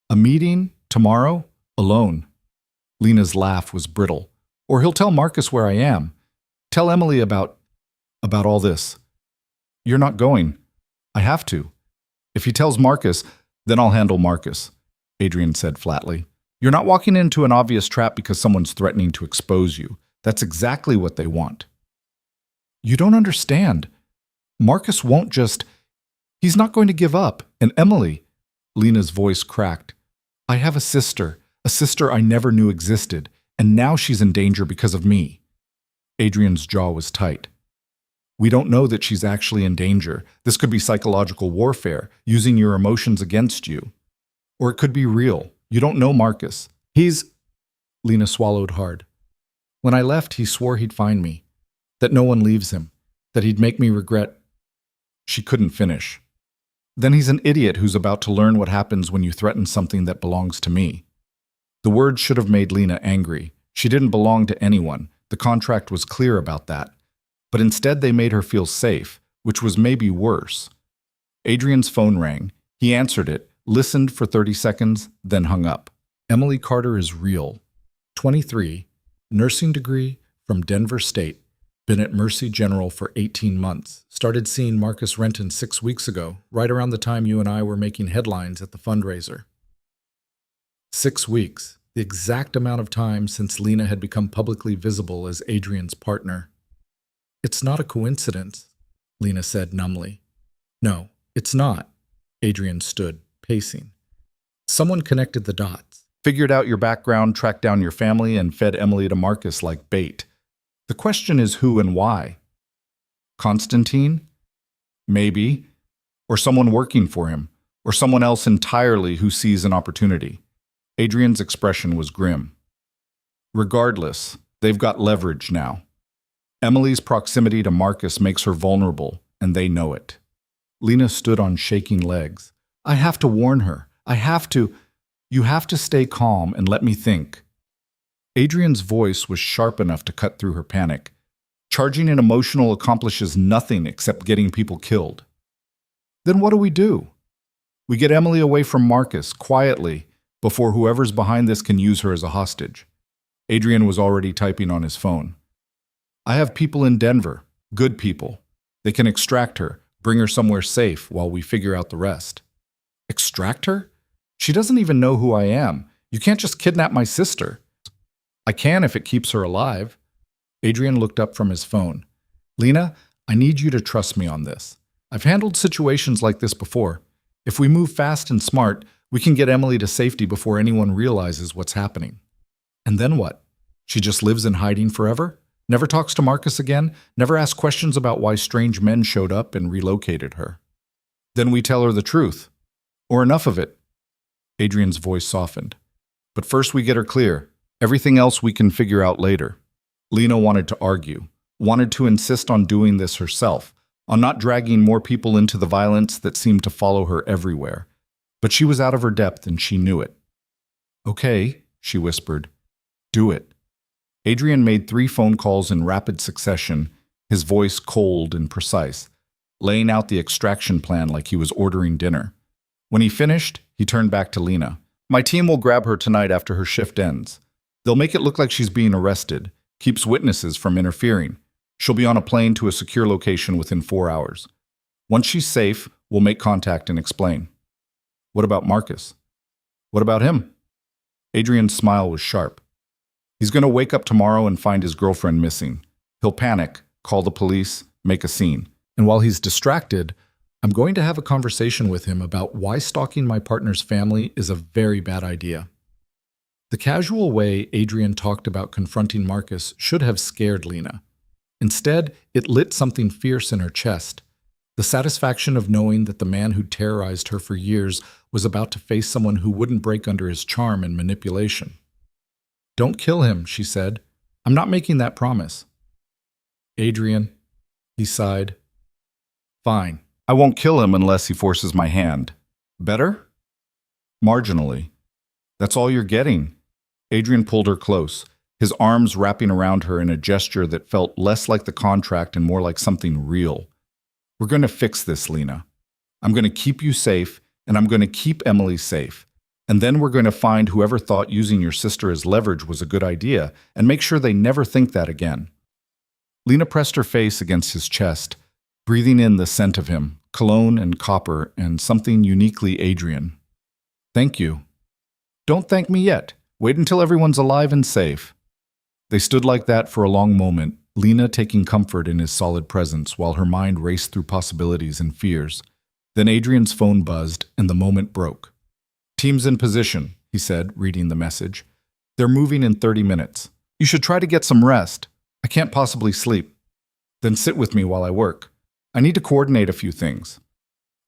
A meeting, tomorrow, alone. Lena's laugh was brittle. Or he'll tell Marcus where I am. Tell Emily about all this. You're not going. I have to. If he tells Marcus, then I'll handle Marcus, Adrian said flatly. You're not walking into an obvious trap because someone's threatening to expose you. That's exactly what they want. You don't understand. Marcus won't just... He's not going to give up. And Emily... Lena's voice cracked. I have a sister I never knew existed, and now she's in danger because of me. Adrian's jaw was tight. We don't know that she's actually in danger. This could be psychological warfare, using your emotions against you. Or it could be real. You don't know Marcus. Lena swallowed hard. When I left, he swore he'd find me, that no one leaves him, that he'd make me regret. She couldn't finish. Then he's an idiot who's about to learn what happens when you threaten something that belongs to me. The words should have made Lena angry. She didn't belong to anyone. The contract was clear about that. But instead they made her feel safe, which was maybe worse. Adrian's phone rang. He answered it, listened for 30 seconds, then hung up. Emily Carter is real. 23, nursing degree from Denver State, been at Mercy General for 18 months. Started seeing Marcus Renton 6 weeks ago, right around the time you and I were making headlines at the fundraiser. 6 weeks, the exact amount of time since Lena had become publicly visible as Adrian's partner. It's not a coincidence, Lena said numbly. No, it's not. Adrian stood, pacing. Someone connected the dots. Figured out your background, tracked down your family, and fed Emily to Marcus like bait. The question is who and why. Constantine? Maybe. Or someone working for him. Or someone else entirely who sees an opportunity. Adrian's expression was grim. Regardless, they've got leverage now. Emily's proximity to Marcus makes her vulnerable, and they know it. Lena stood on shaking legs. I have to warn her. You have to stay calm and let me think. Adrian's voice was sharp enough to cut through her panic. Charging an emotional accomplishes nothing except getting people killed. Then what do? We get Emily away from Marcus, quietly, before whoever's behind this can use her as a hostage. Adrian was already typing on his phone. I have people in Denver, good people. They can extract her, bring her somewhere safe while we figure out the rest. Extract her? She doesn't even know who I am. You can't just kidnap my sister. I can if it keeps her alive. Adrian looked up from his phone. Lena, I need you to trust me on this. I've handled situations like this before. If we move fast and smart, we can get Emily to safety before anyone realizes what's happening. And then what? She just lives in hiding forever? Never talks to Marcus again? Never asks questions about why strange men showed up and relocated her? Then we tell her the truth. Or enough of it. Adrian's voice softened. But first we get her clear. Everything else we can figure out later. Lena wanted to argue, wanted to insist on doing this herself, on not dragging more people into the violence that seemed to follow her everywhere. But she was out of her depth and she knew it. Okay, she whispered. Do it. Adrian made 3 phone calls in rapid succession, his voice cold and precise, laying out the extraction plan like he was ordering dinner. When he finished, he turned back to Lena. My team will grab her tonight after her shift ends. They'll make it look like she's being arrested, keeps witnesses from interfering. She'll be on a plane to a secure location within 4 hours. Once she's safe, we'll make contact and explain. What about Marcus? What about him? Adrian's smile was sharp. He's going to wake up tomorrow and find his girlfriend missing. He'll panic, call the police, make a scene. And while he's distracted, I'm going to have a conversation with him about why stalking my partner's family is a very bad idea. The casual way Adrian talked about confronting Marcus should have scared Lena. Instead, it lit something fierce in her chest. The satisfaction of knowing that the man who'd terrorized her for years was about to face someone who wouldn't break under his charm and manipulation. "Don't kill him," she said. "I'm not making that promise." "Adrian," he sighed. "Fine. I won't kill him unless he forces my hand. Better?" "Marginally. That's all you're getting." Adrian pulled her close, his arms wrapping around her in a gesture that felt less like the contract and more like something real. "We're going to fix this, Lena. I'm going to keep you safe, and I'm going to keep Emily safe. And then we're going to find whoever thought using your sister as leverage was a good idea and make sure they never think that again." Lena pressed her face against his chest, breathing in the scent of him, cologne and copper and something uniquely Adrian. "Thank you." "Don't thank me yet. Wait until everyone's alive and safe." They stood like that for a long moment, Lena taking comfort in his solid presence while her mind raced through possibilities and fears. Then Adrian's phone buzzed and the moment broke. "Team's in position," he said, reading the message. "They're moving in 30 minutes. You should try to get some rest. I can't possibly sleep. Then sit with me while I work. I need to coordinate a few things."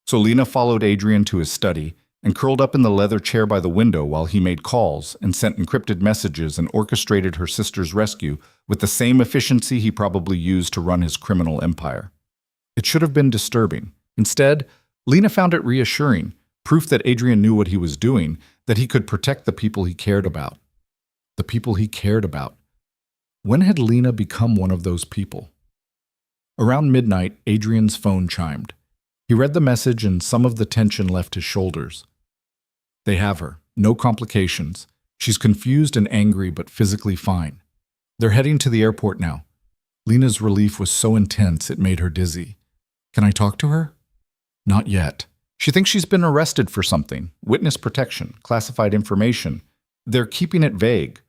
So Lena followed Adrian to his study and curled up in the leather chair by the window while he made calls and sent encrypted messages and orchestrated her sister's rescue with the same efficiency he probably used to run his criminal empire. It should have been disturbing. Instead, Lena found it reassuring, proof that Adrian knew what he was doing, that he could protect the people he cared about. The people he cared about. When had Lena become one of those people? Around midnight, Adrian's phone chimed. He read the message and some of the tension left his shoulders. They have her. No complications. She's confused and angry but physically fine. They're heading to the airport now. Lena's relief was so intense it made her dizzy. Can I talk to her? Not yet. She thinks she's been arrested for something. Witness protection, classified information. They're keeping it vague.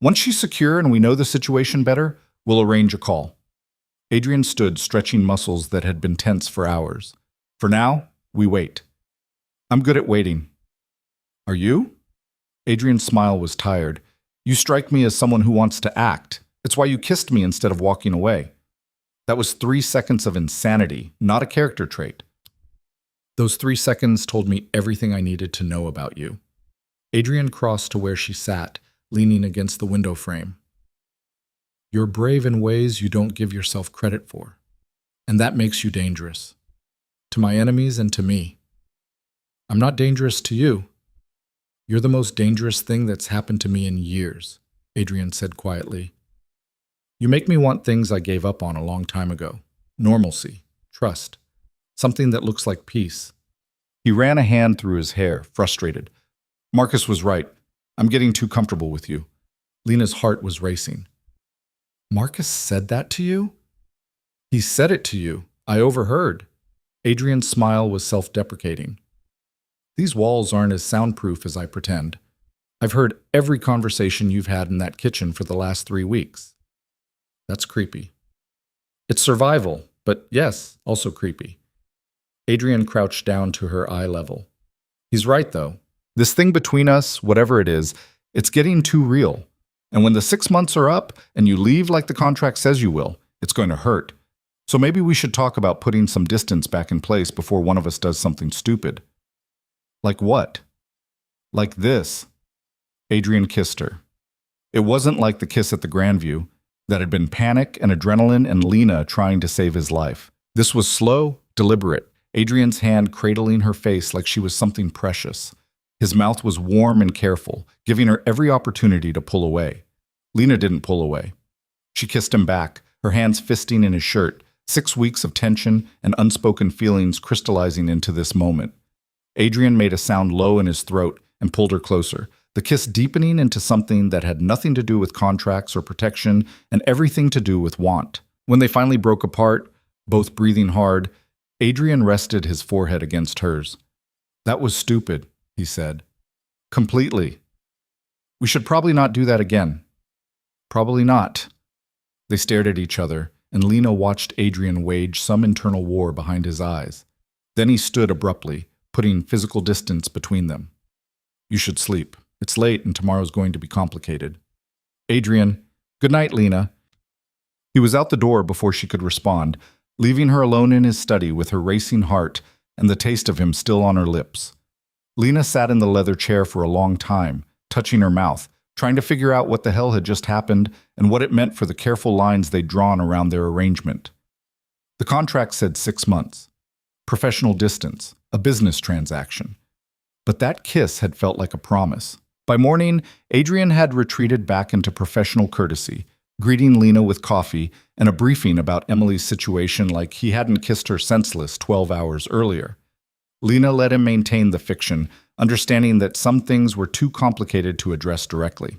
Once she's secure and we know the situation better, we'll arrange a call. Adrian stood, stretching muscles that had been tense for hours. For now, we wait. I'm good at waiting. Are you? Adrian's smile was tired. You strike me as someone who wants to act. It's why you kissed me instead of walking away. That was 3 seconds of insanity, not a character trait. Those 3 seconds told me everything I needed to know about you. Adrian crossed to where she sat, leaning against the window frame. You're brave in ways you don't give yourself credit for, and that makes you dangerous. To my enemies and to me. I'm not dangerous to you. You're the most dangerous thing that's happened to me in years, Adrian said quietly. You make me want things I gave up on a long time ago. Normalcy, trust, something that looks like peace. He ran a hand through his hair, frustrated. Marcus was right. I'm getting too comfortable with you. Lena's heart was racing. Marcus said that to you? He said it to you. I overheard. Adrian's smile was self-deprecating. These walls aren't as soundproof as I pretend. I've heard every conversation you've had in that kitchen for the last 3 weeks. That's creepy. It's survival, but yes, also creepy. Adrian crouched down to her eye level. He's right, though. This thing between us, whatever it is, it's getting too real. And when the 6 months are up and you leave like the contract says you will, it's going to hurt. So maybe we should talk about putting some distance back in place before one of us does something stupid. Like what? Like this. Adrian kissed her. It wasn't like the kiss at the Grandview. That had been panic and adrenaline and Lena trying to save his life. This was slow, deliberate, Adrian's hand cradling her face like she was something precious. His mouth was warm and careful, giving her every opportunity to pull away. Lena didn't pull away. She kissed him back, her hands fisting in his shirt, 6 weeks of tension and unspoken feelings crystallizing into this moment. Adrian made a sound low in his throat and pulled her closer, the kiss deepening into something that had nothing to do with contracts or protection and everything to do with want. When they finally broke apart, both breathing hard, Adrian rested his forehead against hers. That was stupid, he said. Completely. We should probably not do that again. Probably not. They stared at each other, and Lena watched Adrian wage some internal war behind his eyes. Then he stood abruptly, putting physical distance between them. You should sleep. It's late and tomorrow's going to be complicated. Adrian, good night, Lena. He was out the door before she could respond, leaving her alone in his study with her racing heart and the taste of him still on her lips. Lena sat in the leather chair for a long time, touching her mouth, trying to figure out what the hell had just happened and what it meant for the careful lines they'd drawn around their arrangement. The contract said 6 months. Professional distance, a business transaction. But that kiss had felt like a promise. By morning, Adrian had retreated back into professional courtesy, greeting Lena with coffee and a briefing about Emily's situation like he hadn't kissed her senseless 12 hours earlier. Lena let him maintain the fiction, understanding that some things were too complicated to address directly.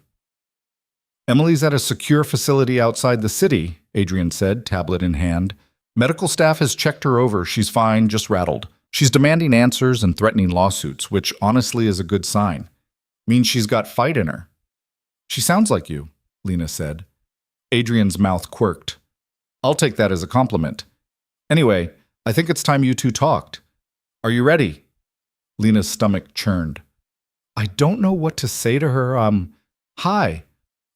"Emily's at a secure facility outside the city," Adrian said, tablet in hand. "Medical staff has checked her over. She's fine, just rattled. She's demanding answers and threatening lawsuits, which honestly is a good sign. Means she's got fight in her." "She sounds like you," Lena said. Adrian's mouth quirked. "I'll take that as a compliment. Anyway, I think it's time you two talked. Are you ready?" Lena's stomach churned. "I don't know what to say to her. Hi.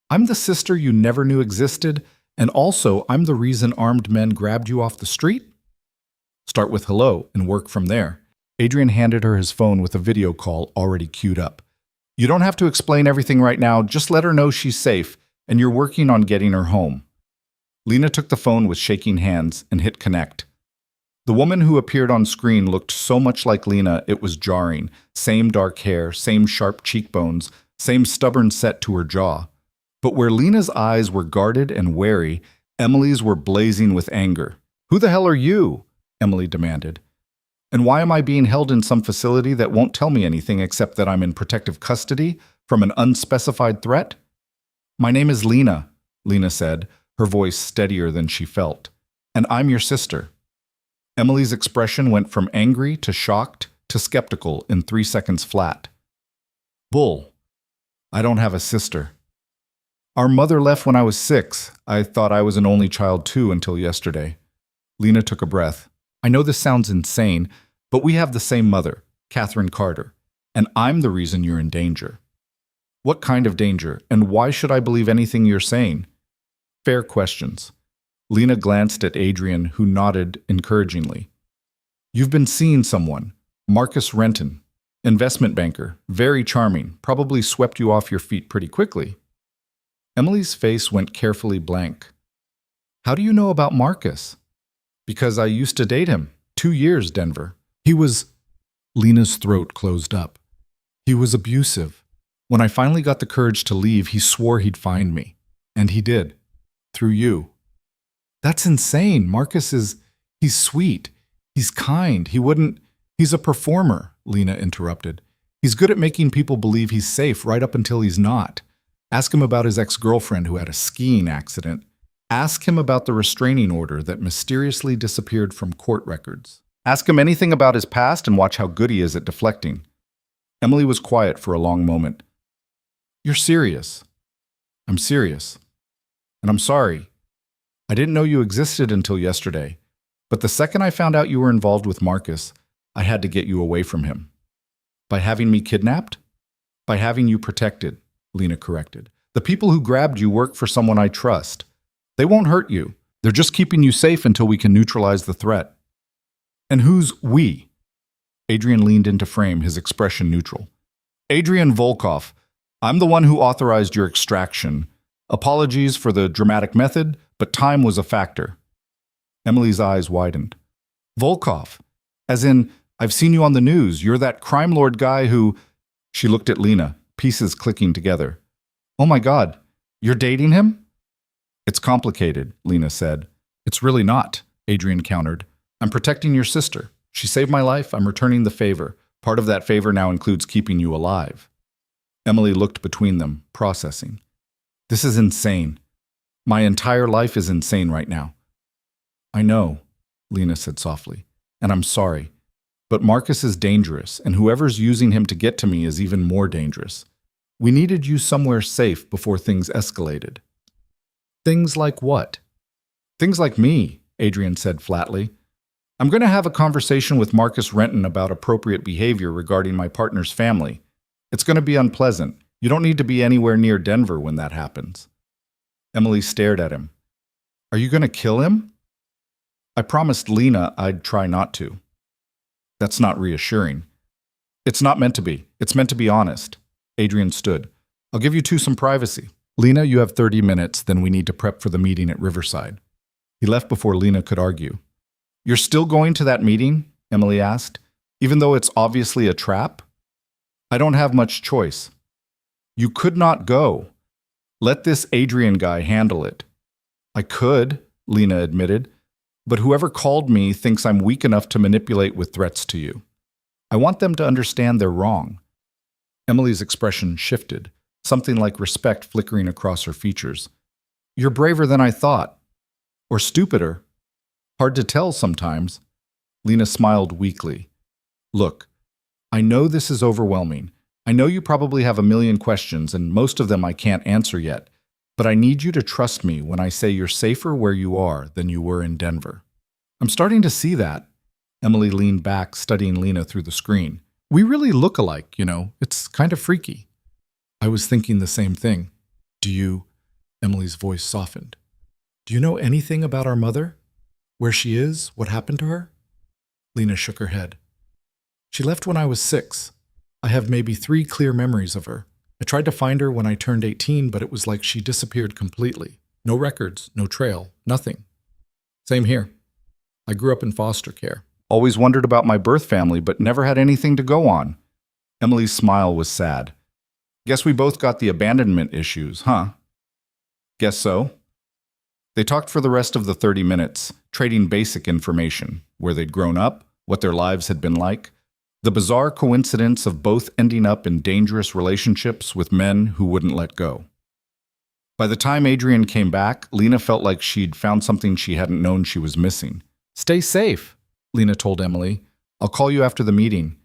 I'm the sister you never knew existed, and also I'm the reason armed men grabbed you off the street?" "Start with hello and work from there." Adrian handed her his phone with a video call already queued up. "You don't have to explain everything right now, just let her know she's safe, and you're working on getting her home." Lena took the phone with shaking hands and hit connect. The woman who appeared on screen looked so much like Lena it was jarring. Same dark hair, same sharp cheekbones, same stubborn set to her jaw. But where Lena's eyes were guarded and wary, Emily's were blazing with anger. "Who the hell are you?" Emily demanded. "And why am I being held in some facility that won't tell me anything except that I'm in protective custody from an unspecified threat?" "My name is Lena," Lena said, her voice steadier than she felt. "And I'm your sister." Emily's expression went from angry to shocked to skeptical in 3 seconds flat. "Bull. I don't have a sister. Our mother left when I was 6. I thought I was an only child too until yesterday." Lena took a breath. "I know this sounds insane, but we have the same mother, Catherine Carter, and I'm the reason you're in danger." "What kind of danger, and why should I believe anything you're saying?" "Fair questions." Lena glanced at Adrian, who nodded encouragingly. "You've been seeing someone, Marcus Renton, investment banker, very charming, probably swept you off your feet pretty quickly." Emily's face went carefully blank. "How do you know about Marcus?" "Because I used to date him. 2 years, Denver. He was—" Lena's throat closed up. "He was abusive. When I finally got the courage to leave, he swore he'd find me. And he did. Through you." "That's insane. He's sweet. He's kind. He's a performer," Lena interrupted. "He's good at making people believe he's safe right up until he's not. Ask him about his ex-girlfriend who had a skiing accident. Ask him about the restraining order that mysteriously disappeared from court records. Ask him anything about his past and watch how good he is at deflecting." Emily was quiet for a long moment. "You're serious." "I'm serious. And I'm sorry. I didn't know you existed until yesterday, but the second I found out you were involved with Marcus, I had to get you away from him." "By having me kidnapped?" "By having you protected," Lena corrected. "The people who grabbed you work for someone I trust. They won't hurt you. They're just keeping you safe until we can neutralize the threat." "And who's we?" Adrian leaned into frame, his expression neutral. "Adrian Volkov. I'm the one who authorized your extraction. Apologies for the dramatic method, but time was a factor." Emily's eyes widened. "Volkov? As in, I've seen you on the news. You're that crime lord guy who—" She looked at Lena, pieces clicking together. "Oh my God, you're dating him?" "It's complicated," Lena said. "It's really not," Adrian countered. "I'm protecting your sister. She saved my life. I'm returning the favor. Part of that favor now includes keeping you alive." Emily looked between them, processing. "This is insane. My entire life is insane right now." "I know," Lena said softly, "and I'm sorry. But Marcus is dangerous, and whoever's using him to get to me is even more dangerous. We needed you somewhere safe before things escalated." "Things like what?" "Things like me," Adrian said flatly. "I'm going to have a conversation with Marcus Renton about appropriate behavior regarding my partner's family. It's going to be unpleasant. You don't need to be anywhere near Denver when that happens." Emily stared at him. "Are you going to kill him?" I promised Lena I'd try not to. That's not reassuring. It's not meant to be. It's meant to be honest. Adrian stood. I'll give you two some privacy. Lena, you have 30 minutes, then we need to prep for the meeting at Riverside. He left before Lena could argue. You're still going to that meeting? Emily asked, even though it's obviously a trap? I don't have much choice. You could not go. Let this Adrian guy handle it. I could, Lena admitted, but whoever called me thinks I'm weak enough to manipulate with threats to you. I want them to understand they're wrong. Emily's expression shifted, something like respect flickering across her features. You're braver than I thought. Or stupider. Hard to tell sometimes. Lena smiled weakly. Look, I know this is overwhelming. I know you probably have a million questions, and most of them I can't answer yet. But I need you to trust me when I say you're safer where you are than you were in Denver. I'm starting to see that. Emily leaned back, studying Lena through the screen. We really look alike, you know. It's kind of freaky. I was thinking the same thing. Do you? Emily's voice softened. Do you know anything about our mother? Where she is? What happened to her? Lena shook her head. She left when I was 6. I have maybe 3 clear memories of her. I tried to find her when I turned 18, but it was like she disappeared completely. No records, no trail, nothing. Same here. I grew up in foster care. Always wondered about my birth family, but never had anything to go on. Emily's smile was sad. Guess we both got the abandonment issues, huh? Guess so. They talked for the rest of the 30 minutes, trading basic information, where they'd grown up, what their lives had been like, the bizarre coincidence of both ending up in dangerous relationships with men who wouldn't let go. By the time Adrian came back, Lena felt like she'd found something she hadn't known she was missing. Stay safe, Lena told Emily. I'll call you after the meeting.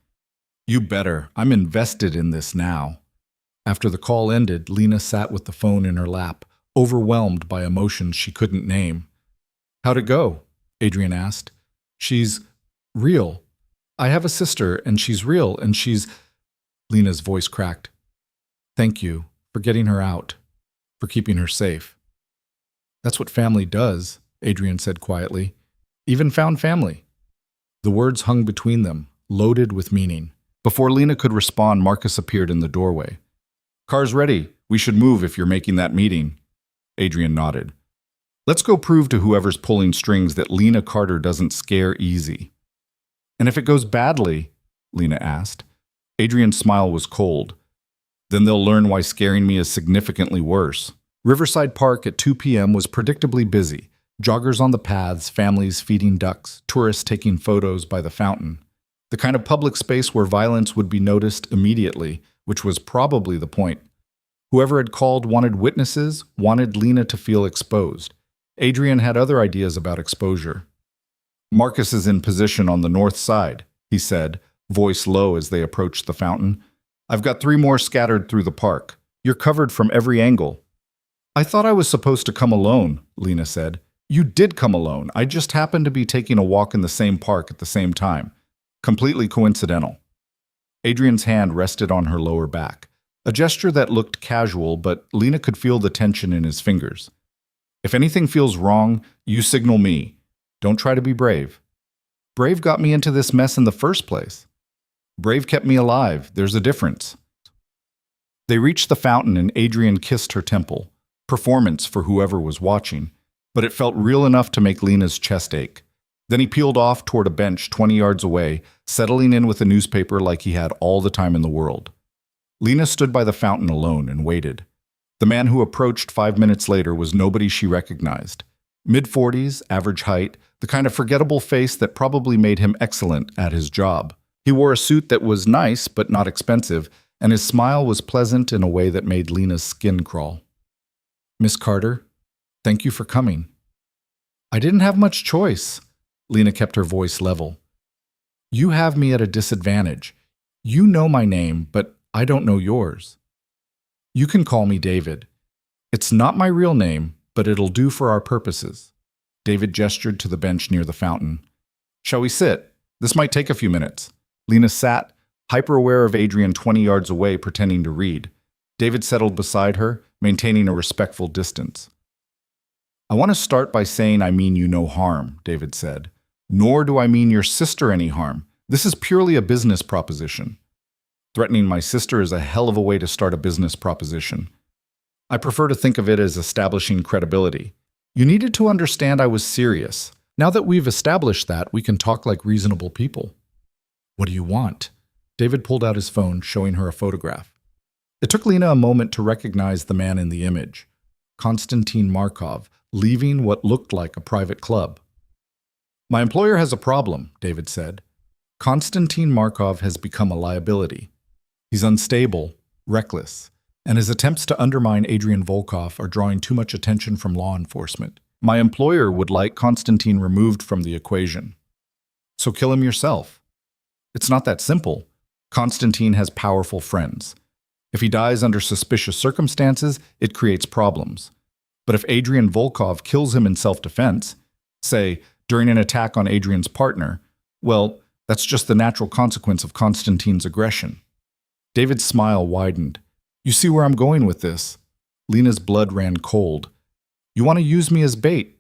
You better. I'm invested in this now. After the call ended, Lena sat with the phone in her lap, overwhelmed by emotions she couldn't name. How'd it go? Adrian asked. She's real. I have a sister, and she's real, and she's... Lena's voice cracked. Thank you for getting her out, for keeping her safe. That's what family does, Adrian said quietly. Even found family. The words hung between them, loaded with meaning. Before Lena could respond, Marcus appeared in the doorway. Car's ready. We should move if you're making that meeting. Adrian nodded. Let's go prove to whoever's pulling strings that Lena Carter doesn't scare easy. And if it goes badly, Lena asked. Adrian's smile was cold. Then they'll learn why scaring me is significantly worse. Riverside Park at 2 p.m. was predictably busy. Joggers on the paths, families feeding ducks, tourists taking photos by the fountain. The kind of public space where violence would be noticed immediately, which was probably the point. Whoever had called wanted witnesses, wanted Lena to feel exposed. Adrian had other ideas about exposure. Marcus is in position on the north side, he said, voice low as they approached the fountain. I've got 3 more scattered through the park. You're covered from every angle. I thought I was supposed to come alone, Lena said. You did come alone. I just happened to be taking a walk in the same park at the same time. Completely coincidental. Adrian's hand rested on her lower back, a gesture that looked casual, but Lena could feel the tension in his fingers. If anything feels wrong, you signal me. Don't try to be brave. Brave got me into this mess in the first place. Brave kept me alive. There's a difference. They reached the fountain and Adrian kissed her temple. Performance for whoever was watching, but it felt real enough to make Lena's chest ache. Then he peeled off toward a bench 20 yards away, settling in with a newspaper like he had all the time in the world. Lena stood by the fountain alone and waited. The man who approached 5 minutes later was nobody she recognized. Mid-40s, average height, the kind of forgettable face that probably made him excellent at his job. He wore a suit that was nice but not expensive, and his smile was pleasant in a way that made Lena's skin crawl. Miss Carter, thank you for coming. I didn't have much choice. Lena kept her voice level. You have me at a disadvantage. You know my name, but I don't know yours. You can call me David. It's not my real name, but it'll do for our purposes. David gestured to the bench near the fountain. Shall we sit? This might take a few minutes. Lena sat, hyper-aware of Adrian 20 yards away, pretending to read. David settled beside her, maintaining a respectful distance. I want to start by saying I mean you no harm, David said. Nor do I mean your sister any harm. This is purely a business proposition. Threatening my sister is a hell of a way to start a business proposition. I prefer to think of it as establishing credibility. You needed to understand I was serious. Now that we've established that, we can talk like reasonable people. What do you want? David pulled out his phone, showing her a photograph. It took Lena a moment to recognize the man in the image. Konstantin Markov, leaving what looked like a private club. My employer has a problem, David said. Konstantin Markov has become a liability. He's unstable, reckless, and his attempts to undermine Adrian Volkov are drawing too much attention from law enforcement. My employer would like Konstantin removed from the equation. So kill him yourself. It's not that simple. Konstantin has powerful friends. If he dies under suspicious circumstances, it creates problems. But if Adrian Volkov kills him in self-defense, say, during an attack on Adrian's partner, well, that's just the natural consequence of Konstantin's aggression. David's smile widened. You see where I'm going with this? Lena's blood ran cold. You want to use me as bait?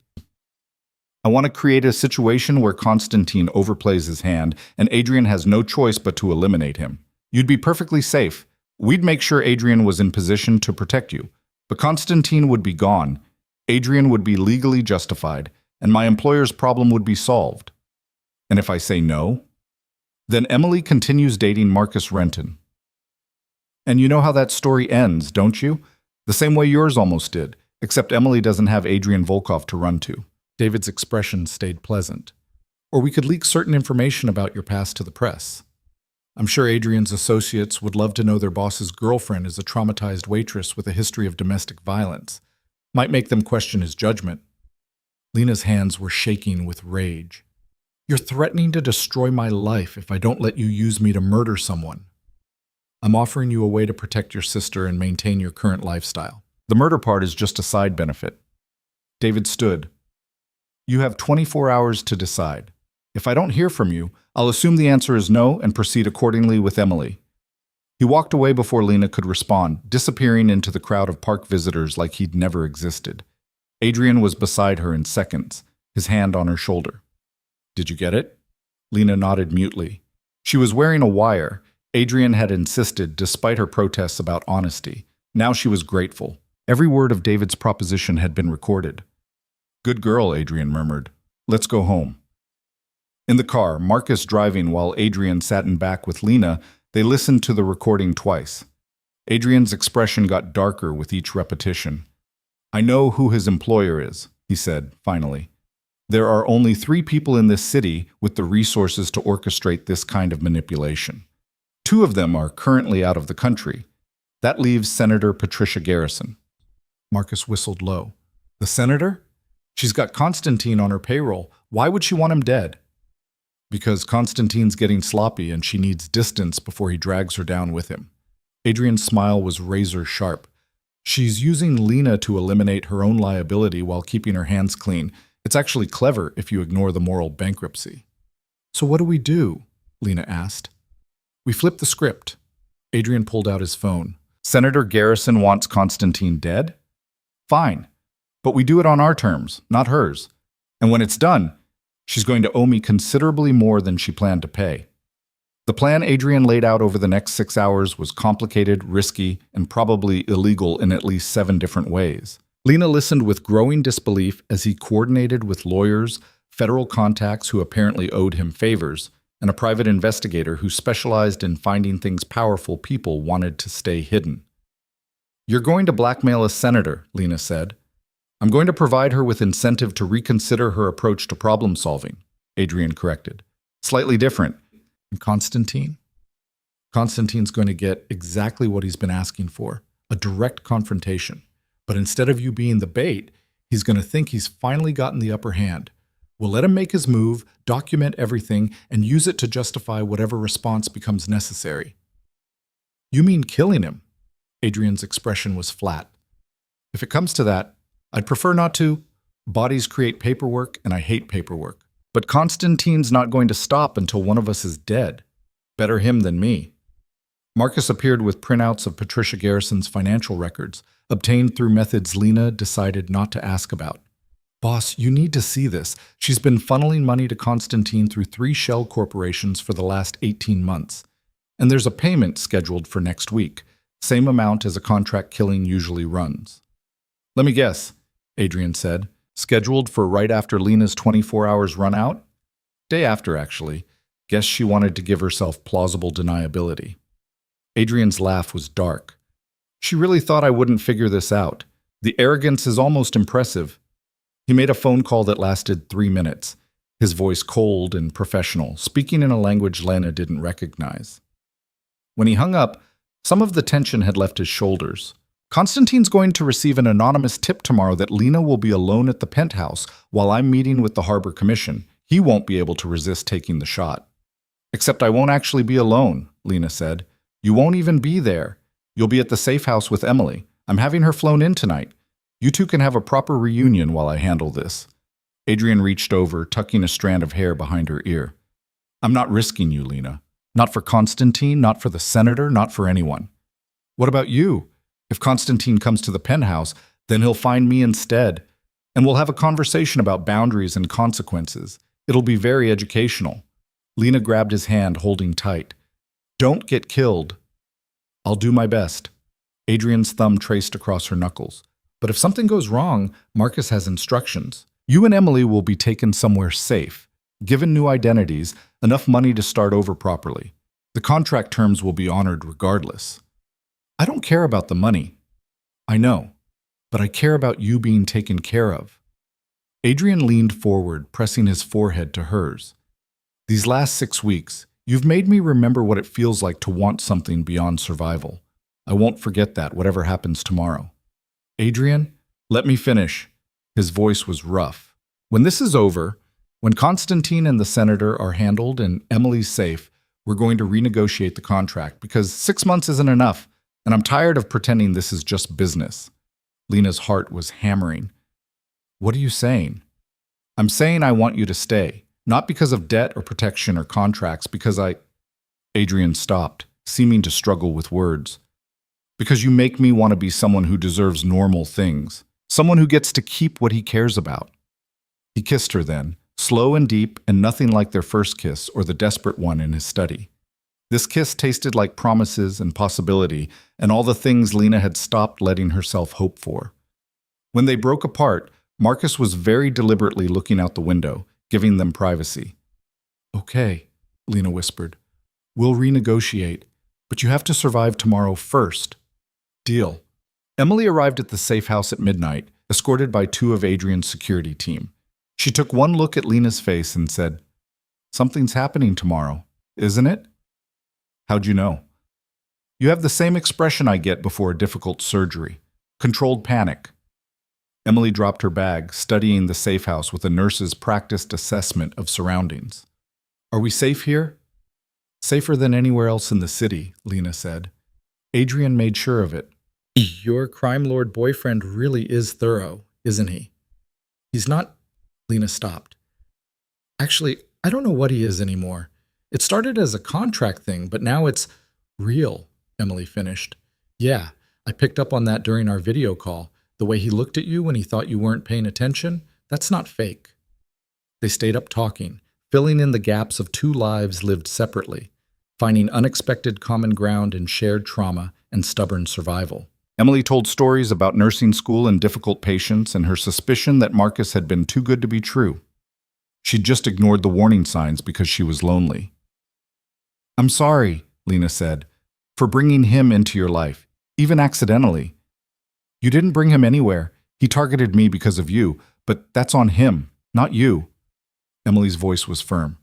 I want to create a situation where Konstantin overplays his hand and Adrian has no choice but to eliminate him. You'd be perfectly safe. We'd make sure Adrian was in position to protect you. But Konstantin would be gone. Adrian would be legally justified, and my employer's problem would be solved. And if I say no? Then Emily continues dating Marcus Renton. And you know how that story ends, don't you? The same way yours almost did, except Emily doesn't have Adrian Volkov to run to. David's expression stayed pleasant. Or we could leak certain information about your past to the press. I'm sure Adrian's associates would love to know their boss's girlfriend is a traumatized waitress with a history of domestic violence. Might make them question his judgment. Lena's hands were shaking with rage. You're threatening to destroy my life if I don't let you use me to murder someone. I'm offering you a way to protect your sister and maintain your current lifestyle. The murder part is just a side benefit. David stood. You have 24 hours to decide. If I don't hear from you, I'll assume the answer is no and proceed accordingly with Emily. He walked away before Lena could respond, disappearing into the crowd of park visitors like he'd never existed. Adrian was beside her in seconds, his hand on her shoulder. Did you get it? Lena nodded mutely. She was wearing a wire. Adrian had insisted, despite her protests about honesty. Now she was grateful. Every word of David's proposition had been recorded. Good girl, Adrian murmured. Let's go home. In the car, Marcus driving while Adrian sat in back with Lena, they listened to the recording twice. Adrian's expression got darker with each repetition. I know who his employer is, he said, finally. There are only 3 people in this city with the resources to orchestrate this kind of manipulation. 2 of them are currently out of the country. That leaves Senator Patricia Garrison. Marcus whistled low. The senator? She's got Konstantin on her payroll. Why would she want him dead? Because Konstantin's getting sloppy and she needs distance before he drags her down with him. Adrian's smile was razor sharp. She's using Lena to eliminate her own liability while keeping her hands clean. It's actually clever if you ignore the moral bankruptcy. So what do we do? Lena asked. We flip the script. Adrian pulled out his phone. Senator Garrison wants Konstantin dead? Fine. But we do it on our terms, not hers. And when it's done, she's going to owe me considerably more than she planned to pay. The plan Adrian laid out over the next 6 hours was complicated, risky, and probably illegal in at least 7 different ways. Lena listened with growing disbelief as he coordinated with lawyers, federal contacts who apparently owed him favors, and a private investigator who specialized in finding things powerful people wanted to stay hidden. You're going to blackmail a senator, Lena said. I'm going to provide her with incentive to reconsider her approach to problem solving, Adrian corrected. Slightly different. And Konstantin? Konstantin's going to get exactly what he's been asking for, a direct confrontation. But instead of you being the bait, he's going to think he's finally gotten the upper hand. We'll let him make his move, document everything, and use it to justify whatever response becomes necessary. You mean killing him? Adrian's expression was flat. If it comes to that, I'd prefer not to. Bodies create paperwork, and I hate paperwork. But Konstantin's not going to stop until one of us is dead. Better him than me. Marcus appeared with printouts of Patricia Garrison's financial records, obtained through methods Lena decided not to ask about. Boss, you need to see this. She's been funneling money to Constantine through 3 shell corporations for the last 18 months. And there's a payment scheduled for next week, same amount as a contract killing usually runs. Let me guess, Adrian said. Scheduled for right after Lena's 24 hours run out? Day after, actually. Guess she wanted to give herself plausible deniability. Adrian's laugh was dark. She really thought I wouldn't figure this out. The arrogance is almost impressive. He made a phone call that lasted 3 minutes, his voice cold and professional, speaking in a language Lena didn't recognize. When he hung up, some of the tension had left his shoulders. Constantine's going to receive an anonymous tip tomorrow that Lena will be alone at the penthouse while I'm meeting with the Harbor Commission. He won't be able to resist taking the shot. Except I won't actually be alone, Lena said. You won't even be there. You'll be at the safe house with Emily. I'm having her flown in tonight. You two can have a proper reunion while I handle this. Adrian reached over, tucking a strand of hair behind her ear. I'm not risking you, Lena. Not for Constantine, not for the senator, not for anyone. What about you? If Constantine comes to the penthouse, then he'll find me instead. And we'll have a conversation about boundaries and consequences. It'll be very educational. Lena grabbed his hand, holding tight. Don't get killed. I'll do my best. Adrian's thumb traced across her knuckles. But if something goes wrong, Marcus has instructions. You and Emily will be taken somewhere safe, given new identities, enough money to start over properly. The contract terms will be honored regardless. I don't care about the money. I know, but I care about you being taken care of. Adrian leaned forward, pressing his forehead to hers. These last 6 weeks, you've made me remember what it feels like to want something beyond survival. I won't forget that, whatever happens tomorrow. Adrian, let me finish. His voice was rough. When this is over, when Constantine and the senator are handled and Emily's safe, we're going to renegotiate the contract because 6 months isn't enough, and I'm tired of pretending this is just business. Lena's heart was hammering. What are you saying? I'm saying I want you to stay, not because of debt or protection or contracts, because Adrian stopped, seeming to struggle with words. Because you make me want to be someone who deserves normal things, someone who gets to keep what he cares about. He kissed her then, slow and deep and nothing like their first kiss or the desperate one in his study. This kiss tasted like promises and possibility and all the things Lena had stopped letting herself hope for. When they broke apart, Marcus was very deliberately looking out the window, giving them privacy. Okay, Lena whispered. We'll renegotiate, but you have to survive tomorrow first. Deal. Emily arrived at the safe house at midnight, escorted by 2 of Adrian's security team. She took one look at Lena's face and said, Something's happening tomorrow, isn't it? How'd you know? You have the same expression I get before a difficult surgery. Controlled panic. Emily dropped her bag, studying the safe house with a nurse's practiced assessment of surroundings. Are we safe here? Safer than anywhere else in the city, Lena said. Adrian made sure of it. Your crime lord boyfriend really is thorough, isn't he? He's not... Lena stopped. Actually, I don't know what he is anymore. It started as a contract thing, but now it's real, Emily finished. Yeah, I picked up on that during our video call. The way he looked at you when he thought you weren't paying attention, that's not fake. They stayed up talking, filling in the gaps of 2 lives lived separately, finding unexpected common ground in shared trauma and stubborn survival. Emily told stories about nursing school and difficult patients and her suspicion that Marcus had been too good to be true. She'd just ignored the warning signs because she was lonely. I'm sorry, Lena said, for bringing him into your life, even accidentally. You didn't bring him anywhere. He targeted me because of you, but that's on him, not you. Emily's voice was firm.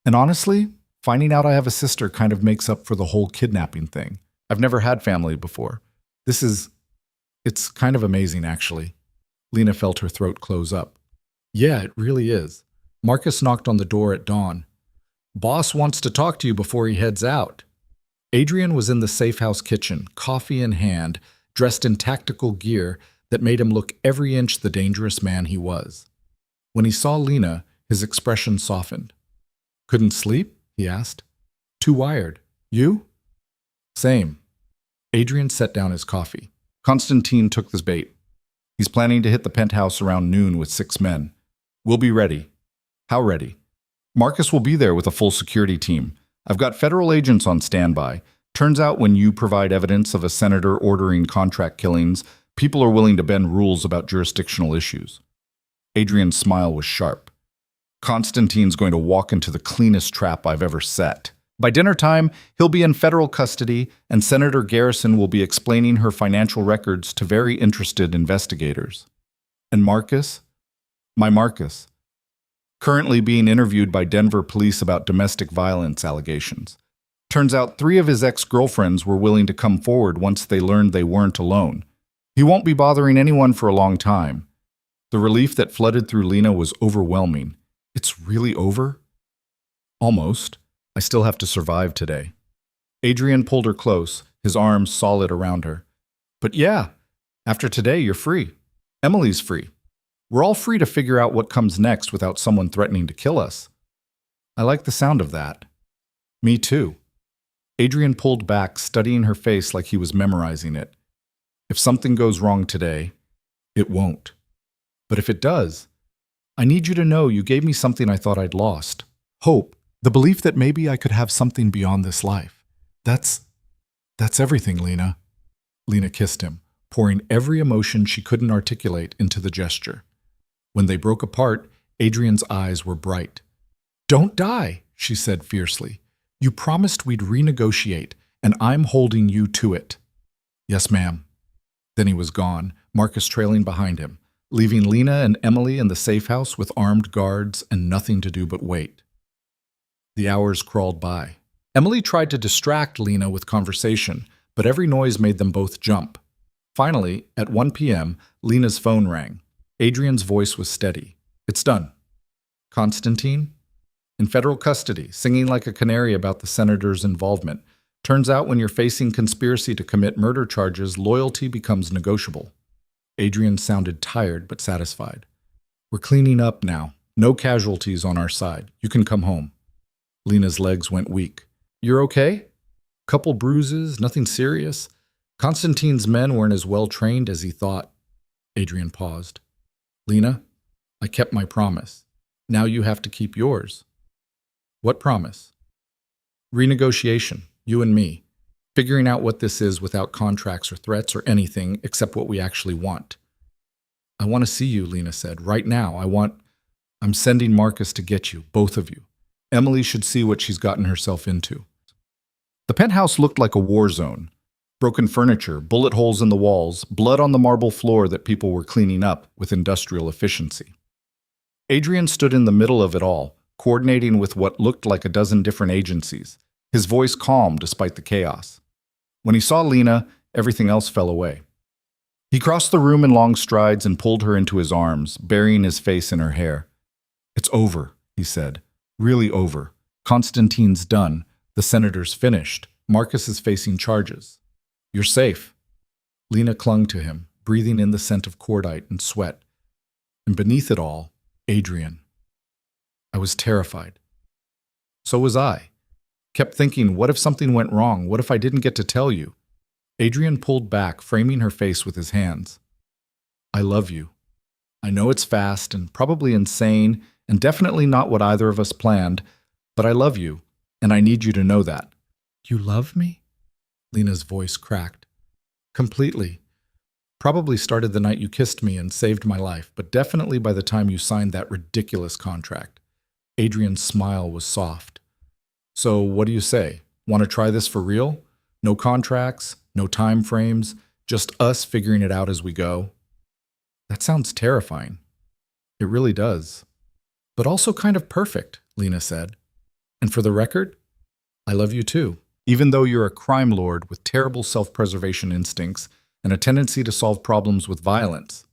And honestly, finding out I have a sister kind of makes up for the whole kidnapping thing. I've never had family before. It's kind of amazing, actually. Lena felt her throat close up. Yeah, it really is. Marcus knocked on the door at dawn. Boss wants to talk to you before he heads out. Adrian was in the safe house kitchen, coffee in hand, dressed in tactical gear that made him look every inch the dangerous man he was. When he saw Lena, his expression softened. Couldn't sleep? He asked. Too wired. You? Same. Adrian set down his coffee. Constantine took the bait. He's planning to hit the penthouse around noon with 6 men. We'll be ready. How ready? Marcus will be there with a full security team. I've got federal agents on standby. Turns out when you provide evidence of a senator ordering contract killings, people are willing to bend rules about jurisdictional issues. Adrian's smile was sharp. Constantine's going to walk into the cleanest trap I've ever set. By dinner time, he'll be in federal custody, and Senator Garrison will be explaining her financial records to very interested investigators. And Marcus? My Marcus. Currently being interviewed by Denver police about domestic violence allegations. Turns out 3 of his ex-girlfriends were willing to come forward once they learned they weren't alone. He won't be bothering anyone for a long time. The relief that flooded through Lena was overwhelming. It's really over? Almost. I still have to survive today. Adrian pulled her close, his arms solid around her. But yeah, after today, you're free. Emily's free. We're all free to figure out what comes next without someone threatening to kill us. I like the sound of that. Me too. Adrian pulled back, studying her face like he was memorizing it. If something goes wrong today, it won't. But if it does, I need you to know you gave me something I thought I'd lost. Hope. The belief that maybe I could have something beyond this life. That's everything, Lena. Lena kissed him, pouring every emotion she couldn't articulate into the gesture. When they broke apart, Adrian's eyes were bright. Don't die, she said fiercely. You promised we'd renegotiate, and I'm holding you to it. Yes, ma'am. Then he was gone, Marcus trailing behind him, leaving Lena and Emily in the safe house with armed guards and nothing to do but wait. The hours crawled by. Emily tried to distract Lena with conversation, but every noise made them both jump. Finally, at 1 p.m., Lena's phone rang. Adrian's voice was steady. It's done. Constantine? In federal custody, singing like a canary about the senator's involvement. Turns out when you're facing conspiracy to commit murder charges, loyalty becomes negotiable. Adrian sounded tired but satisfied. We're cleaning up now. No casualties on our side. You can come home. Lena's legs went weak. You're okay? Couple bruises, nothing serious? Constantine's men weren't as well trained as he thought. Adrian paused. Lena, I kept my promise. Now you have to keep yours. What promise? Renegotiation, you and me. Figuring out what this is without contracts or threats or anything except what we actually want. I want to see you, Lena said. Right now, I'm sending Marcus to get you, both of you. Emily should see what she's gotten herself into. The penthouse looked like a war zone. Broken furniture, bullet holes in the walls, blood on the marble floor that people were cleaning up with industrial efficiency. Adrian stood in the middle of it all, coordinating with what looked like a dozen different agencies, his voice calm despite the chaos. When he saw Lena, everything else fell away. He crossed the room in long strides and pulled her into his arms, burying his face in her hair. It's over, he said. Really over. Constantine's done. The senator's finished. Marcus is facing charges. You're safe. Lena clung to him, breathing in the scent of cordite and sweat. And beneath it all, Adrian. I was terrified. So was I. Kept thinking, what if something went wrong? What if I didn't get to tell you? Adrian pulled back, framing her face with his hands. I love you. I know it's fast and probably insane and definitely not what either of us planned, but I love you, and I need you to know that. You love me? Lena's voice cracked. Completely. Probably started the night you kissed me and saved my life, but definitely by the time you signed that ridiculous contract. Adrian's smile was soft. So what do you say? Want to try this for real? No contracts, no time frames, just us figuring it out as we go? That sounds terrifying. It really does. But also kind of perfect, Lena said. And for the record, I love you too. Even though you're a crime lord with terrible self-preservation instincts and a tendency to solve problems with violence.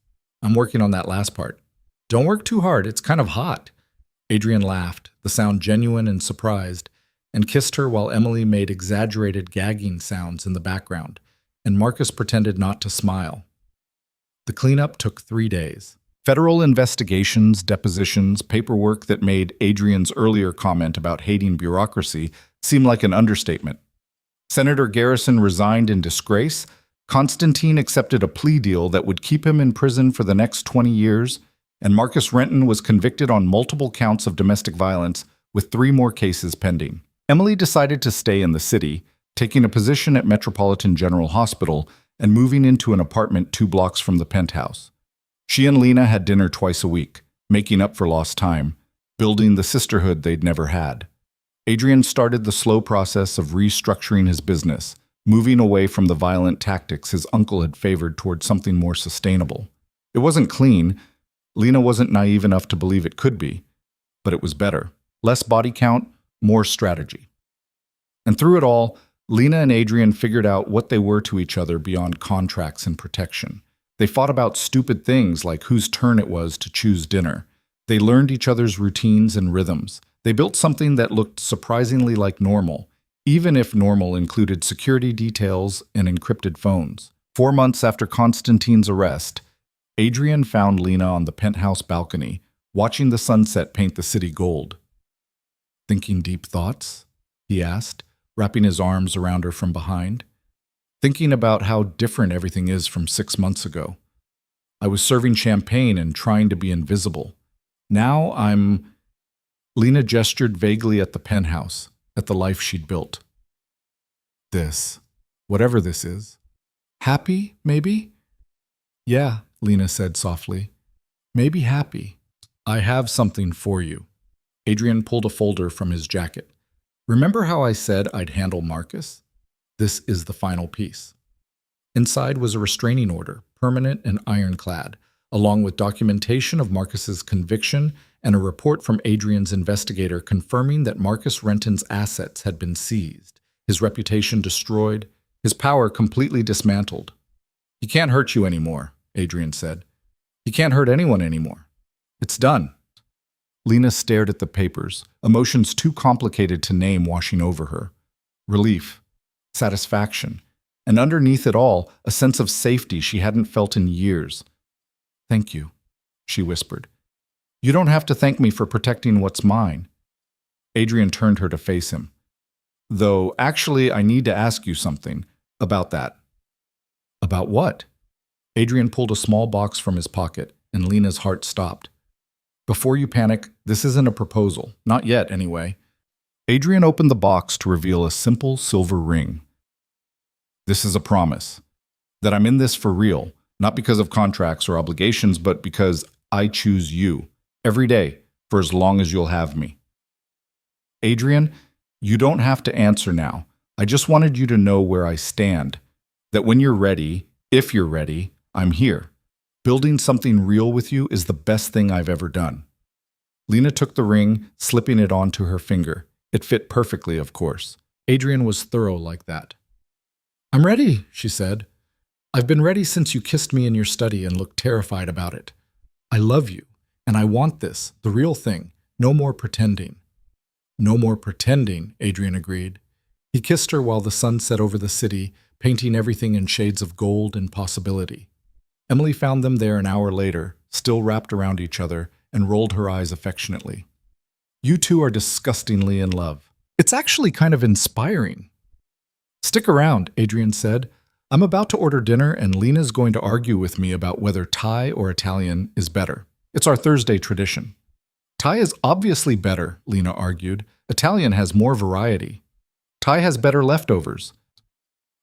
I'm working on that last part. Don't work too hard, it's kind of hot. Adrian laughed, the sound genuine and surprised, and kissed her while Emily made exaggerated gagging sounds in the background, and Marcus pretended not to smile. The cleanup took 3 days. Federal investigations, depositions, paperwork that made Adrian's earlier comment about hating bureaucracy seem like an understatement. Senator Garrison resigned in disgrace. Constantine accepted a plea deal that would keep him in prison for the next 20 years, and Marcus Renton was convicted on multiple counts of domestic violence, with 3 more cases pending. Emily decided to stay in the city, taking a position at Metropolitan General Hospital and moving into an apartment 2 blocks from the penthouse. She and Lena had dinner twice a week, making up for lost time, building the sisterhood they'd never had. Adrian started the slow process of restructuring his business, moving away from the violent tactics his uncle had favored toward something more sustainable. It wasn't clean. Lena wasn't naive enough to believe it could be, but it was better. Less body count, more strategy. And through it all, Lena and Adrian figured out what they were to each other beyond contracts and protection. They fought about stupid things like whose turn it was to choose dinner. They learned each other's routines and rhythms. They built something that looked surprisingly like normal, even if normal included security details and encrypted phones. 4 months after Constantine's arrest, Adrian found Lena on the penthouse balcony, watching the sunset paint the city gold. "Thinking deep thoughts?" he asked, wrapping his arms around her from behind. "Thinking about how different everything is from 6 months ago. I was serving champagne and trying to be invisible. Now I'm..." Lena gestured vaguely at the penthouse, at the life she'd built. "This, whatever this is. Happy, maybe?" "Yeah," Lena said softly. "Maybe happy. I have something for you." Adrian pulled a folder from his jacket. "Remember how I said I'd handle Marcus? This is the final piece." Inside was a restraining order, permanent and ironclad, along with documentation of Marcus's conviction and a report from Adrian's investigator confirming that Marcus Renton's assets had been seized, his reputation destroyed, his power completely dismantled. "He can't hurt you anymore," Adrian said. "He can't hurt anyone anymore. It's done." Lena stared at the papers, emotions too complicated to name washing over her. Relief, satisfaction, and underneath it all, a sense of safety she hadn't felt in years. "Thank you," she whispered. "You don't have to thank me for protecting what's mine." Adrian turned her to face him. "Though, actually, I need to ask you something about that." "About what?" Adrian pulled a small box from his pocket, and Lena's heart stopped. "Before you panic, this isn't a proposal. Not yet, anyway." Adrian opened the box to reveal a simple silver ring. "This is a promise. That I'm in this for real, not because of contracts or obligations, but because I choose you. Every day, for as long as you'll have me." "Adrian, you don't have to answer now. I just wanted you to know where I stand. That when you're ready, if you're ready, I'm here. Building something real with you is the best thing I've ever done." Lena took the ring, slipping it onto her finger. It fit perfectly, of course. Adrian was thorough like that. "I'm ready," she said. "I've been ready since you kissed me in your study and looked terrified about it. I love you, and I want this, the real thing. No more pretending." "No more pretending," Adrian agreed. He kissed her while the sun set over the city, painting everything in shades of gold and possibility. Emily found them there an hour later, still wrapped around each other, and rolled her eyes affectionately. "You two are disgustingly in love. It's actually kind of inspiring." "Stick around," Adrian said. "I'm about to order dinner, and Lena's going to argue with me about whether Thai or Italian is better. It's our Thursday tradition." "Thai is obviously better," Lena argued. "Italian has more variety. Thai has better leftovers."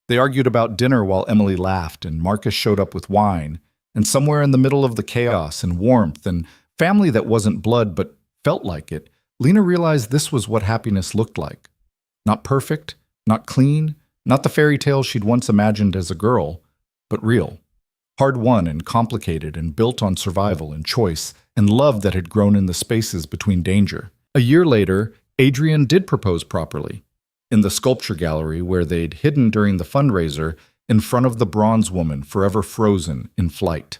They argued about dinner while Emily laughed, and Marcus showed up with wine, and somewhere in the middle of the chaos and warmth and family that wasn't blood but felt like it, Lena realized this was what happiness looked like. Not perfect, not clean, not the fairy tale she'd once imagined as a girl, but real. Hard-won and complicated and built on survival and choice and love that had grown in the spaces between danger. A year later, Adrian did propose properly, in the sculpture gallery where they'd hidden during the fundraiser in front of the bronze woman forever frozen in flight.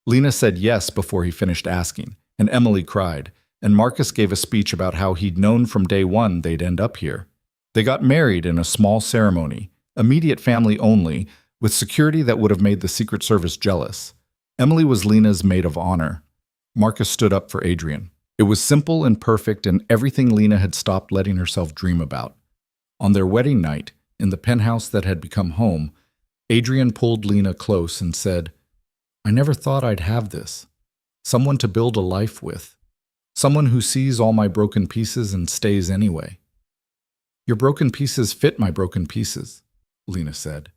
Lena said yes before he finished asking, and Emily cried, and Marcus gave a speech about how he'd known from day one they'd end up here. They got married in a small ceremony, immediate family only, with security that would have made the Secret Service jealous. Emily was Lena's maid of honor. Marcus stood up for Adrian. It was simple and perfect and everything Lena had stopped letting herself dream about. On their wedding night, in the penthouse that had become home, Adrian pulled Lena close and said, "I never thought I'd have this. Someone to build a life with. Someone who sees all my broken pieces and stays anyway." "Your broken pieces fit my broken pieces," Lena said.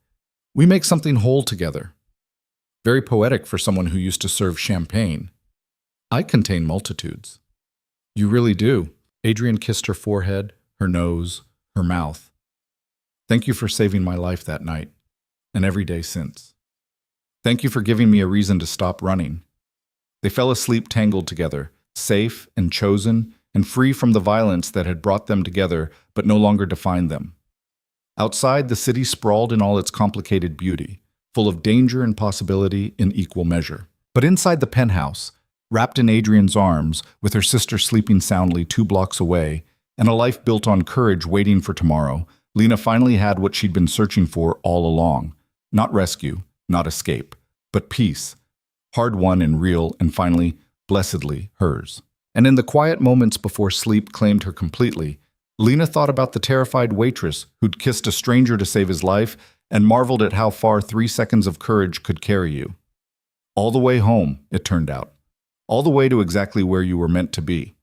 "We make something whole together." Very poetic for someone who used to serve champagne. "I contain multitudes." "You really do." Adrian kissed her forehead, her nose, her mouth. "Thank you for saving my life that night, and every day since. Thank you for giving me a reason to stop running." They fell asleep tangled together, safe and chosen, and free from the violence that had brought them together but no longer defined them. Outside, the city sprawled in all its complicated beauty, full of danger and possibility in equal measure. But inside the penthouse, wrapped in Adrian's arms, with her sister sleeping soundly 2 blocks away, and a life built on courage waiting for tomorrow, Lena finally had what she'd been searching for all along. Not rescue, not escape, but peace. Hard-won and real, and finally, blessedly, hers. And in the quiet moments before sleep claimed her completely, Lena thought about the terrified waitress who'd kissed a stranger to save his life and marveled at how far 3 seconds of courage could carry you. All the way home, it turned out. All the way to exactly where you were meant to be.